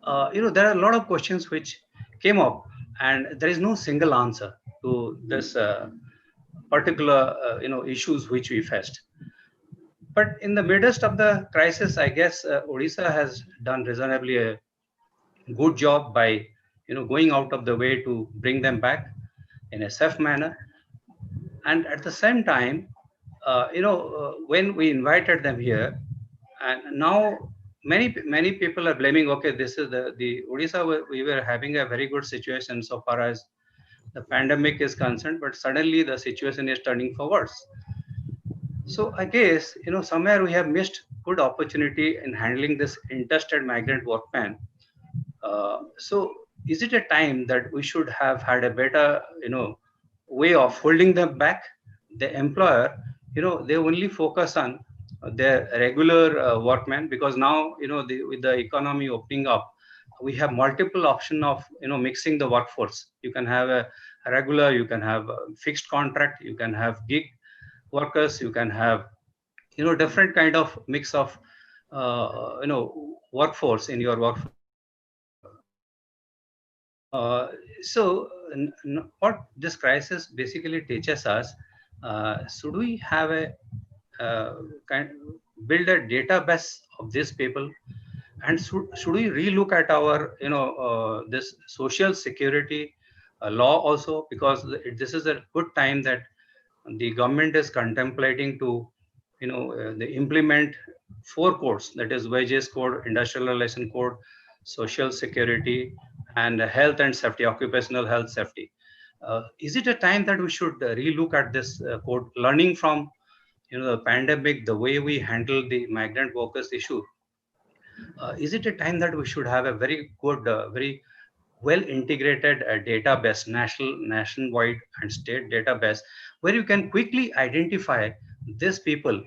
There are a lot of questions which came up, and there is no single answer to this particular issues which we faced. But in the midst of the crisis, I guess Odisha has done reasonably a good job by going out of the way to bring them back in a safe manner. And at the same time, when we invited them here, and now many people are blaming, okay, this is the Odisha, we were having a very good situation so far as the pandemic is concerned, but suddenly the situation is turning for worse. So I guess, somewhere we have missed good opportunity in handling this interstate migrant workman. So is it a time that we should have had a better, way of holding them back? The employer, they only focus on their regular workmen, because now, with the economy opening up, we have multiple option of, mixing the workforce. You can have a regular, you can have a fixed contract, you can have gig workers, you can have, different kind of mix of, workforce in your workforce. So what this crisis basically teaches us, should we have a build a database of these people, and should we relook at our this social security law also, because this is a good time that the government is contemplating to they implement 4 codes, that is wages code, industrial relation code, social security, and health and safety, occupational health safety. Is it a time that we should relook at this code, learning from the pandemic, the way we handle the migrant workers issue? Is it a time that we should have a very good, very well integrated database, nationwide and state database, where you can quickly identify these people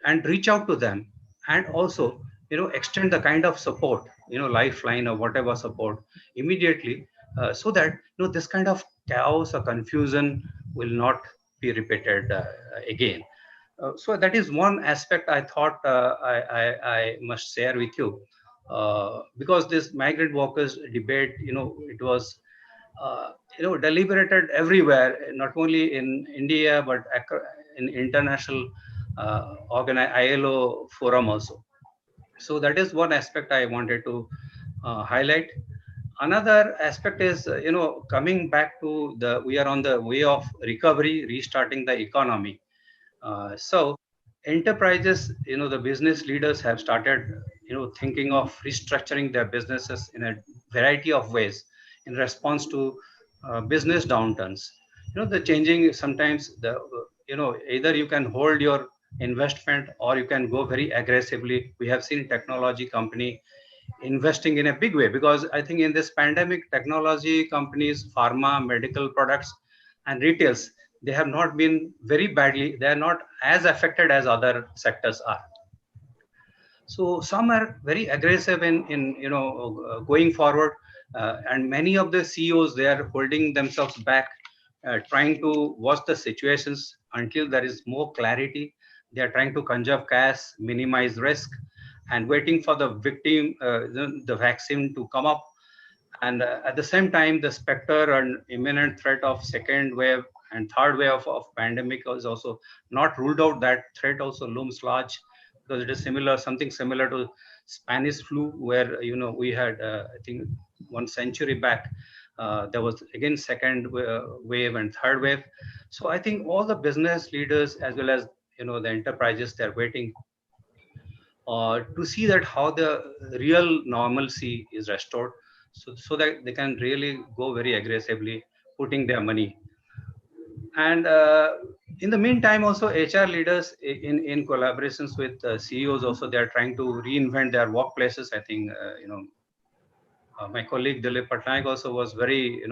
and reach out to them, and also extend the kind of support, lifeline or whatever support immediately, so that this kind of chaos or confusion will not be repeated again. So that is one aspect I thought I must share with you, because this migrant workers debate, it was deliberated everywhere, not only in India but in international ILO forum also. So that is one aspect I wanted to highlight. Another aspect is, coming back to we are on the way of recovery, restarting the economy. So enterprises, the business leaders have started, thinking of restructuring their businesses in a variety of ways in response to business downturns. The changing, sometimes either you can hold your investment or you can go very aggressively. We have seen technology company investing in a big way, because I think in this pandemic, technology companies, pharma, medical products, and retails, they have not been very badly, they are not as affected as other sectors are. So some are very aggressive in going forward, and many of the CEOs, they are holding themselves back, trying to watch the situations until there is more clarity. They are trying to conserve cash, minimize risk, and waiting for the the vaccine to come up. And at the same time, the specter and imminent threat of second wave and third wave of pandemic is also not ruled out. That threat also looms large, because it is something similar to Spanish flu, where we had I think 1 century back, there was again second wave and third wave. So I think all the business leaders as well as the enterprises, they're waiting to see that how the real normalcy is restored, so that they can really go very aggressively putting their money. And in the meantime, also HR leaders in collaborations with CEOs, also they are trying to reinvent their workplaces. I think my colleague Dilip Patnaik also was very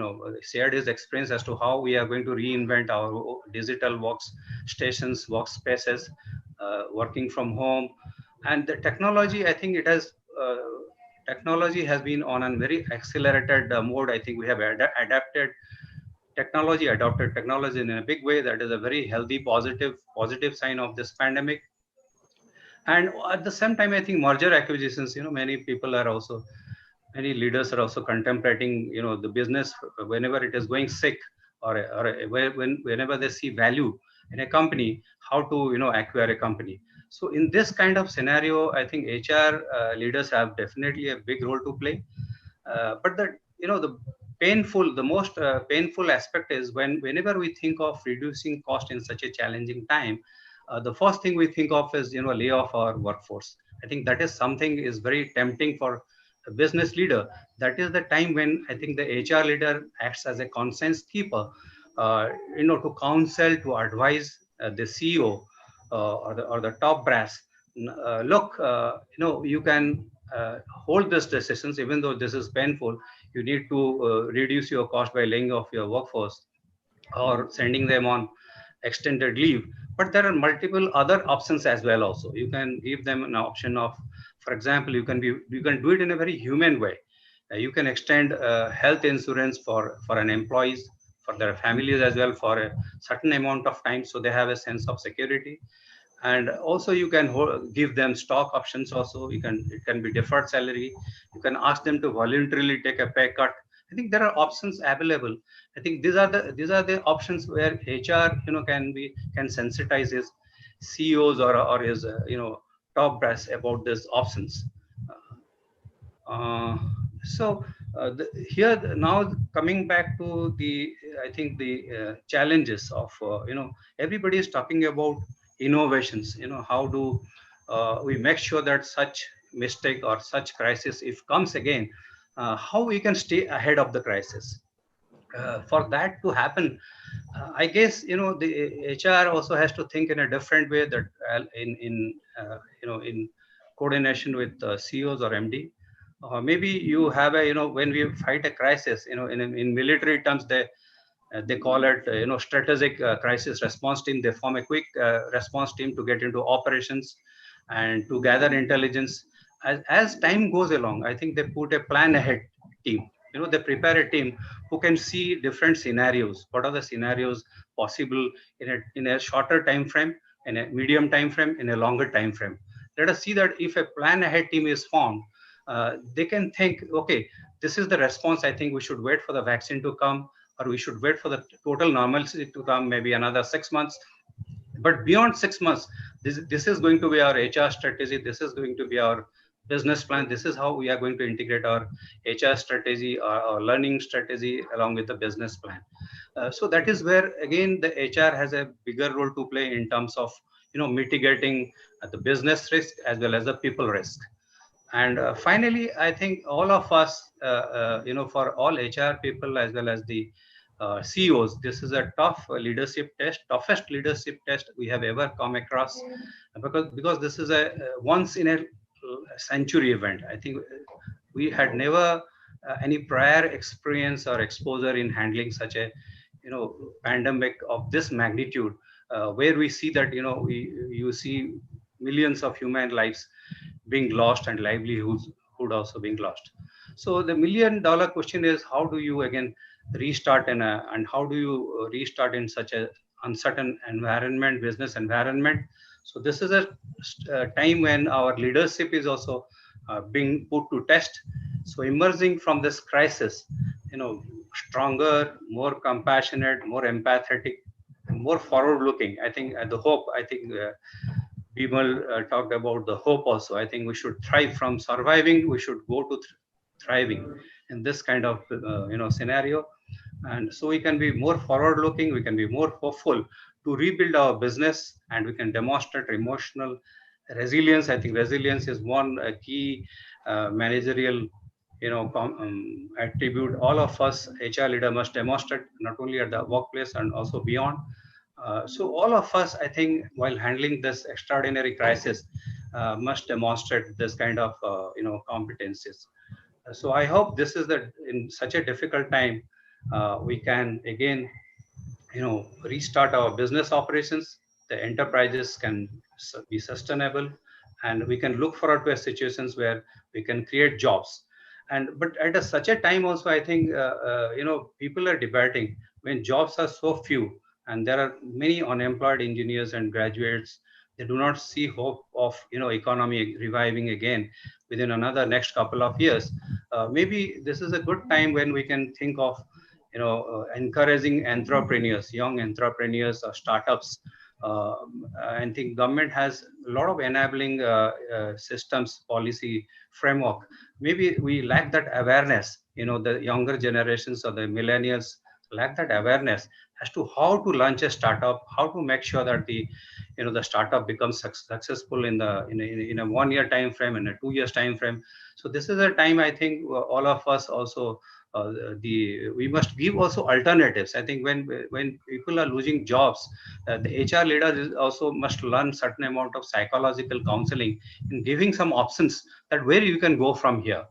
shared his experience as to how we are going to reinvent our digital workstations, workspaces, working from home. And the technology, I think it has technology has been on a very accelerated mode. I think we have adopted technology in a big way. That is a very healthy, positive sign of this pandemic. And at the same time, I think merger acquisitions, many leaders are also contemplating, the business, whenever it is going sick, or whenever they see value in a company, how to acquire a company. So in this kind of scenario, I think HR leaders have definitely a big role to play. But the most painful aspect is whenever we think of reducing cost in such a challenging time, the first thing we think of is lay off our workforce. I think that is something is very tempting for a business leader. That is the time when I think the HR leader acts as a conscience keeper, to counsel, to advise the CEO or the top brass. Look, you can hold these decisions, even though this is painful. You need to reduce your cost by laying off your workforce or sending them on extended leave. But there are multiple other options as well. Also, you can give them an option of, for example, you can do it in a very human way. You can extend health insurance for an employees, for their families as well, for a certain amount of time, so they have a sense of security. And also you can give them stock options also. It can be deferred salary. You can ask them to voluntarily take a pay cut. I think there are options available. I think these are the options where HR can sensitize his CEOs or his top brass about these options. Here now, coming back to the challenges of everybody is talking about innovations. How do we make sure that such mistake or such crisis, if comes again, how we can stay ahead of the crisis? For that to happen, I guess the HR also has to think in a different way, that in coordination with CEOs or MD. maybe you have a, when we fight a crisis, in military terms, they call it, strategic crisis response team. They form a quick response team to get into operations and to gather intelligence. As time goes along, I think they put a plan ahead team. They prepare a team who can see different scenarios. What are the scenarios possible in a shorter time frame, in a medium time frame, in a longer time frame? Let us see that if a plan ahead team is formed, they can think, okay, this is the response. I think we should wait for the vaccine to come, or we should wait for the total normalcy to come, maybe another 6 months. But beyond 6 months, this is going to be our HR strategy. This is going to be our business plan. This is how we are going to integrate our HR strategy, our learning strategy along with the business plan. So that is where, again, the HR has a bigger role to play in terms of, mitigating the business risk as well as the people risk. And finally, I think all of us, for all HR people as well as the CEOs, this is a tough leadership test, toughest leadership test we have ever come across, because this is a once in a century event. I think we had never any prior experience or exposure in handling such a pandemic of this magnitude, where we see that you see millions of human lives being lost and livelihoods also being lost. So the $1 million question is, how do you again restart and how do you restart in such a uncertain environment, business environment? So this is a time when our leadership is also being put to test. So emerging from this crisis, stronger, more compassionate, more empathetic, more forward-looking. I think the hope. I think Bimal talked about the hope also. I think we should thrive from surviving. We should go to thriving in this kind of scenario, and so we can be more forward-looking. We can be more hopeful to rebuild our business, and we can demonstrate emotional resilience. I think resilience is one key managerial attribute all of us HR leader must demonstrate, not only at the workplace and also beyond. So all of us, I think, while handling this extraordinary crisis, must demonstrate this kind of competencies. So I hope this is that in such a difficult time, we can again restart our business operations. The enterprises can be sustainable, and we can look forward to situations where we can create jobs. But at such a time also, I think people are debating, when jobs are so few and there are many unemployed engineers and graduates, they do not see hope of economy reviving again within another next couple of years. Maybe this is a good time when we can think of encouraging entrepreneurs, young entrepreneurs or startups. I think government has a lot of enabling systems, policy framework. Maybe we lack that awareness. The younger generations or the millennials lack that awareness as to how to launch a startup, how to make sure that the startup becomes successful in a 1 year time frame, in a 2 years time frame. So this is a time, I think, all of us also we must give also alternatives. I think when people are losing jobs, the HR leaders also must learn certain amount of psychological counseling in giving some options that where you can go from here.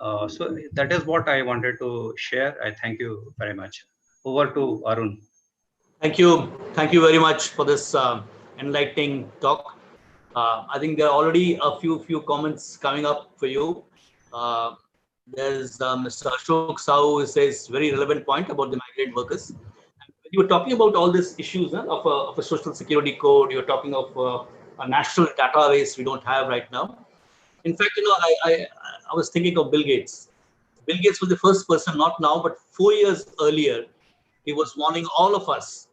So that is what I wanted to share. I thank you very much. Over to Arun. Thank you very much for this enlightening talk. I think there are already a few comments coming up for you. There's Mr. Ashok Sahu who says very relevant point about the migrant workers. And you were talking about all these issues of a social security code. You're talking of a national database we don't have right now. In fact, I was thinking of Bill Gates. Bill Gates was the first person, not now, but 4 years earlier, he was warning all of us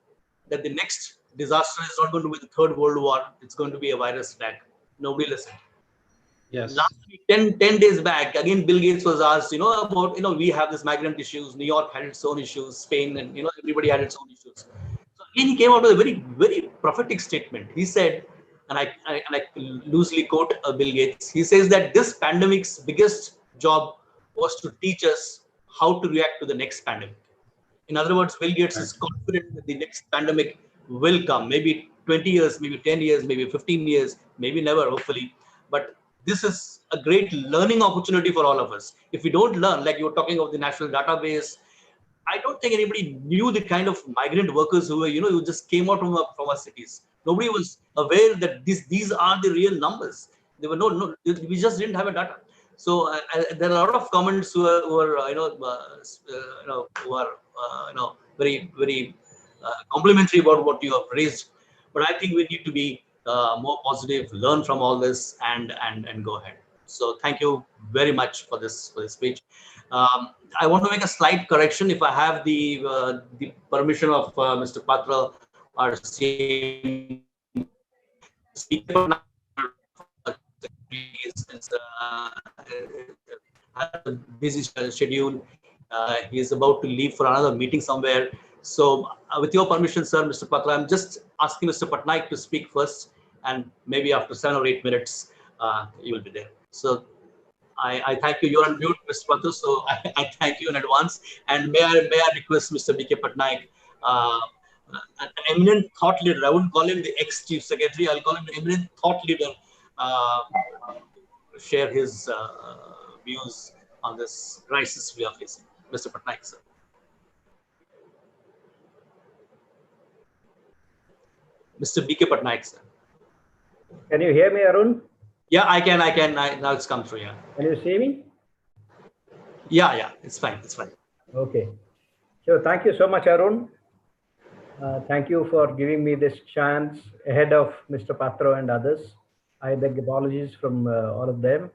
that the next disaster is not going to be the Third World War. It's going to be a virus attack. Nobody listened. Yes. Last week, 10 days back, again, Bill Gates was asked, about, we have this migrant issues. New York had its own issues. Spain and, everybody had its own issues. So again, he came out with a very, very prophetic statement. He said, and I loosely quote Bill Gates, he says that this pandemic's biggest job was to teach us how to react to the next pandemic. In other words, Bill Gates is confident that the next pandemic will come. Maybe 20 years, maybe 10 years, maybe 15 years, maybe never, hopefully. But this is a great learning opportunity for all of us. If we don't learn, like you were talking of the national database, I don't think anybody knew the kind of migrant workers who were, who just came out from our cities. Nobody was aware that these are the real numbers. There were no, we just didn't have a data. So there are a lot of comments who are very complimentary about what you have raised. But I think we need to be more positive, learn from all this, and go ahead. So thank you very much for this speech. I want to make a slight correction. If I have the permission of Mr. Patra, our CM speaker, has a busy schedule. He is about to leave for another meeting somewhere. So with your permission, sir, Mr. Patra, I'm just asking Mr. Patnaik to speak first, and maybe after 7 or 8 minutes, you will be there. So I thank you. You're on mute, Mr. Patra, so I thank you in advance. And may I request Mr. B.K. Patnaik, an eminent thought leader. I wouldn't call him the ex-chief secretary. I'll call him an eminent thought leader. Share his views on this crisis we are facing. Mr. Patnaik, sir. Mr. B.K. Patnaik, sir. Can you hear me, Arun? Yeah, I can. Now it's come through, yeah. Can you see me? Yeah, it's fine. Okay. So thank you so much, Arun. Thank you for giving me this chance ahead of Mr. Patra and others. I beg apologies from all of them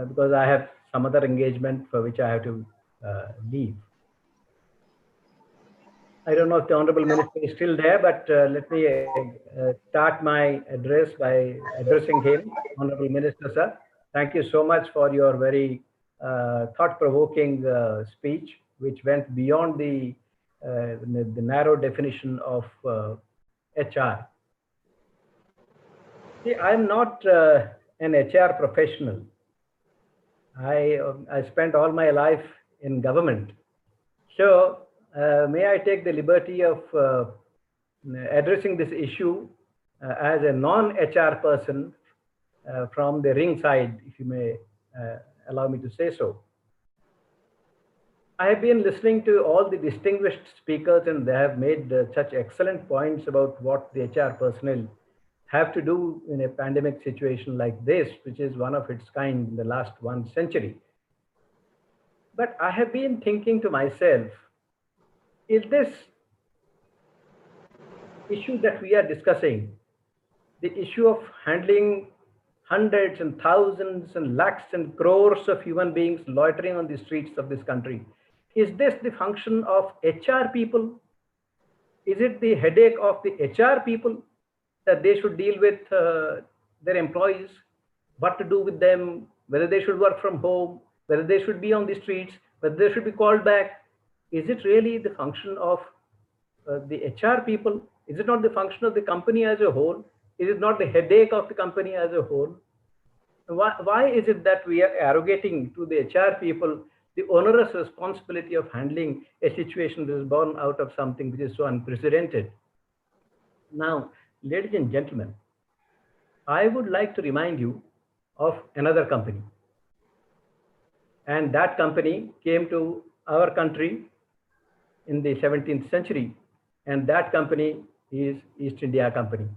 because I have some other engagement for which I have to leave. I don't know if the Honorable Minister is still there, but let me start my address by addressing him. Honorable Minister, sir, thank you so much for your very thought-provoking speech, which went beyond the narrow definition of HR. See, I'm not an HR professional. I spent all my life in government. So may I take the liberty of addressing this issue as a non-HR person from the ring side, if you may allow me to say so. I have been listening to all the distinguished speakers, and they have made such excellent points about what the HR personnel have to do in a pandemic situation like this, which is one of its kind in the last 1 century. But I have been thinking to myself, is this issue that we are discussing, the issue of handling hundreds and thousands and lakhs and crores of human beings loitering on the streets of this country, is this the function of HR people? Is it the headache of the HR people that they should deal with their employees, what to do with them, whether they should work from home, whether they should be on the streets, whether they should be called back? Is it really the function of the HR people? Is it not the function of the company as a whole? Is it not the headache of the company as a whole? Why is it that we are arrogating to the HR people the onerous responsibility of handling a situation that is born out of something which is so unprecedented? Now, ladies and gentlemen, I would like to remind you of another company. And that company came to our country in the 17th century. And that company is East India Company.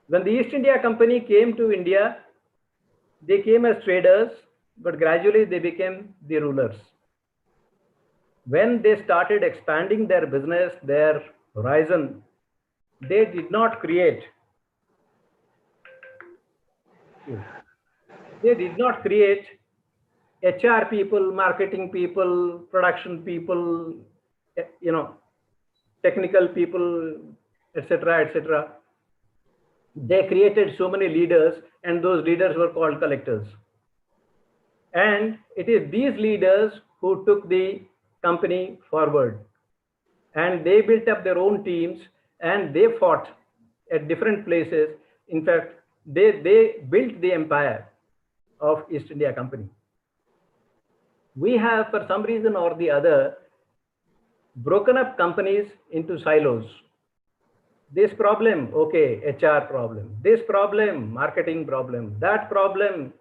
When the East India Company came to India, they came as traders, but gradually they became the rulers. When they started expanding their business, their horizon, they did not create HR people, marketing people, production people, technical people, etc., etc. They created so many leaders, and those leaders were called collectors. And it is these leaders who took the company forward. And they built up their own teams, and they fought at different places. In fact, they built the empire of East India Company. We have, for some reason or the other, broken up companies into silos. This problem, okay, HR problem. This problem, marketing problem. That problem,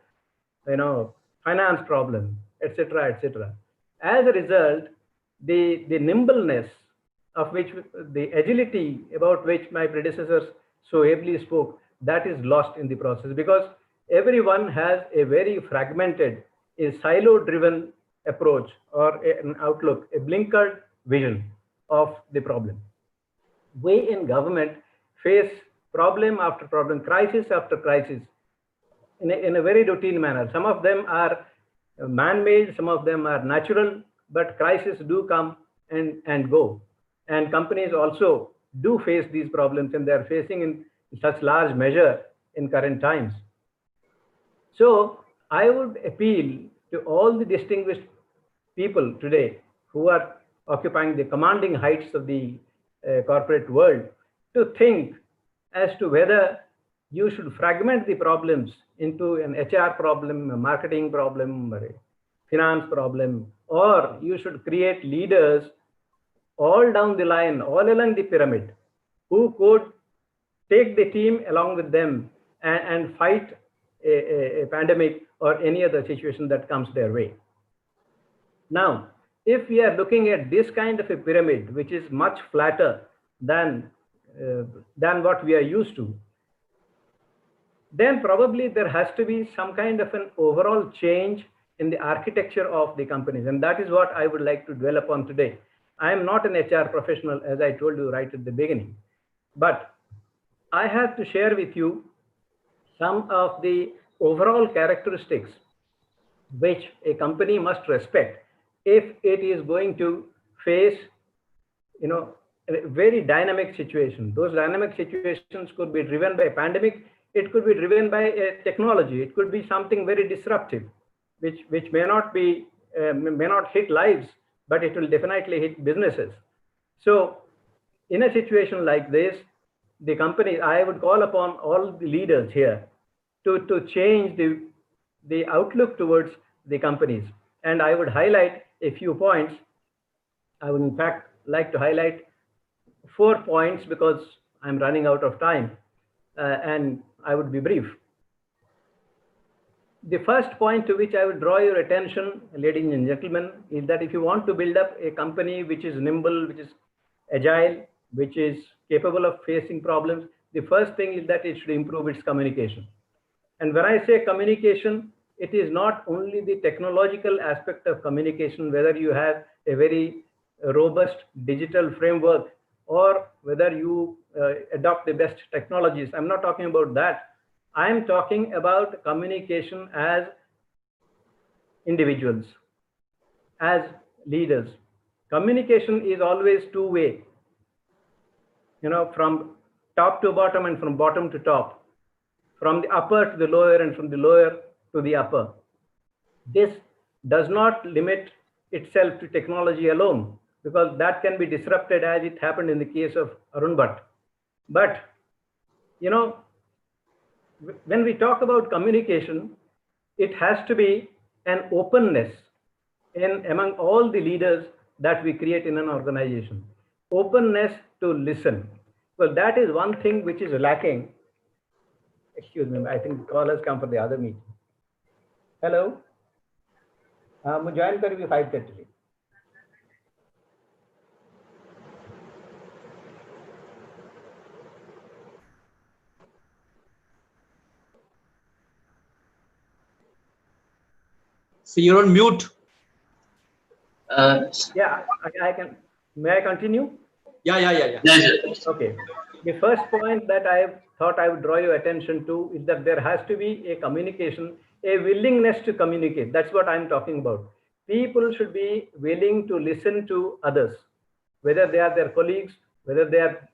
finance problem, etc., etc. As a result, the nimbleness of which, the agility about which my predecessors so ably spoke, that is lost in the process, because everyone has a very fragmented, a silo-driven approach or an outlook, a blinkered vision of the problem. We in government face problem after problem, crisis after crisis, in a very routine manner. Some of them are man-made, some of them are natural, but crises do come and go. And companies also do face these problems, and they're facing in such large measure in current times. So I would appeal to all the distinguished people today who are occupying the commanding heights of the corporate world to think as to whether you should fragment the problems into an HR problem, a marketing problem, or a finance problem, or you should create leaders all down the line, all along the pyramid, who could take the team along with them and fight a pandemic or any other situation that comes their way. Now, if we are looking at this kind of a pyramid, which is much flatter than what we are used to, then probably there has to be some kind of an overall change in the architecture of the companies. And that is what I would like to dwell upon today. I am not an HR professional, as I told you right at the beginning, but I have to share with you some of the overall characteristics which a company must respect if it is going to face, a very dynamic situation. Those dynamic situations could be driven by a pandemic. It could be driven by a technology. It could be something very disruptive, which may not hit lives, but it will definitely hit businesses. So in a situation like this, the company, I would call upon all the leaders here to change the outlook towards the companies. And I would highlight a few points. I would in fact like to highlight 4 points because I'm running out of time, and I would be brief. The first point to which I would draw your attention, ladies and gentlemen, is that if you want to build up a company which is nimble, which is agile, which is capable of facing problems, the first thing is that it should improve its communication. And when I say communication, it is not only the technological aspect of communication, whether you have a very robust digital framework or whether you adopt the best technologies. I'm not talking about that. I'm talking about communication as individuals, as leaders. Communication is always two-way, from top to bottom and from bottom to top, from the upper to the lower and from the lower to the upper. This does not limit itself to technology alone, because that can be disrupted as it happened in the case of Arun Bhatt. But, when we talk about communication, it has to be an openness among all the leaders that we create in an organization. Openness to listen. Well, that is one thing which is lacking. Excuse me, I think the call has come for the other meeting. Hello? I'm join करेंगे 5:30. So you're on mute. Yeah, I can. May I continue? Yeah. Okay. The first point that I thought I would draw your attention to is that there has to be a communication, a willingness to communicate. That's what I'm talking about. People should be willing to listen to others, whether they are their colleagues, whether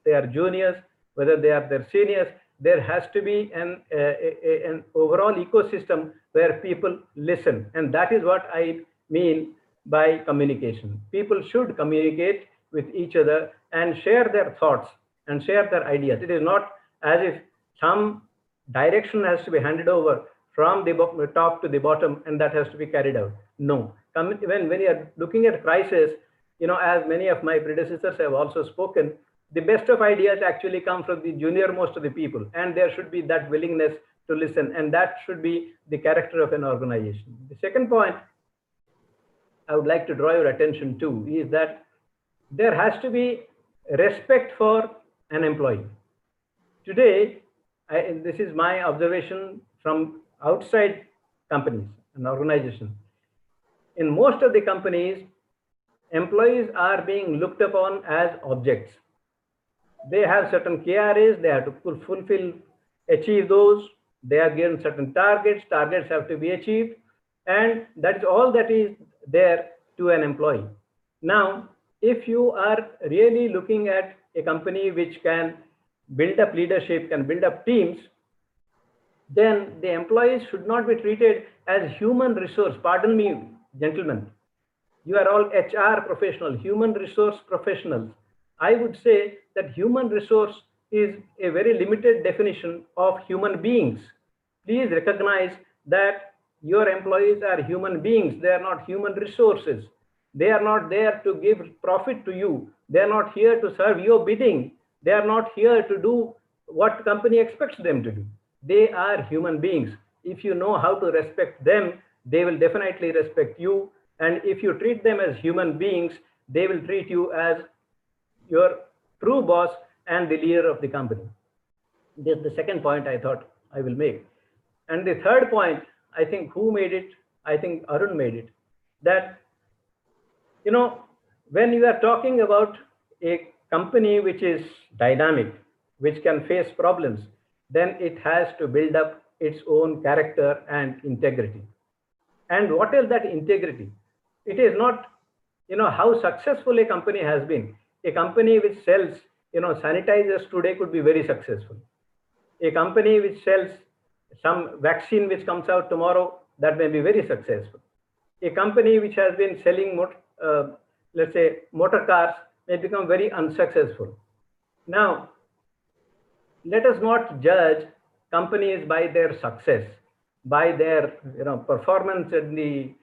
they are juniors, whether they are their seniors. There has to be an overall ecosystem where people listen. And that is what I mean by communication. People should communicate with each other and share their thoughts and share their ideas. It is not as if some direction has to be handed over from the top to the bottom and that has to be carried out. No. When you are looking at crisis, as many of my predecessors have also spoken, the best of ideas actually come from the junior most of the people, and there should be that willingness to listen, and that should be the character of an organization. The second point I would like to draw your attention to is that there has to be respect for an employee. Today, this is my observation from outside companies and organizations. In most of the companies, employees are being looked upon as objects. They have certain KRAs, they have to fulfill, achieve those. They are given certain targets, targets have to be achieved, and that is all that is there to an employee. Now, if you are really looking at a company which can build up leadership, can build up teams, then the employees should not be treated as human resource. Pardon me, gentlemen. You are all HR professionals, human resource professionals. I would say that human resource is a very limited definition of human beings. Please recognize that your employees are human beings. They are not human resources. They are not there to give profit to you. They are not here to serve your bidding. They are not here to do what the company expects them to do. They are human beings. If you know how to respect them, they will definitely respect you. And if you treat them as human beings, they will treat you as your true boss and the leader of the company. This is the second point I thought I will make. And the third point, I think who made it? I think Arun made it. That, you know, when you are talking about a company which is dynamic, which can face problems, then it has to build up its own character and integrity. And what is that integrity? It is not, you know, how successful a company has been. A company which sells, you know, sanitizers today could be very successful. A company which sells some vaccine which comes out tomorrow, that may be very successful. A company which has been selling, let's say, motor cars may become very unsuccessful. Now, let us not judge companies by their success, by their, you know, performance in the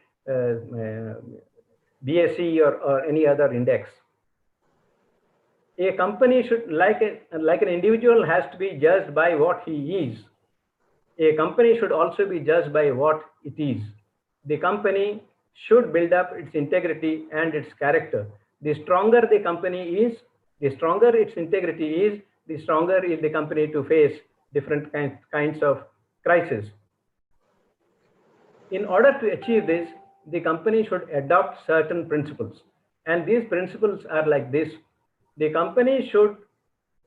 BSE or any other index. A company should, like an individual, has to be judged by what he is. A company should also be judged by what it is. The company should build up its integrity and its character. The stronger the company is, the stronger its integrity is, the stronger is the company to face different kinds of crises. In order to achieve this, the company should adopt certain principles. And these principles are like this. The company should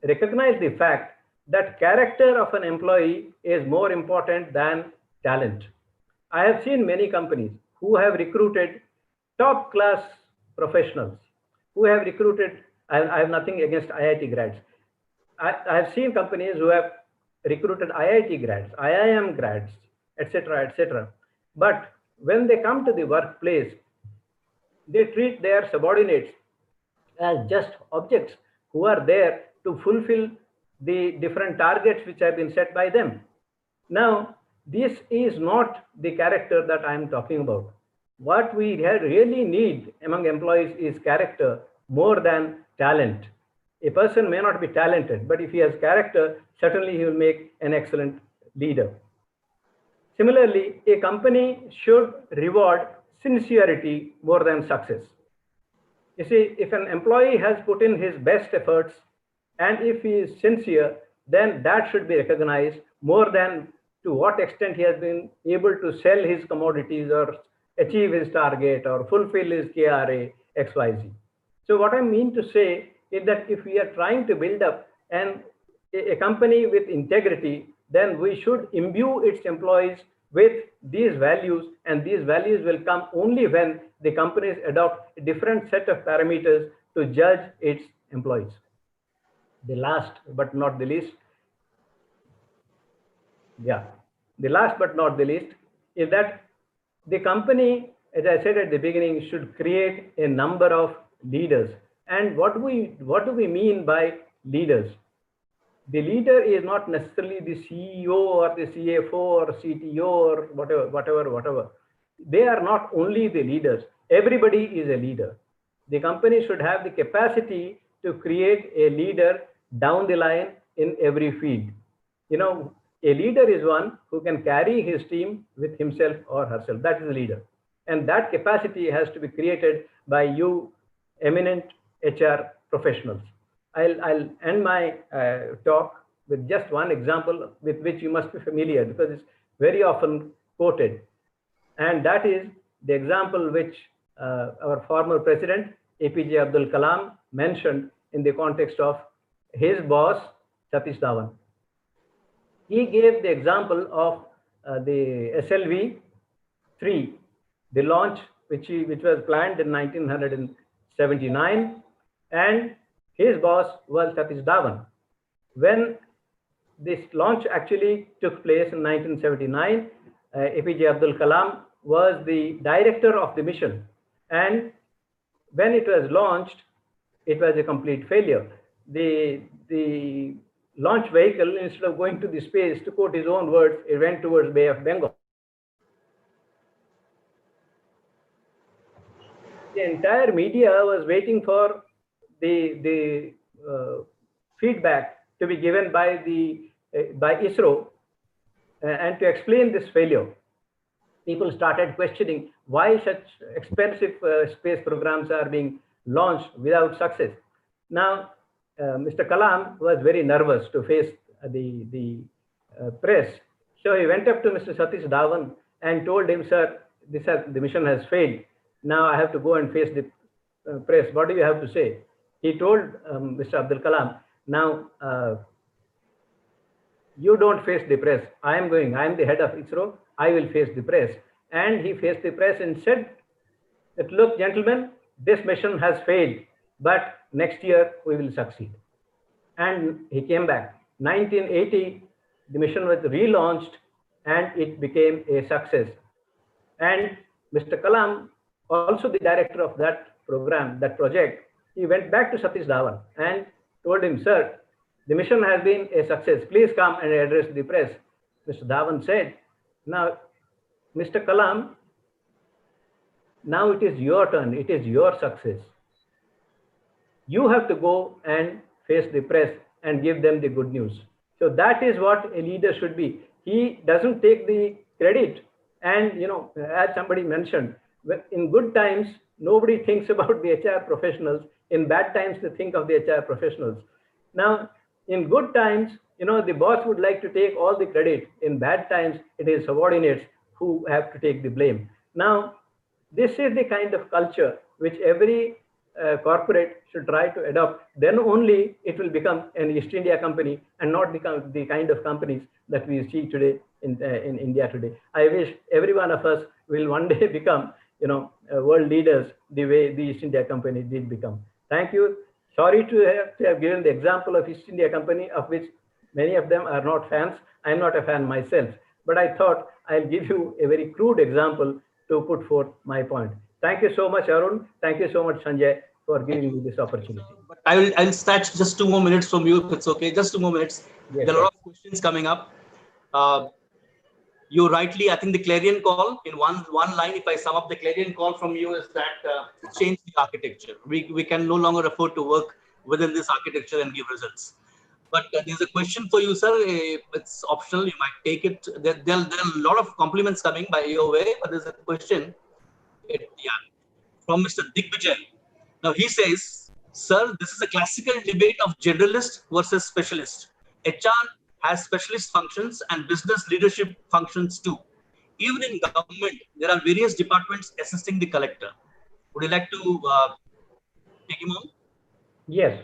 recognize the fact that character of an employee is more important than talent. I have seen many companies who have recruited top class professionals, who have recruited, I have nothing against IIT grads. I have seen companies who have recruited IIT grads, IIM grads, etc., etc. But when they come to the workplace, they treat their subordinates as just objects who are there to fulfill the different targets which have been set by them. Now, this is not the character that I am talking about. What we really need among employees is character more than talent. A person may not be talented, but if he has character, certainly he will make an excellent leader. Similarly, a company should reward sincerity more than success. You see, if an employee has put in his best efforts and if he is sincere, then that should be recognized more than to what extent he has been able to sell his commodities or achieve his target or fulfill his KRA, XYZ. So what I mean to say is that if we are trying to build up a company with integrity, then we should imbue its employees with these values, and these values will come only when the companies adopt a different set of parameters to judge its employees. The last but not the least, the last but not the least is that the company, as I said at the beginning, should create a number of leaders. And what do we mean by leaders? The leader is not necessarily the CEO or the CFO or CTO or whatever. They are not only the leaders. Everybody is a leader. The company should have the capacity to create a leader down the line in every field. You know, a leader is one who can carry his team with himself or herself. That is a leader. And that capacity has to be created by you eminent HR professionals. I'll end my talk with just one example with which you must be familiar because it's very often quoted. And that is the example which our former president, APJ Abdul Kalam, mentioned in the context of his boss, Satish Dhawan. He gave the example of the SLV-3, the launch which was planned in 1979, and his boss was Satish Dhawan. When this launch actually took place in 1979, APJ Abdul Kalam was the director of the mission. And when it was launched, it was a complete failure. The launch vehicle, instead of going to the space, to quote his own words, it went towards Bay of Bengal. The entire media was waiting for the feedback to be given by ISRO and to explain this failure. People started questioning why such expensive space programs are being launched without success. Now, Mr. Kalam was very nervous to face the press. So he went up to Mr. Satish Dhawan and told him, sir, the mission has failed. Now I have to go and face the press. What do you have to say? He told Mr. Abdul Kalam, now you don't face the press. I am the head of ISRO. I will face the press. And he faced the press and said that, look, gentlemen, this mission has failed, but next year we will succeed. And he came back. 1980, the mission was relaunched and it became a success. And Mr. Kalam, also the director of that program, that project, he went back to Satish Dhawan and told him, sir, the mission has been a success. Please come and address the press. Mr. Dhawan said, now, Mr. Kalam, now it is your turn. It is your success. You have to go and face the press and give them the good news. So that is what a leader should be. He doesn't take the credit. And, you know, as somebody mentioned, in good times, nobody thinks about the HR professionals. In bad times, they think of the HR professionals. Now, in good times, you know, the boss would like to take all the credit. In bad times, it is subordinates who have to take the blame. Now, this is the kind of culture which every corporate should try to adopt. Then only it will become an East India company and not become the kind of companies that we see today in India today. I wish every one of us will one day become, you know, world leaders the way the East India Company did become. Thank you. Sorry to have given the example of East India Company, of which many of them are not fans. I'm not a fan myself, but I thought I'll give you a very crude example to put forth my point. Thank you so much, Arun. Thank you so much, Sanjay, for giving me this opportunity. I'll snatch just 2 more minutes from you, if it's okay. Just 2 more minutes. Yes, there are a lot of questions coming up. You rightly, I think the clarion call in one line, if I sum up the clarion call from you, is that change the architecture. We can no longer afford to work within this architecture and give results. But there's a question for you, sir. It's optional. You might take it. There are a lot of compliments coming by your way, but there's a question from Mr. Digvijay. Now he says, sir, this is a classical debate of generalist versus specialist. HR has specialist functions and business leadership functions too. Even in government, there are various departments assisting the collector. Would you like to take him on? Yes,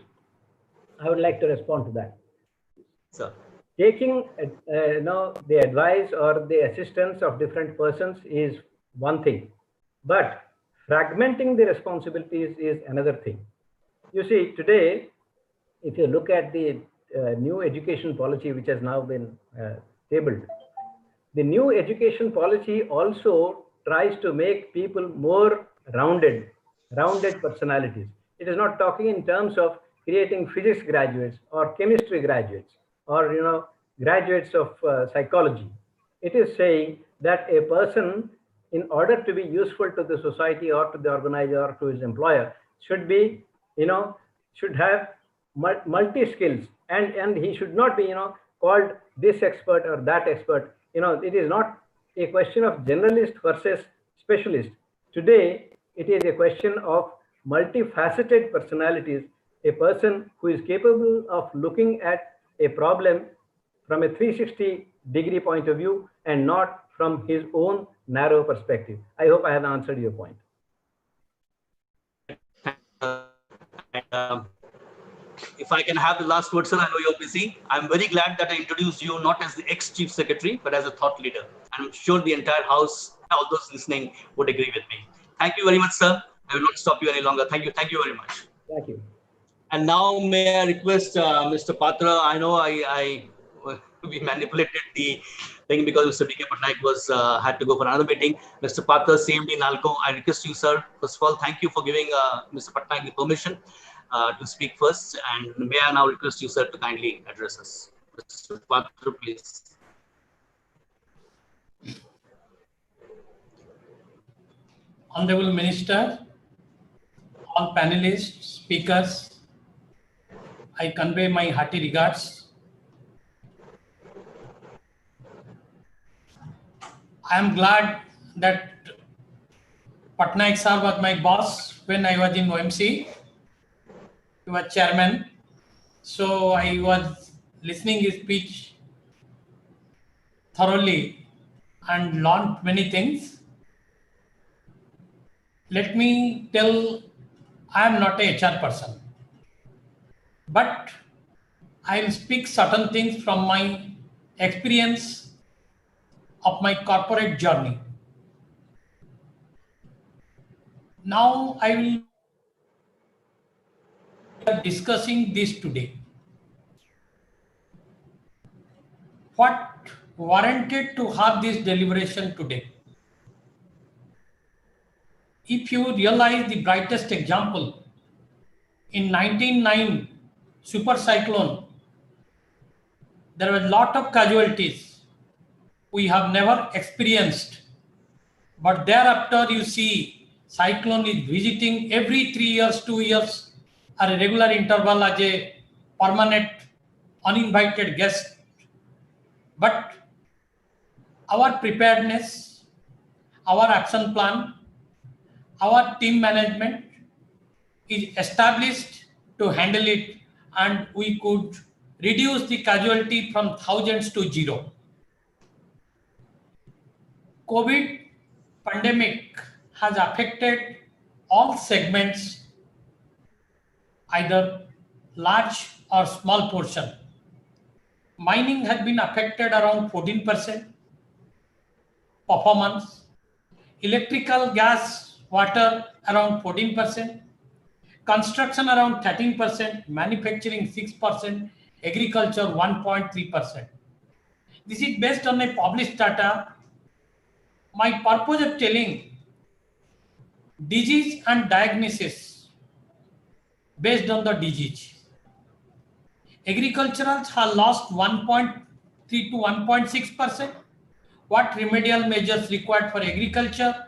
I would like to respond to that. Sir. Taking the advice or the assistance of different persons is one thing, but fragmenting the responsibilities is another thing. You see, today, if you look at the new education policy which has now been tabled, the new education policy also tries to make people more rounded personalities. It is not talking in terms of creating physics graduates or chemistry graduates or, you know, graduates of psychology. It is saying that a person, in order to be useful to the society or to the organizer or to his employer, should be, you know, should have multi skills, and he should not be called this expert or that expert. It is not a question of generalist versus specialist. Today it is a question of multifaceted personalities, a person who is capable of looking at a problem from a 360-degree point of view and not from his own narrow perspective. I hope I have answered your point. If I can have the last word, sir, I know you're busy. I'm very glad that I introduced you not as the ex-chief secretary, but as a thought leader. And I'm sure the entire house, all those listening, would agree with me. Thank you very much, sir. I will not stop you any longer. Thank you. Thank you very much. Thank you. And now may I request Mr. Patra. I know we manipulated the thing because Mr. D.K. Patnaik had to go for another meeting. Mr. Patra, CMD NALCO, I request you, sir. First of all, thank you for giving Mr. Patnaik the permission to speak first. And may I now request you, sir, to kindly address us. Mr. Patra, please. Honorable Minister, all panelists, speakers, I convey my hearty regards. I am glad that Patnaik sir was my boss when I was in OMC. He was chairman. So I was listening his speech thoroughly and learned many things. Let me tell, I am not a HR person, but I will speak certain things from my experience of my corporate journey. Now I will be discussing this today. What warranted to have this deliberation today? If you realize the brightest example, in 1909 super cyclone, there were a lot of casualties we have never experienced. But thereafter you see cyclone is visiting every 3 years, 2 years, at a regular interval as a permanent uninvited guest. But our preparedness, our action plan, our team management is established to handle it, and we could reduce the casualty from thousands to zero. COVID pandemic has affected all segments, either large or small portion. Mining has been affected around 14% performance, electrical, gas, water around 14%, construction around 13%, manufacturing 6%, agriculture 1.3%. This is based on a published data. My purpose of telling disease and diagnosis based on the disease. Agriculturals have lost 1.3 to 1.6%. What remedial measures required for agriculture,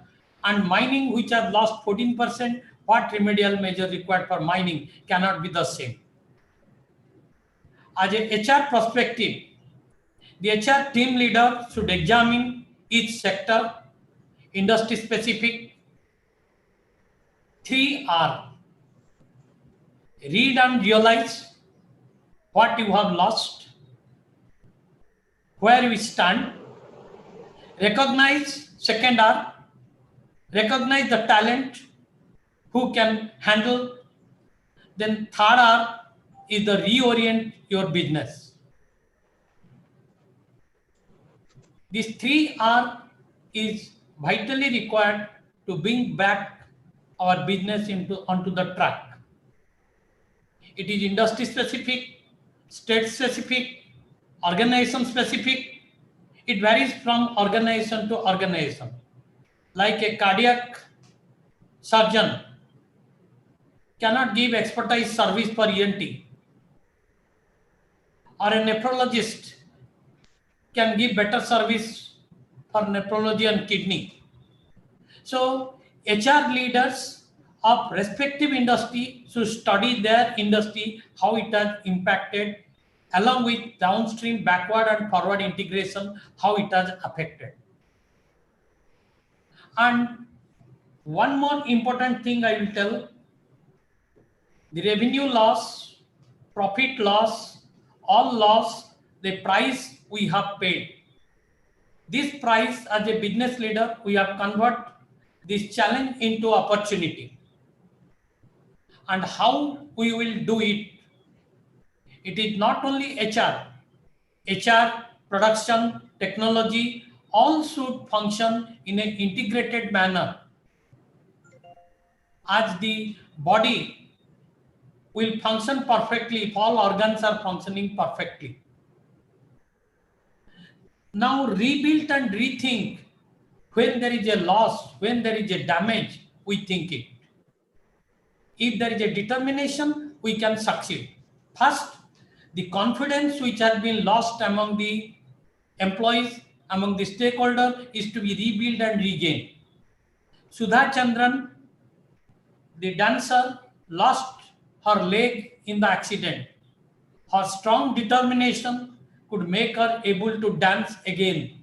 and mining, which have lost 14%, what remedial measures required for mining cannot be the same. As a HR perspective, the HR team leader should examine each sector, industry specific. 3R. Read and realize what you have lost, where we stand. Recognize, second R. Recognize the talent who can handle. Then third R is the reorient your business. This 3R is vitally required to bring back our business onto the track. It is industry specific, state specific, organization specific. It varies from organization to organization. Like a cardiac surgeon cannot give expertise service for ENT, or a nephrologist can give better service for nephrology and kidney. So HR leaders of respective industry should study their industry, how it has impacted, along with downstream backward and forward integration, how it has affected. And one more important thing I will tell, the revenue loss, profit loss, all loss, the price we have paid. This price, as a business leader, we have converted this challenge into opportunity. And how we will do it? It is not only HR, production, technology, all should function in an integrated manner. As the body will function perfectly if all organs are functioning perfectly. Now rebuild and rethink. When there is a loss, when there is a damage, we think it. If there is a determination, we can succeed. First, the confidence which has been lost among the employees, among the stakeholders, is to be rebuilt and regained. Sudha Chandran, the dancer, lost her leg in the accident. Her strong determination could make her able to dance again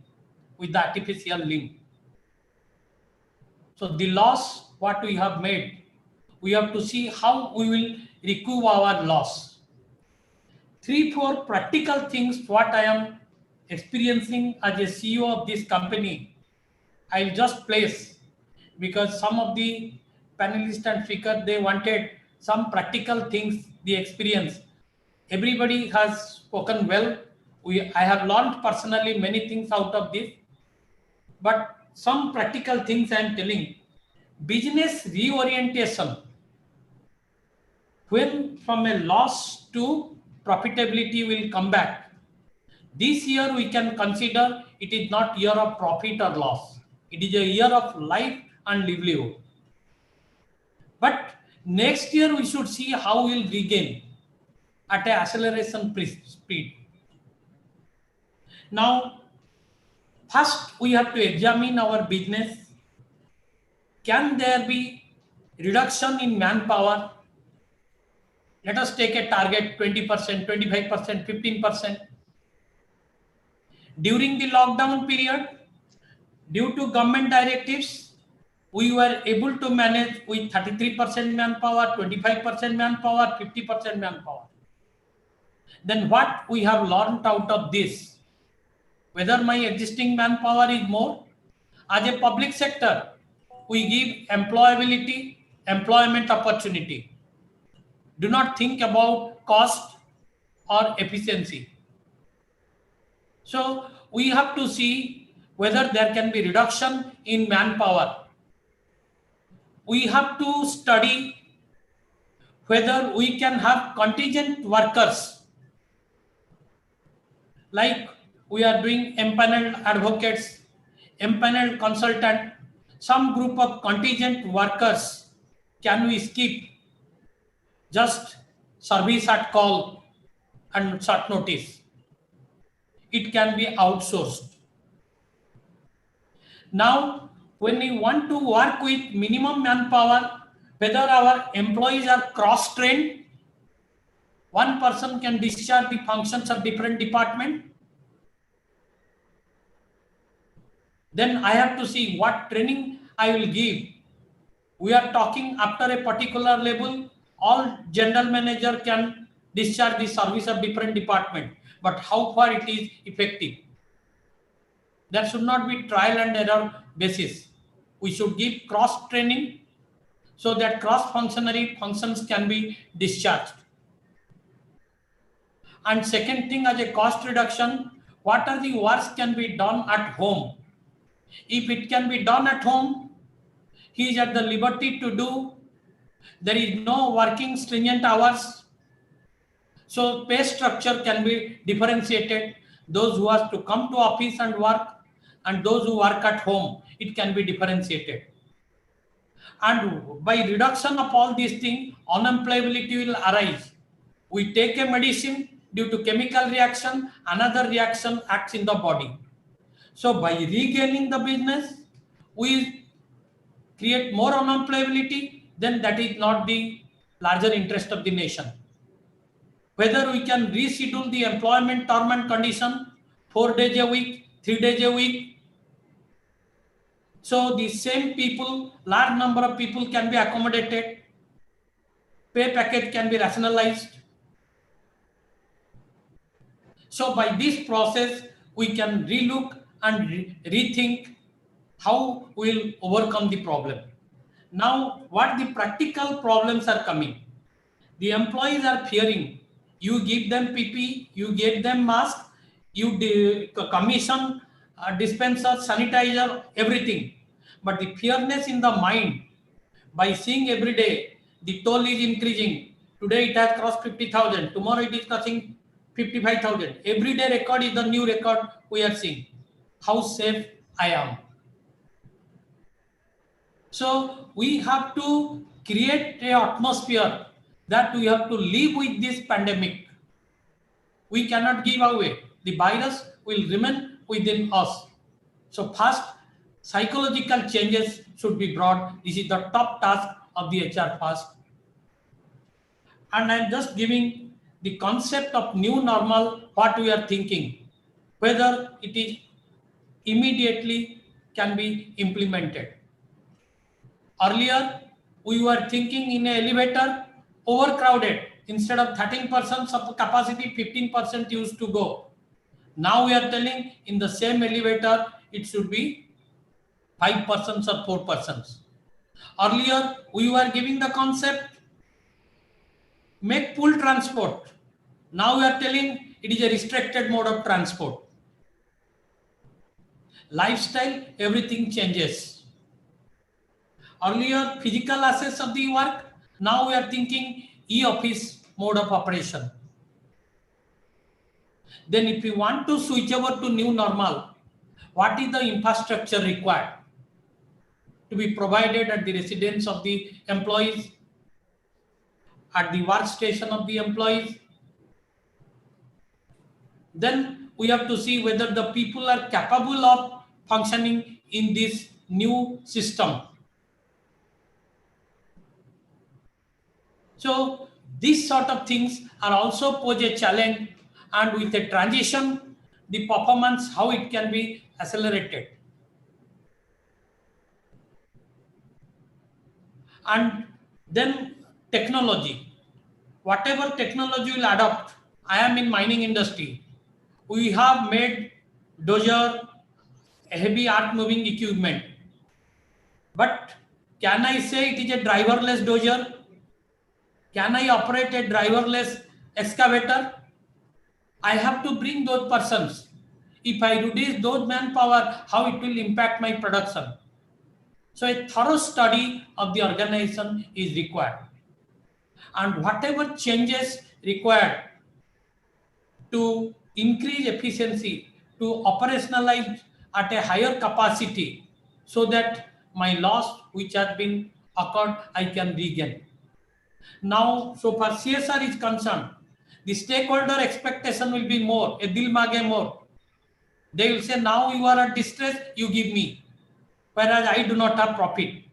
with the artificial limb. So the loss what we have made, we have to see how we will recoup our loss. 3-4 practical things what I am experiencing as a CEO of this company, I'll just place, because some of the panelists and speakers, they wanted some practical things, the experience. Everybody has spoken well. I have learned personally many things out of this, but some practical things I am telling. Business reorientation. When from a loss to profitability will come back. This year we can consider it is not year of profit or loss. It is a year of life and livelihood. But next year we should see how we will regain at an acceleration speed. Now, first we have to examine our business. Can there be reduction in manpower? Let us take a target 20%, 25%, 15%. During the lockdown period, due to government directives, we were able to manage with 33% manpower, 25% manpower, 50% manpower. Then what we have learned out of this? Whether my existing manpower is more? As a public sector, we give employability, employment opportunity. Do not think about cost or efficiency. So we have to see whether there can be reduction in manpower. We have to study whether we can have contingent workers, like we are doing empaneled advocates, empaneled consultant, some group of contingent workers. Can we skip just service at call and short notice? It can be outsourced. Now, when we want to work with minimum manpower, whether our employees are cross-trained, one person can discharge the functions of different departments. Then I have to see what training I will give. We are talking after a particular level, all general manager can discharge the service of different department, but how far it is effective? There should not be trial and error basis. We should give cross training so that cross-functionary functions can be discharged. And second thing, as a cost reduction, what are the works can be done at home? If it can be done at home, he is at the liberty to do. There is no working stringent hours. So pay structure can be differentiated. Those who have to come to office and work and those who work at home, it can be differentiated. And by reduction of all these things, unemployability will arise. We take a medicine due to chemical reaction, another reaction acts in the body. So by regaining the business, we create more unemployability, then that is not the larger interest of the nation. Whether we can reschedule the employment term and condition, 4 days a week, 3 days a week. So the same people, large number of people can be accommodated. Pay packet can be rationalized. So by this process, we can relook and rethink how we will overcome the problem. Now, what the practical problems are coming? The employees are fearing. You give them PP, you get them mask, you commission dispenser, sanitizer, everything. But the fearness in the mind, by seeing every day, the toll is increasing. Today it has crossed 50,000. Tomorrow it is crossing 55,000. Every day record is the new record we are seeing. How safe I am. So we have to create an atmosphere that we have to live with this pandemic. We cannot give away. The virus will remain within us. So first, psychological changes should be brought. This is the top task of the HR first. And I'm just giving the concept of new normal, what we are thinking, whether it is immediately can be implemented. Earlier, we were thinking in an elevator, overcrowded. Instead of 13% of capacity, 15% used to go. Now we are telling in the same elevator, it should be 5% or 4%. Earlier, we were giving the concept, make pool transport. Now we are telling it is a restricted mode of transport. Lifestyle, everything changes. Earlier, physical access of the work. Now we are thinking e-office mode of operation. Then if we want to switch over to new normal, what is the infrastructure required to be provided at the residence of the employees, at the workstation of the employees? Then we have to see whether the people are capable of functioning in this new system. So these sort of things are also pose a challenge, and with a transition, the performance, how it can be accelerated. And then technology. Whatever technology will adopt, I am in mining industry. We have made dozer, heavy earth moving equipment. But can I say it is a driverless dozer? Can I operate a driverless excavator? I have to bring those persons. If I reduce those manpower, how it will impact my production? So a thorough study of the organization is required. And whatever changes required to increase efficiency, to operationalize at a higher capacity, so that my loss which has been occurred, I can regain. Now, so far CSR is concerned, the stakeholder expectation will be more, a dil mage more. They will say, now you are at distress, you give me, whereas I do not have profit.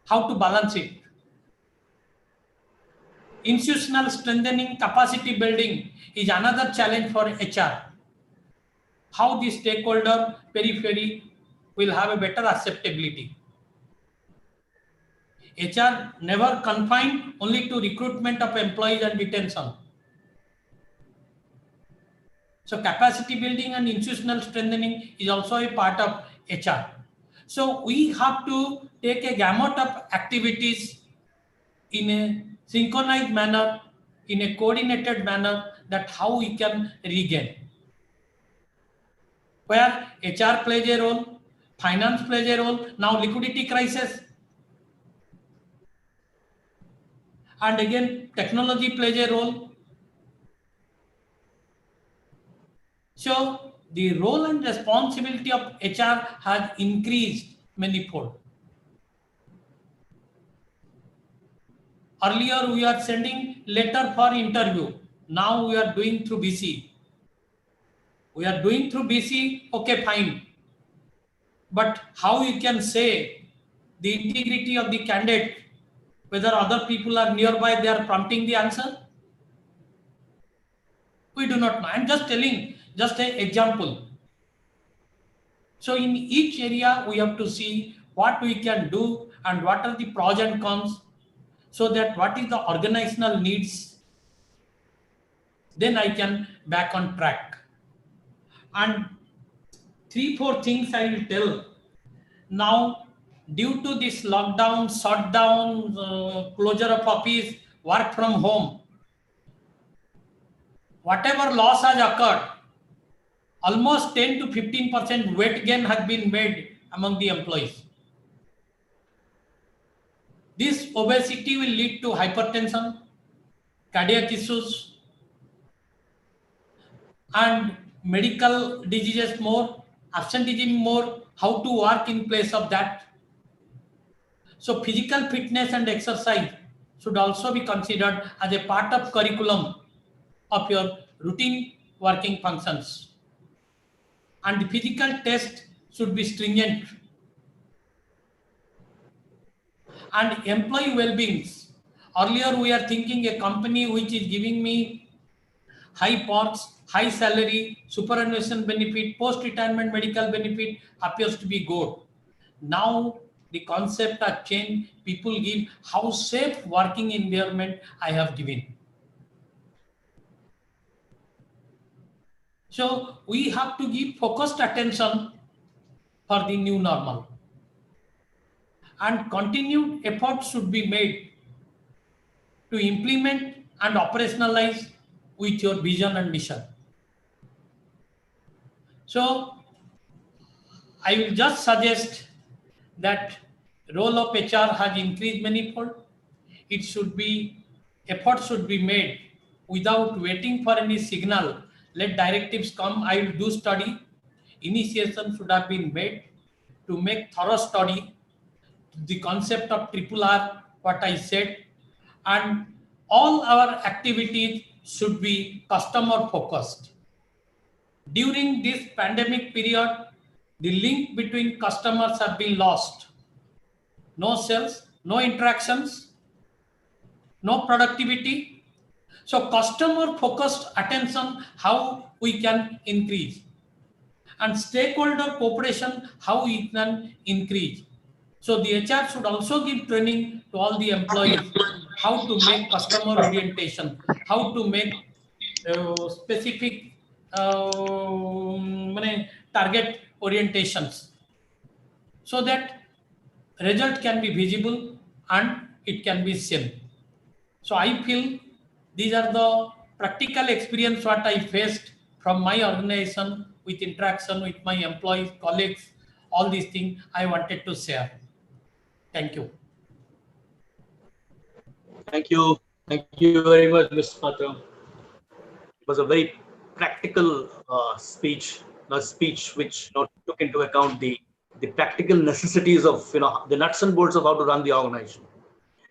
How to balance it? Institutional strengthening, capacity building is another challenge for HR. How the stakeholder periphery will have a better acceptability. HR never confined only to recruitment of employees and retention. So capacity building and institutional strengthening is also a part of HR. So we have to take a gamut of activities in a synchronized manner, in a coordinated manner, that how we can regain. Where HR plays a role, finance plays a role, now liquidity crisis. And again, technology plays a role. So the role and responsibility of HR has increased manifold. Earlier, we are sending letter for interview. Now we are doing through BC. We are doing through BC, okay, fine. But how you can say the integrity of the candidate, whether other people are nearby, they are prompting the answer? We do not know. I'm just telling just an example. So in each area, we have to see what we can do and what are the pros and cons, so that what is the organizational needs, then I can back on track. And 3-4 things I will tell. Now, due to this lockdown, shutdown, closure of office, work from home, whatever loss has occurred, almost 10 to 15% weight gain has been made among the employees. This obesity will lead to hypertension, cardiac issues, and medical diseases more, absenteeism more, how to work in place of that. So physical fitness and exercise should also be considered as a part of curriculum of your routine working functions. And the physical test should be stringent. And employee well-being. Earlier we are thinking a company which is giving me high perks, high salary, superannuation benefit, post-retirement medical benefit appears to be good. Now the concept has changed. People give how safe working environment I have given. So we have to give focused attention for the new normal. And continued efforts should be made to implement and operationalize with your vision and mission. So I will just suggest that role of HR has increased manifold. It should be, efforts should be made without waiting for any signal. Let directives come, I will do study. Initiation should have been made to make thorough study, the concept of RRR, what I said, and all our activities should be customer focused. During this pandemic period, the link between customers have been lost. No sales, no interactions, no productivity. So customer focused attention, how we can increase, and stakeholder cooperation, how we can increase. So the HR should also give training to all the employees, how to make customer orientation, how to make specific target orientations, so that result can be visible and it can be seen. So I feel these are the practical experience what I faced from my organization with interaction with my employees, colleagues, all these things I wanted to share. Thank you. Thank you. Thank you very much, Mr. Patra. It was a very practical speech, a speech which took into account the practical necessities of the nuts and bolts of how to run the organization.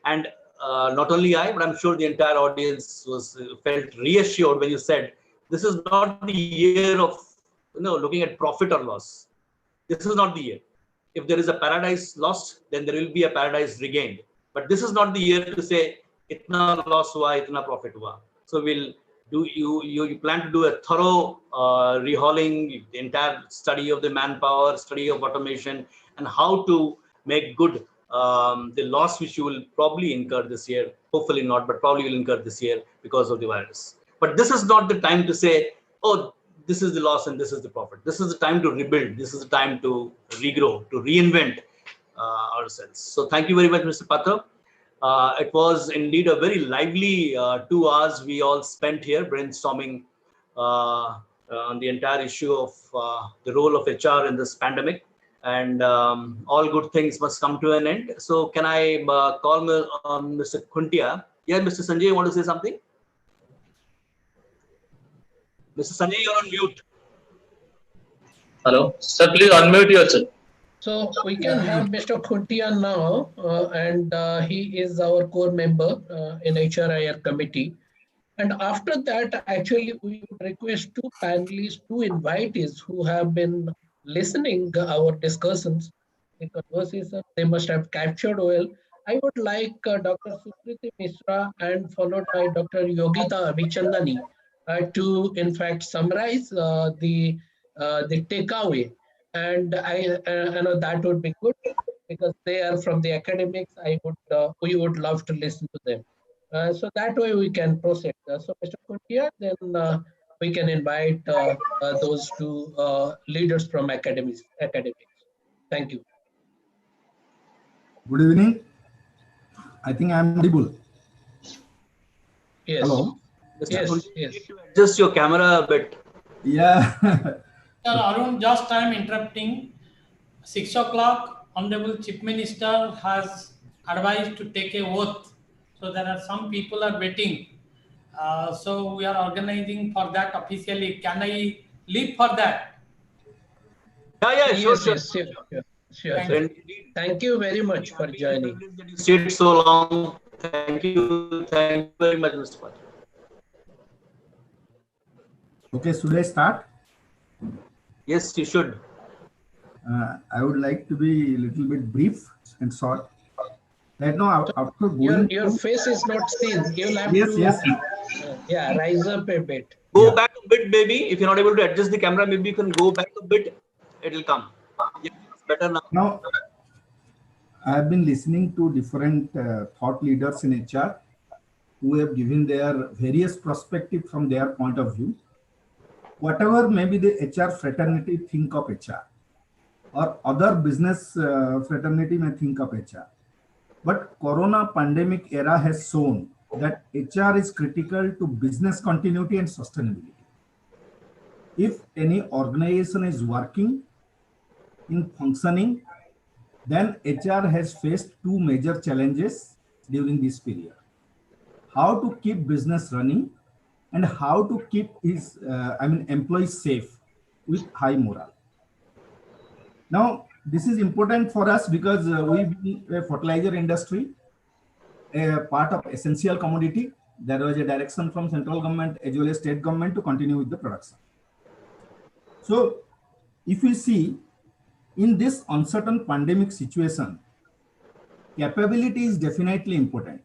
And not only I, but I'm sure the entire audience felt reassured when you said this is not the year of looking at profit or loss. This is not the year. If there is a paradise lost, then there will be a paradise regained. But this is not the year to say itna loss hua, itna profit hua. So we'll do you plan to do a thorough rehauling, the entire study of the manpower, study of automation, and how to make good the loss which you will probably incur this year. Hopefully not, but probably will incur this year because of the virus. But this is not the time to say, oh, this is the loss and this is the profit. This is the time to rebuild. This is the time to regrow, to reinvent ourselves. So thank you very much, Mr. Patra. It was indeed a very lively 2 hours we all spent here brainstorming on the entire issue of the role of HR in this pandemic. And all good things must come to an end. So can I call Mr. Khuntia? Yeah, Mr. Sanjay, you want to say something? Mr. Sanjay, you're on mute. Hello, sir, please unmute yourself. So we can have Mr. Khuntia now, and he is our core member in HRIR committee. And after that, actually, we would request 2 panelists, 2 invitees who have been listening our discussions the conversation. They must have captured well. I would like Dr. Sukriti Misra and followed by Dr. Yogita Abhichandani to, in fact, summarize the takeaway. And I know that would be good because they are from the academics. We would love to listen to them. So that way we can proceed. So Mr. Kuntia, then we can invite those two leaders from academics. Thank you. Good evening. I think I am audible. Yes. Hello. Yes. Yes. Adjust your camera a bit. Yeah. Sir Arun, just I am interrupting. 6 o'clock, Honorable Chief Minister has advised to take a oath. So there are some people are waiting. So we are organizing for that officially. Can I leave for that? Yeah, sure. Sure. Thank you very much for joining. You stayed so long. Thank you very much, Mr. Patil. Okay, should I start? Yes, you should. I would like to be a little bit brief and short. Right now, after going your face is not seen. You'll have to rise up a bit. Go back a bit, maybe. If you're not able to adjust the camera, maybe you can go back a bit. It'll come. Yeah, it's better now. Now, I have been listening to different thought leaders in HR who have given their various perspectives from their point of view. Whatever maybe the HR fraternity think of HR or other business fraternity may think of HR. But Corona pandemic era has shown that HR is critical to business continuity and sustainability. If any organization is working in functioning, then HR has faced two major challenges during this period. How to keep business running and how to keep his employees safe with high morale. Now, this is important for us because we be a fertilizer industry, a part of essential commodity. There was a direction from central government as well as state government to continue with the production. So, if we see in this uncertain pandemic situation, capability is definitely important.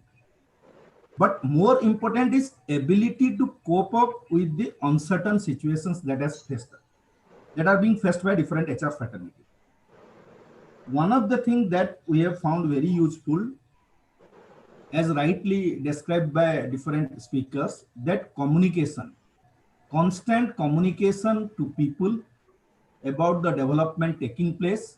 But more important is ability to cope up with the uncertain situations that are being faced by different HR fraternity. One of the things that we have found very useful, as rightly described by different speakers, that communication, constant communication to people about the development taking place.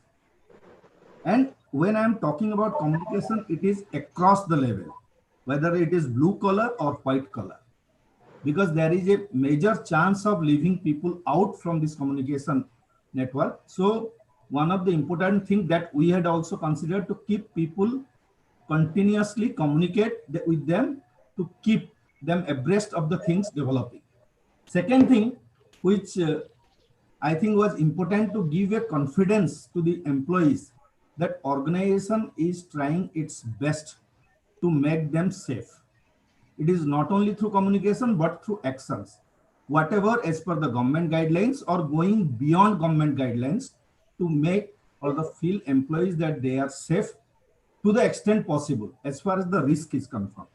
And when I'm talking about communication, it is across the level, whether it is blue collar or white collar, because there is a major chance of leaving people out from this communication network. So one of the important things that we had also considered to keep people continuously communicate with them to keep them abreast of the things developing. Second thing, which I think was important, to give a confidence to the employees that organization is trying its best to make them safe. It is not only through communication, but through actions. Whatever as per the government guidelines or going beyond government guidelines to make or to feel employees that they are safe to the extent possible as far as the risk is concerned.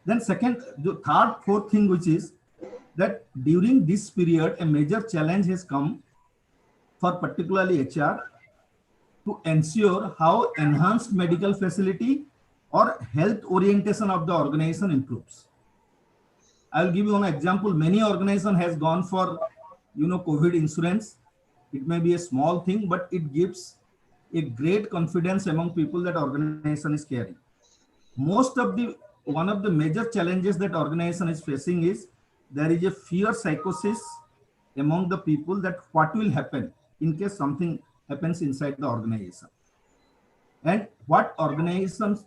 Then second, the third, fourth thing, which is that during this period, a major challenge has come for particularly HR to ensure how enhanced medical facility or health orientation of the organization improves. I'll give you an example. Many organizations has gone for, COVID insurance. It may be a small thing, but it gives a great confidence among people that organization is carrying. One of the major challenges that organization is facing is there is a fear psychosis among the people that what will happen in case something happens inside the organization, and what organizations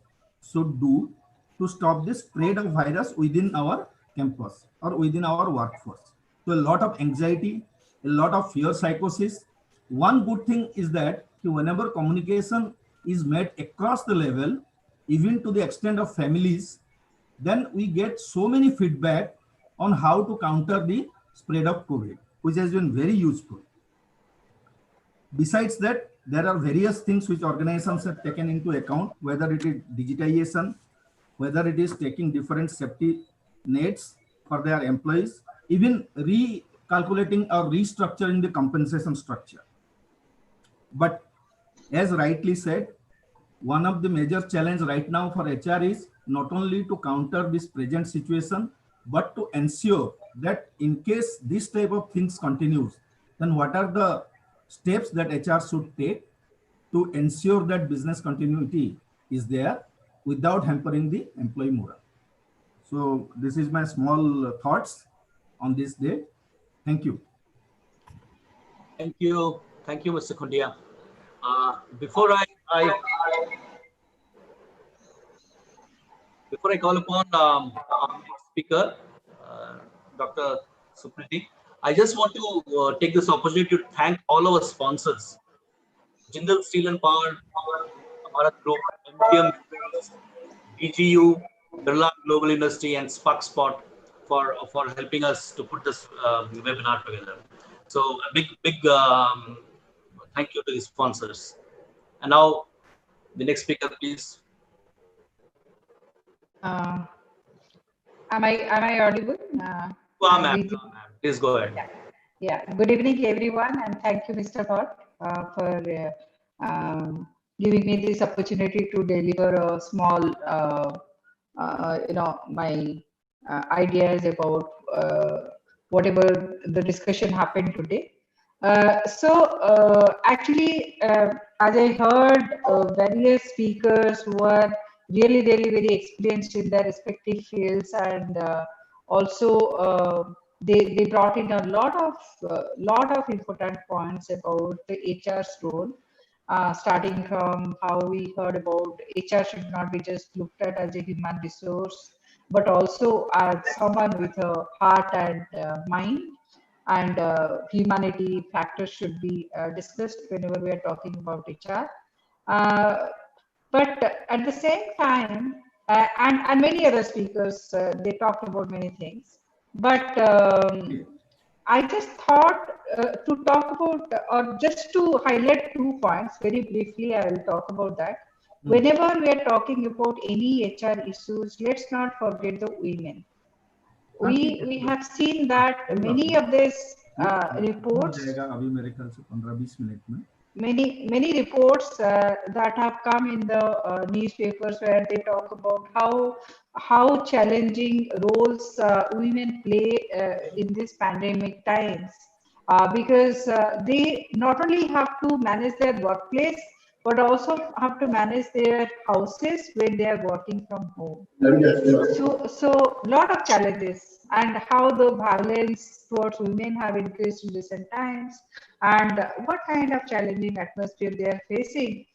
should do to stop the spread of virus within our campus or within our workforce. So a lot of anxiety, a lot of fear psychosis. One good thing is that whenever communication is made across the level, even to the extent of families, then we get so many feedback on how to counter the spread of COVID, which has been very useful. Besides that, there are various things which organizations have taken into account, whether it is digitization, whether it is taking different safety nets for their employees, even recalculating or restructuring the compensation structure. But as rightly said, one of the major challenges right now for HR is not only to counter this present situation, but to ensure that in case this type of things continues, then what are the steps that HR should take to ensure that business continuity is there without hampering the employee morale. So this is my small thoughts on this day. Thank you. Thank you, Mr. Khundia. Before I call upon our next speaker, Dr. Supriti, I just want to take this opportunity to thank all our sponsors: Jindal Steel and Power, Bharat Group, MGM, BGU, Birla Global Industry, and Spark Spot for helping us to put this webinar together. So a big thank you to the sponsors. And now the next speaker, please. Am I audible? Please go ahead. Yeah. Good evening, everyone, and thank you, Mr. Bhatt, for giving me this opportunity to deliver a small, my ideas about whatever the discussion happened today. Actually, as I heard various speakers who are really very experienced in their respective fields, and also they brought in a lot of important points about the HR's role, starting from how we heard about HR should not be just looked at as a human resource, but also as someone with a heart and mind, and humanity factors should be discussed whenever we are talking about HR. But at the same time, and many other speakers, they talked about many things. But I just thought to talk about, or just to highlight 2 points very briefly. I will talk about that. Whenever we are talking about any HR issues, let's not forget the women. We have seen that many of these reports, many reports that have come in the newspapers, where they talk about how challenging roles women play in this pandemic times, because they not only have to manage their workplace, but also have to manage their houses when they are working from home. So lot of challenges, and how the violence towards women have increased in recent times, and what kind of challenging atmosphere they are facing,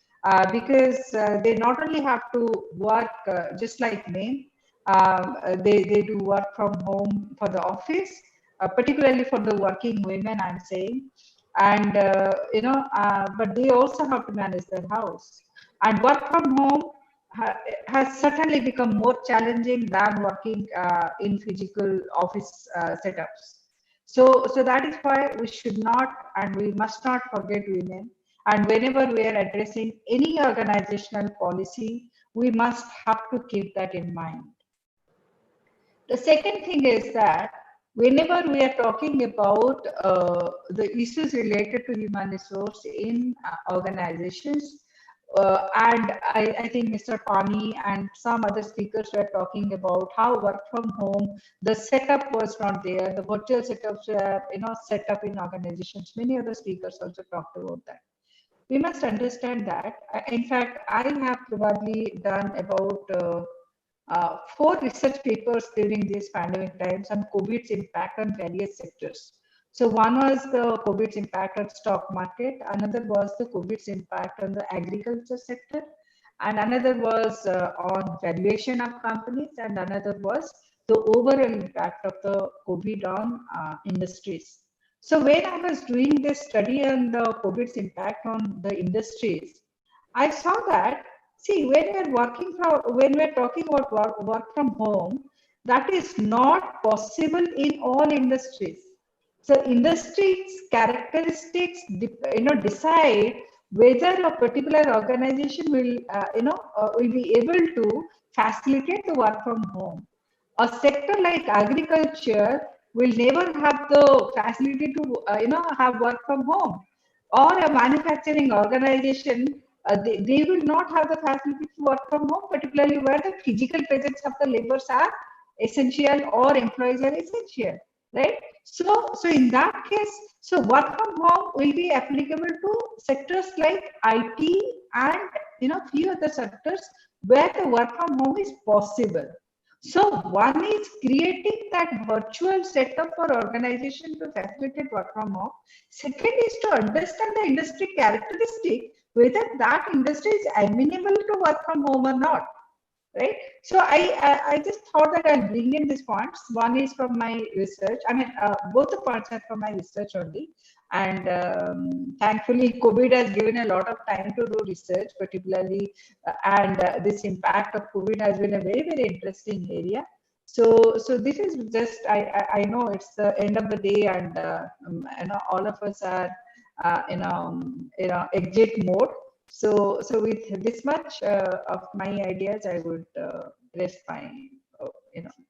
because they not only have to work just like men, they do work from home for the office, particularly for the working women, I'm saying, and but they also have to manage their house, and work from home has certainly become more challenging than working in physical office setups. So that is why we should not and we must not forget women. And whenever we are addressing any organizational policy, we must have to keep that in mind. The second thing is that whenever we are talking about the issues related to human resource in organizations, and I think Mr. Pani and some other speakers were talking about how work from home, the setup was not there, the virtual setups were set up in organizations. Many other speakers also talked about that. We must understand that. In fact, I have probably done about 4 research papers during these pandemic times on COVID's impact on various sectors. So one was the COVID's impact on stock market, another was the COVID's impact on the agriculture sector, and another was on valuation of companies, and another was the overall impact of the COVID on industries. So when I was doing this study on the COVID's impact on the industries, I saw that, see, when we're talking about work from home, that is not possible in all industries. So industry's characteristics, decide whether a particular organization will, will be able to facilitate the work from home. A sector like agriculture will never have the facility to, have work from home, or a manufacturing organization, they will not have the facility to work from home, particularly where the physical presence of the laborers are essential or employees are essential, right? So in that case, so work from home will be applicable to sectors like IT and few other sectors where the work from home is possible. So one is creating that virtual setup for organization to facilitate work from home. Second is to understand the industry characteristic, whether that industry is amenable to work from home or not. Right. So I just thought that I'll bring in these points. One is from my research. I mean, both the points are from my research only. And thankfully, COVID has given a lot of time to do research, particularly, and this impact of COVID has been a very, very interesting area. So this is just, I know it's the end of the day, and all of us are exit mode. So with this much of my ideas, I would rest my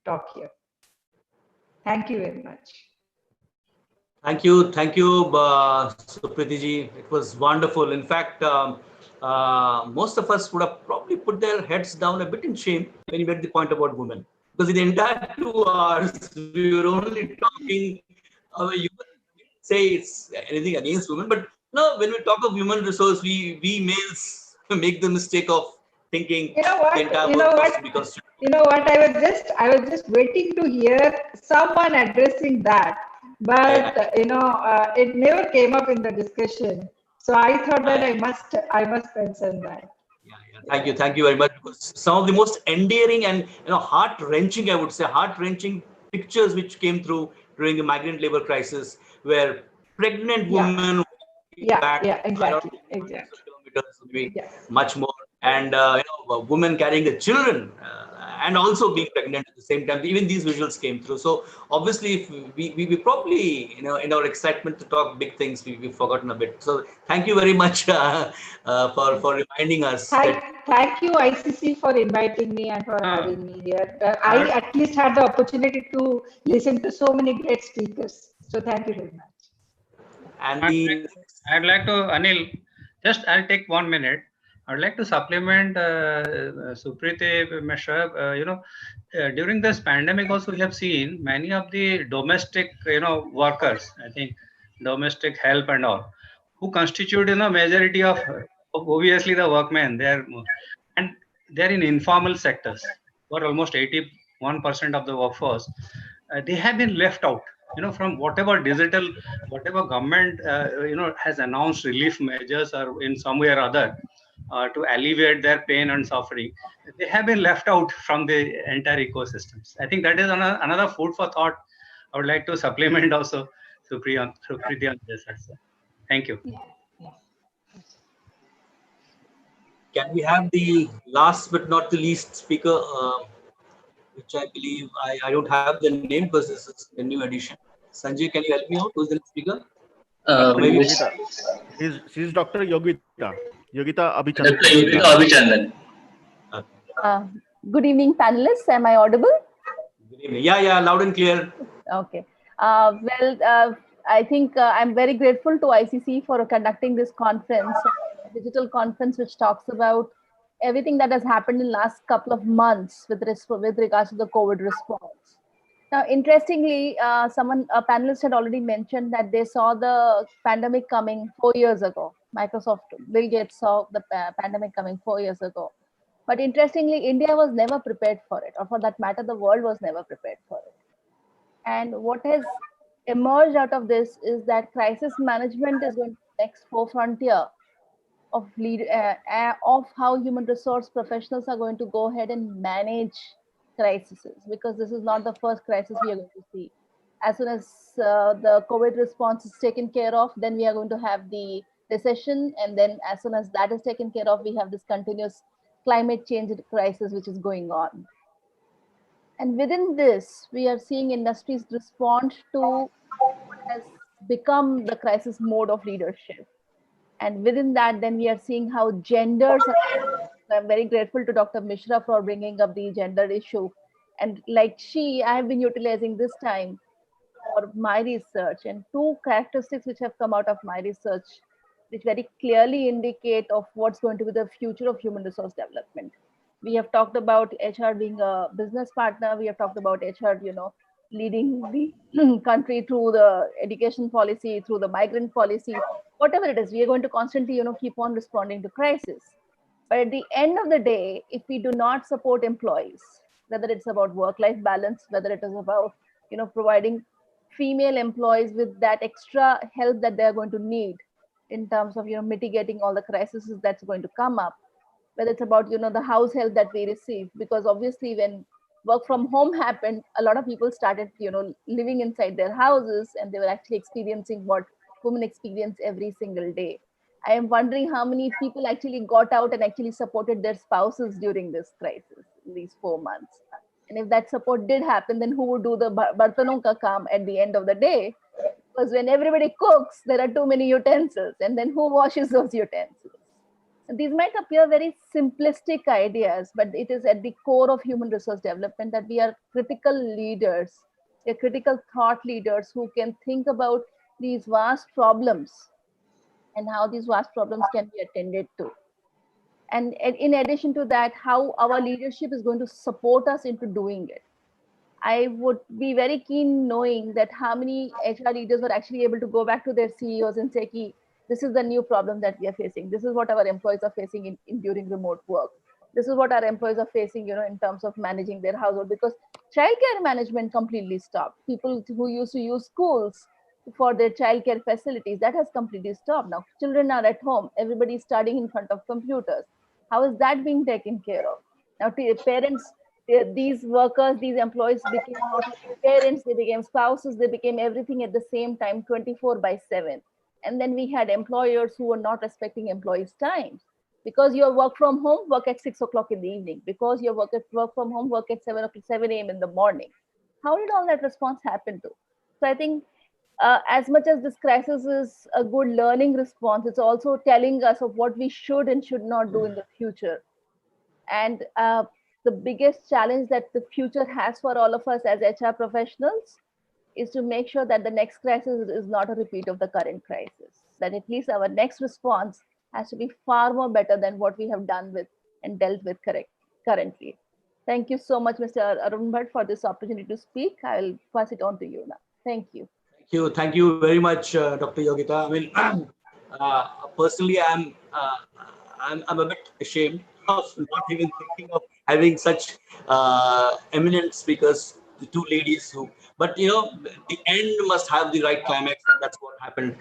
talk here. Thank you very much. Thank you, Supriti ji. It was wonderful. In fact, most of us would have probably put their heads down a bit in shame when you made the point about women, because in the entire 2 hours we were only talking. You wouldn't say it's anything against women, but no, when we talk of human resource, we males make the mistake of thinking the entire world has to be constituted. I was just waiting to hear someone addressing that, but it never came up in the discussion. So I thought that I must mention that. Thank you very much. Because some of the most endearing and heart-wrenching, I would say, heart-wrenching pictures which came through during the migrant labor crisis, where pregnant women exactly. Much more, and women carrying the children and also being pregnant at the same time. Even these visuals came through. So obviously, if we probably in our excitement to talk big things, we've forgotten a bit. So thank you very much for reminding us. Thank you, ICC, for inviting me and for having me here. I at least had the opportunity to listen to so many great speakers. So thank you very much. And I'd like to, Anil, I'll take 1 minute. I'd like to supplement Supriti Mishra. During this pandemic also we have seen many of the domestic, workers, I think domestic help and all, who constitute, majority of obviously the workmen. They're in informal sectors, for almost 81% of the workforce. They have been left out. From whatever government, has announced relief measures or in some way or other to alleviate their pain and suffering, they have been left out from the entire ecosystems. I think that is another food for thought. I would like to supplement also Supriti on this. Thank you. Can we have the last but not the least speaker, which I believe I don't have the name because this is a new edition. Sanjay, can you help me out? Who's the next speaker? She's Dr. Yogita Abhichandran. Dr. Yogita Abhichandran. Good evening, panelists. Am I audible? Good evening. Yeah, loud and clear. Okay. I think I'm very grateful to ICC for conducting this conference, a digital conference which talks about everything that has happened in the last couple of months with regards to the COVID response. Now, interestingly, a panelist had already mentioned that they saw the pandemic coming 4 years ago. Microsoft, Bill Gates saw the pandemic coming 4 years ago. But interestingly, India was never prepared for it, or for that matter, the world was never prepared for it. And what has emerged out of this is that crisis management is going to be the next frontier of how human resource professionals are going to go ahead and manage crises, because this is not the first crisis we are going to see. As soon as the COVID response is taken care of, then we are going to have the recession, and then as soon as that is taken care of, we have this continuous climate change crisis which is going on. And within this, we are seeing industries respond to has become the crisis mode of leadership. And within that, then we are seeing how genders are. I'm very grateful to Dr. Mishra for bringing up the gender issue. And like I have been utilizing this time for my research, and two characteristics which have come out of my research, which very clearly indicate of what's going to be the future of human resource development. We have talked about HR being a business partner. We have talked about HR, leading the country through the education policy, through the migrant policy, whatever it is. We are going to constantly, keep on responding to crisis. But at the end of the day, if we do not support employees, whether it's about work-life balance, whether it is about, providing female employees with that extra help that they're going to need in terms of, mitigating all the crises that's going to come up, whether it's about, the house help that we receive, because obviously when work from home happened, a lot of people started, living inside their houses, and they were actually experiencing what women experience every single day. I am wondering how many people actually got out and actually supported their spouses during this crisis, in these 4 months. And if that support did happen, then who would do the bartanon ka kaam at the end of the day? Because when everybody cooks, there are too many utensils, and then who washes those utensils? And these might appear very simplistic ideas, but it is at the core of human resource development that we are critical leaders, we are critical thought leaders who can think about these vast problems and how these vast problems can be attended to. And in addition to that, how our leadership is going to support us into doing it. I would be very keen knowing that how many HR leaders were actually able to go back to their CEOs and say, this is the new problem that we are facing. This is what our employees are facing during remote work. This is what our employees are facing, in terms of managing their household, because childcare management completely stopped. People who used to use schools for their childcare facilities, that has completely stopped. Now children are at home, everybody's studying in front of computers. How is that being taken care of? Now parents, these workers, these employees became parents, they became spouses, they became everything at the same time, 24/7. And then we had employers who were not respecting employees' time. Because you work from home, work at 6 o'clock in the evening. Because you work from home, work at 7 a.m. in the morning. How did all that response happen to? So I think as much as this crisis is a good learning response, it's also telling us of what we should and should not do in the future. And the biggest challenge that the future has for all of us as HR professionals is to make sure that the next crisis is not a repeat of the current crisis, that at least our next response has to be far more better than what we have done with and dealt with currently. Thank you so much, Mr. Arun Bhatt, for this opportunity to speak. I will pass it on to you now. Thank you. Thank you very much, Dr. Yogita. I mean, personally, I'm a bit ashamed of not even thinking of having such eminent speakers, the two ladies who, but the end must have the right climax, and that's what happened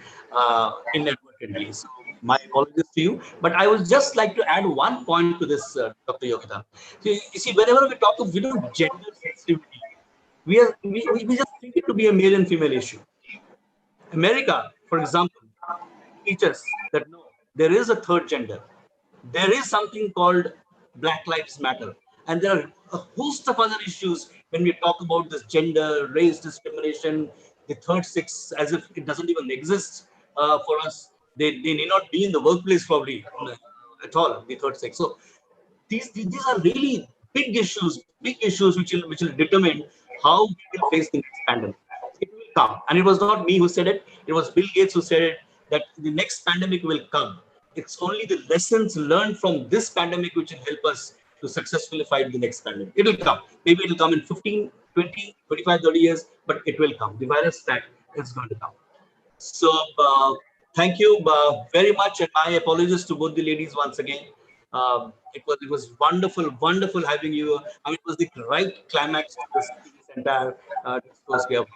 inadvertently. So my apologies to you, but I would just like to add one point to this, Dr. Yogita. So, you see, whenever we talk of gender sensitivity, we just think it to be a male and female issue. America, for example, teaches that no, there is a third gender. There is something called Black Lives Matter. And there are a host of other issues when we talk about this gender, race discrimination, the third sex, as if it doesn't even exist for us. They may not be in the workplace probably at all, the third sex. So these are really big issues which will determine how we will face the next pandemic. It will come. And it was not me who said it. It was Bill Gates who said it, that the next pandemic will come. It's only the lessons learned from this pandemic which will help us to successfully fight the next pandemic. It will come. Maybe it will come in 15, 20, 25, 30 years, but it will come. The virus that is going to come. So thank you very much. And my apologies to both the ladies once again. It was wonderful having you. I mean, it was the right climax to this entire discourse here.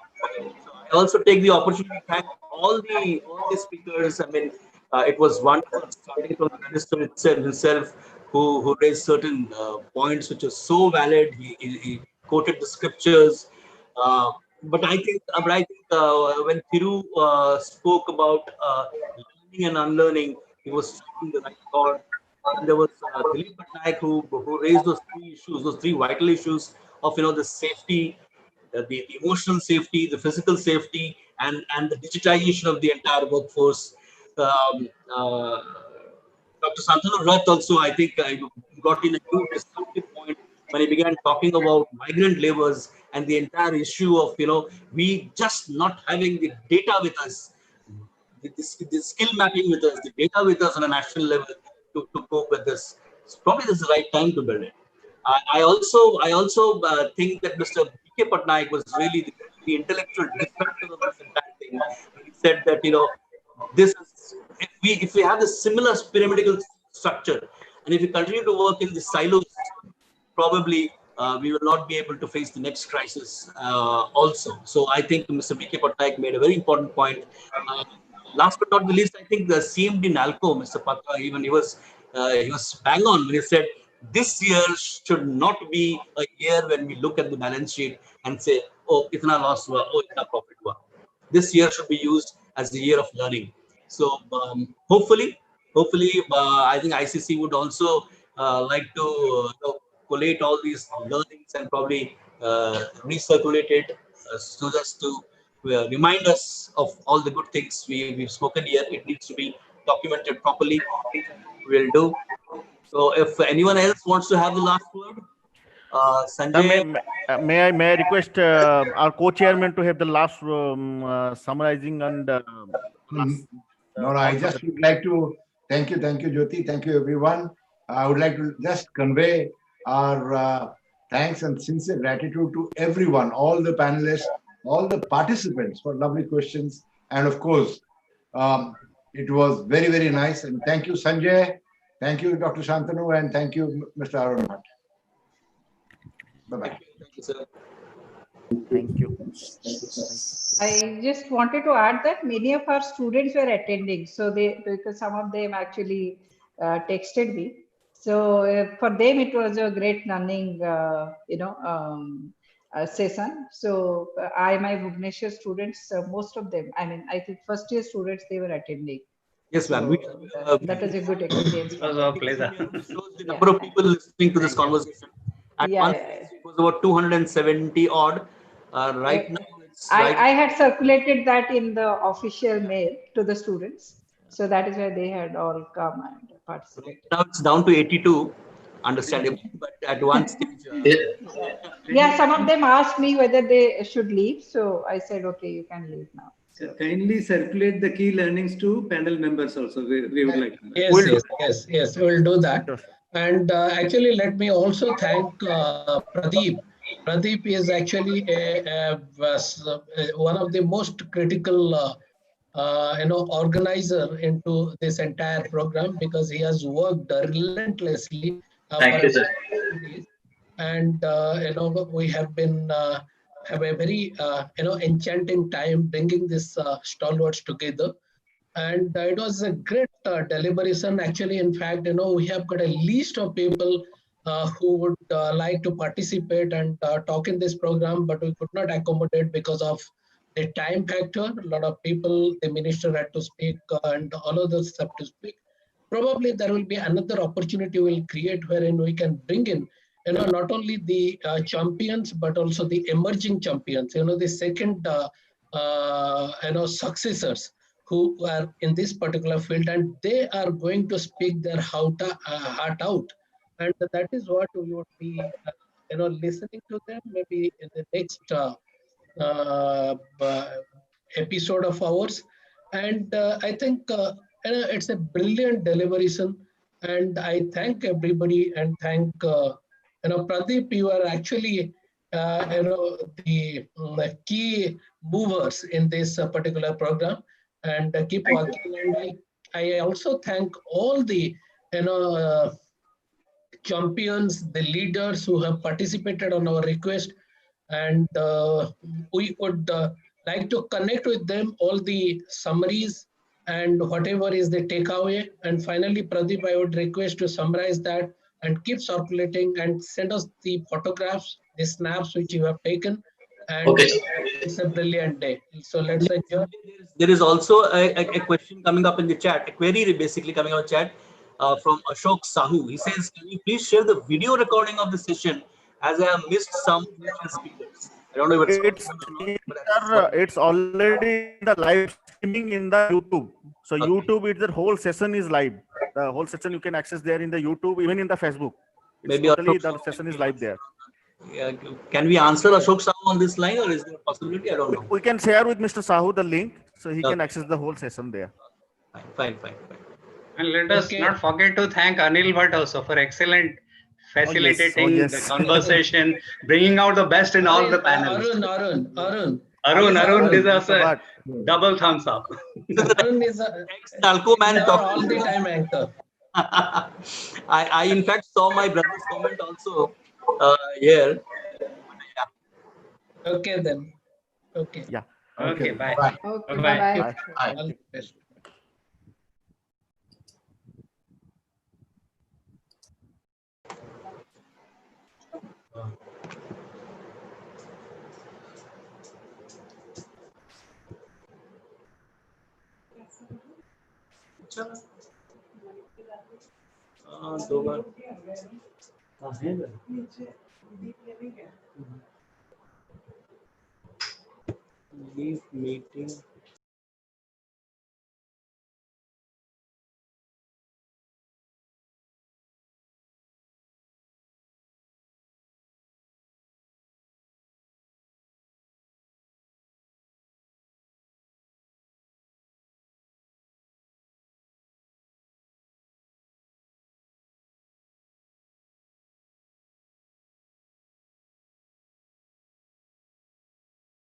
So I also take the opportunity to thank all the speakers. I mean, it was wonderful, starting from the minister himself, who raised certain points which are so valid. He quoted the scriptures. But I think when Thiru spoke about learning and unlearning, he was striking the right chord. And there was Dilip Patnaik who raised those three issues, those three vital issues of the safety, the emotional safety, the physical safety, and the digitization of the entire workforce. Dr. Santanu Rath also, I think, got in a new disruptive point when he began talking about migrant laborers and the entire issue of, we just not having the data with us, the skill mapping with us, the data with us on a national level to cope with this. So probably this is the right time to build it. I also think that Mr. B.K. Patnaik was really the intellectual disruptor of this entire thing. He said that, this is, if we have a similar pyramidal structure, and if we continue to work in the silos, probably we will not be able to face the next crisis also. So I think Mr. B.K. Patnaik made a very important point. Last but not the least, I think the CMD NALCO, Mr. Patra, even he was bang on when he said this year should not be a year when we look at the balance sheet and say, oh, itna loss hua, oh, itna profit hua. This year should be used as the year of learning. So hopefully, I think ICC would also like to collate all these learnings and probably recirculate it so just to remind us of all the good things we've spoken here. It needs to be documented properly. We'll do. So if anyone else wants to have the last word, Sanjay. May I request our co-chairman to have the last summarizing and. No, I just would like to thank you, Jyoti, thank you, everyone. I would like to just convey our thanks and sincere gratitude to everyone, all the panelists, all the participants for lovely questions, and of course, it was very, very nice. And thank you, Sanjay. Thank you, Dr. Shantanu, and thank you, Mr. Arun Bhatt. Bye-bye. Thank you, sir. Thank you. I just wanted to add that many of our students were attending, so because some of them actually texted me. So for them, it was a great learning, session. So my Bhubaneswar students, most of them, I think first year students, they were attending. Yes, ma'am. So that was a good experience. It was our pleasure. It shows the number of people listening to this conversation. At once, it was about 270 odd. Right now, it's I had circulated that in the official mail to the students. So that is where they had all come and participated. Now it's down to 82, understandable, but at one stage. Yeah, some of them asked me whether they should leave. So I said, okay, you can leave now. So kindly circulate the key learnings to panel members also. We would like to. Yes, we'll do that. And actually, let me also thank Pradeep. Pradeep is actually one of the most critical organizer into this entire program, because he has worked relentlessly. Thank you, sir. And we have been have a very enchanting time bringing this stalwarts together. And it was a great deliberation. Actually, in fact, we have got a list of people who would like to participate and talk in this program, but we could not accommodate because of the time factor. A lot of people, the minister had to speak and all of those have to speak. Probably there will be another opportunity we'll create wherein we can bring in, not only the champions, but also the emerging champions, the second, successors who are in this particular field, and they are going to speak their heart out. And that is what we would be, listening to them maybe in the next episode of ours. And I think it's a brilliant deliberation. And I thank everybody and thank, Pradeep, you are actually, the key movers in this particular program, and keep working. And I also thank all the, champions, the leaders who have participated on our request, and we would like to connect with them, all the summaries and whatever is the takeaway. And finally, Pradeep, I would request to summarize that and keep circulating and send us the photographs, the snaps which you have taken. And it's a brilliant day. So let's enjoy. There is also a question coming up in the chat, a query basically coming up in the chat from Ashok Sahu. He says, can you please share the video recording of the session, as I have missed some speakers? I don't know if it's already in the live streaming in the YouTube. So YouTube, the whole session is live. The whole session you can access there in the YouTube, even in the Facebook. It's Maybe totally Ashok the session is live there. Can we answer Ashok Sahu on this line, or is there a possibility? I don't know. We can share with Mr. Sahu the link, so he can access the whole session there. Fine. And let us not forget to thank Anil Bhatt also for excellent facilitating the conversation, bringing out the best in all the panels. Arun deserves a double thumbs up. Arun is a Nalco man all the time anchor. I in fact saw my brother's comment also here. Okay then. Okay. Yeah. Okay. Bye. Okay, Bye. bye. All the best. दो बार leave meeting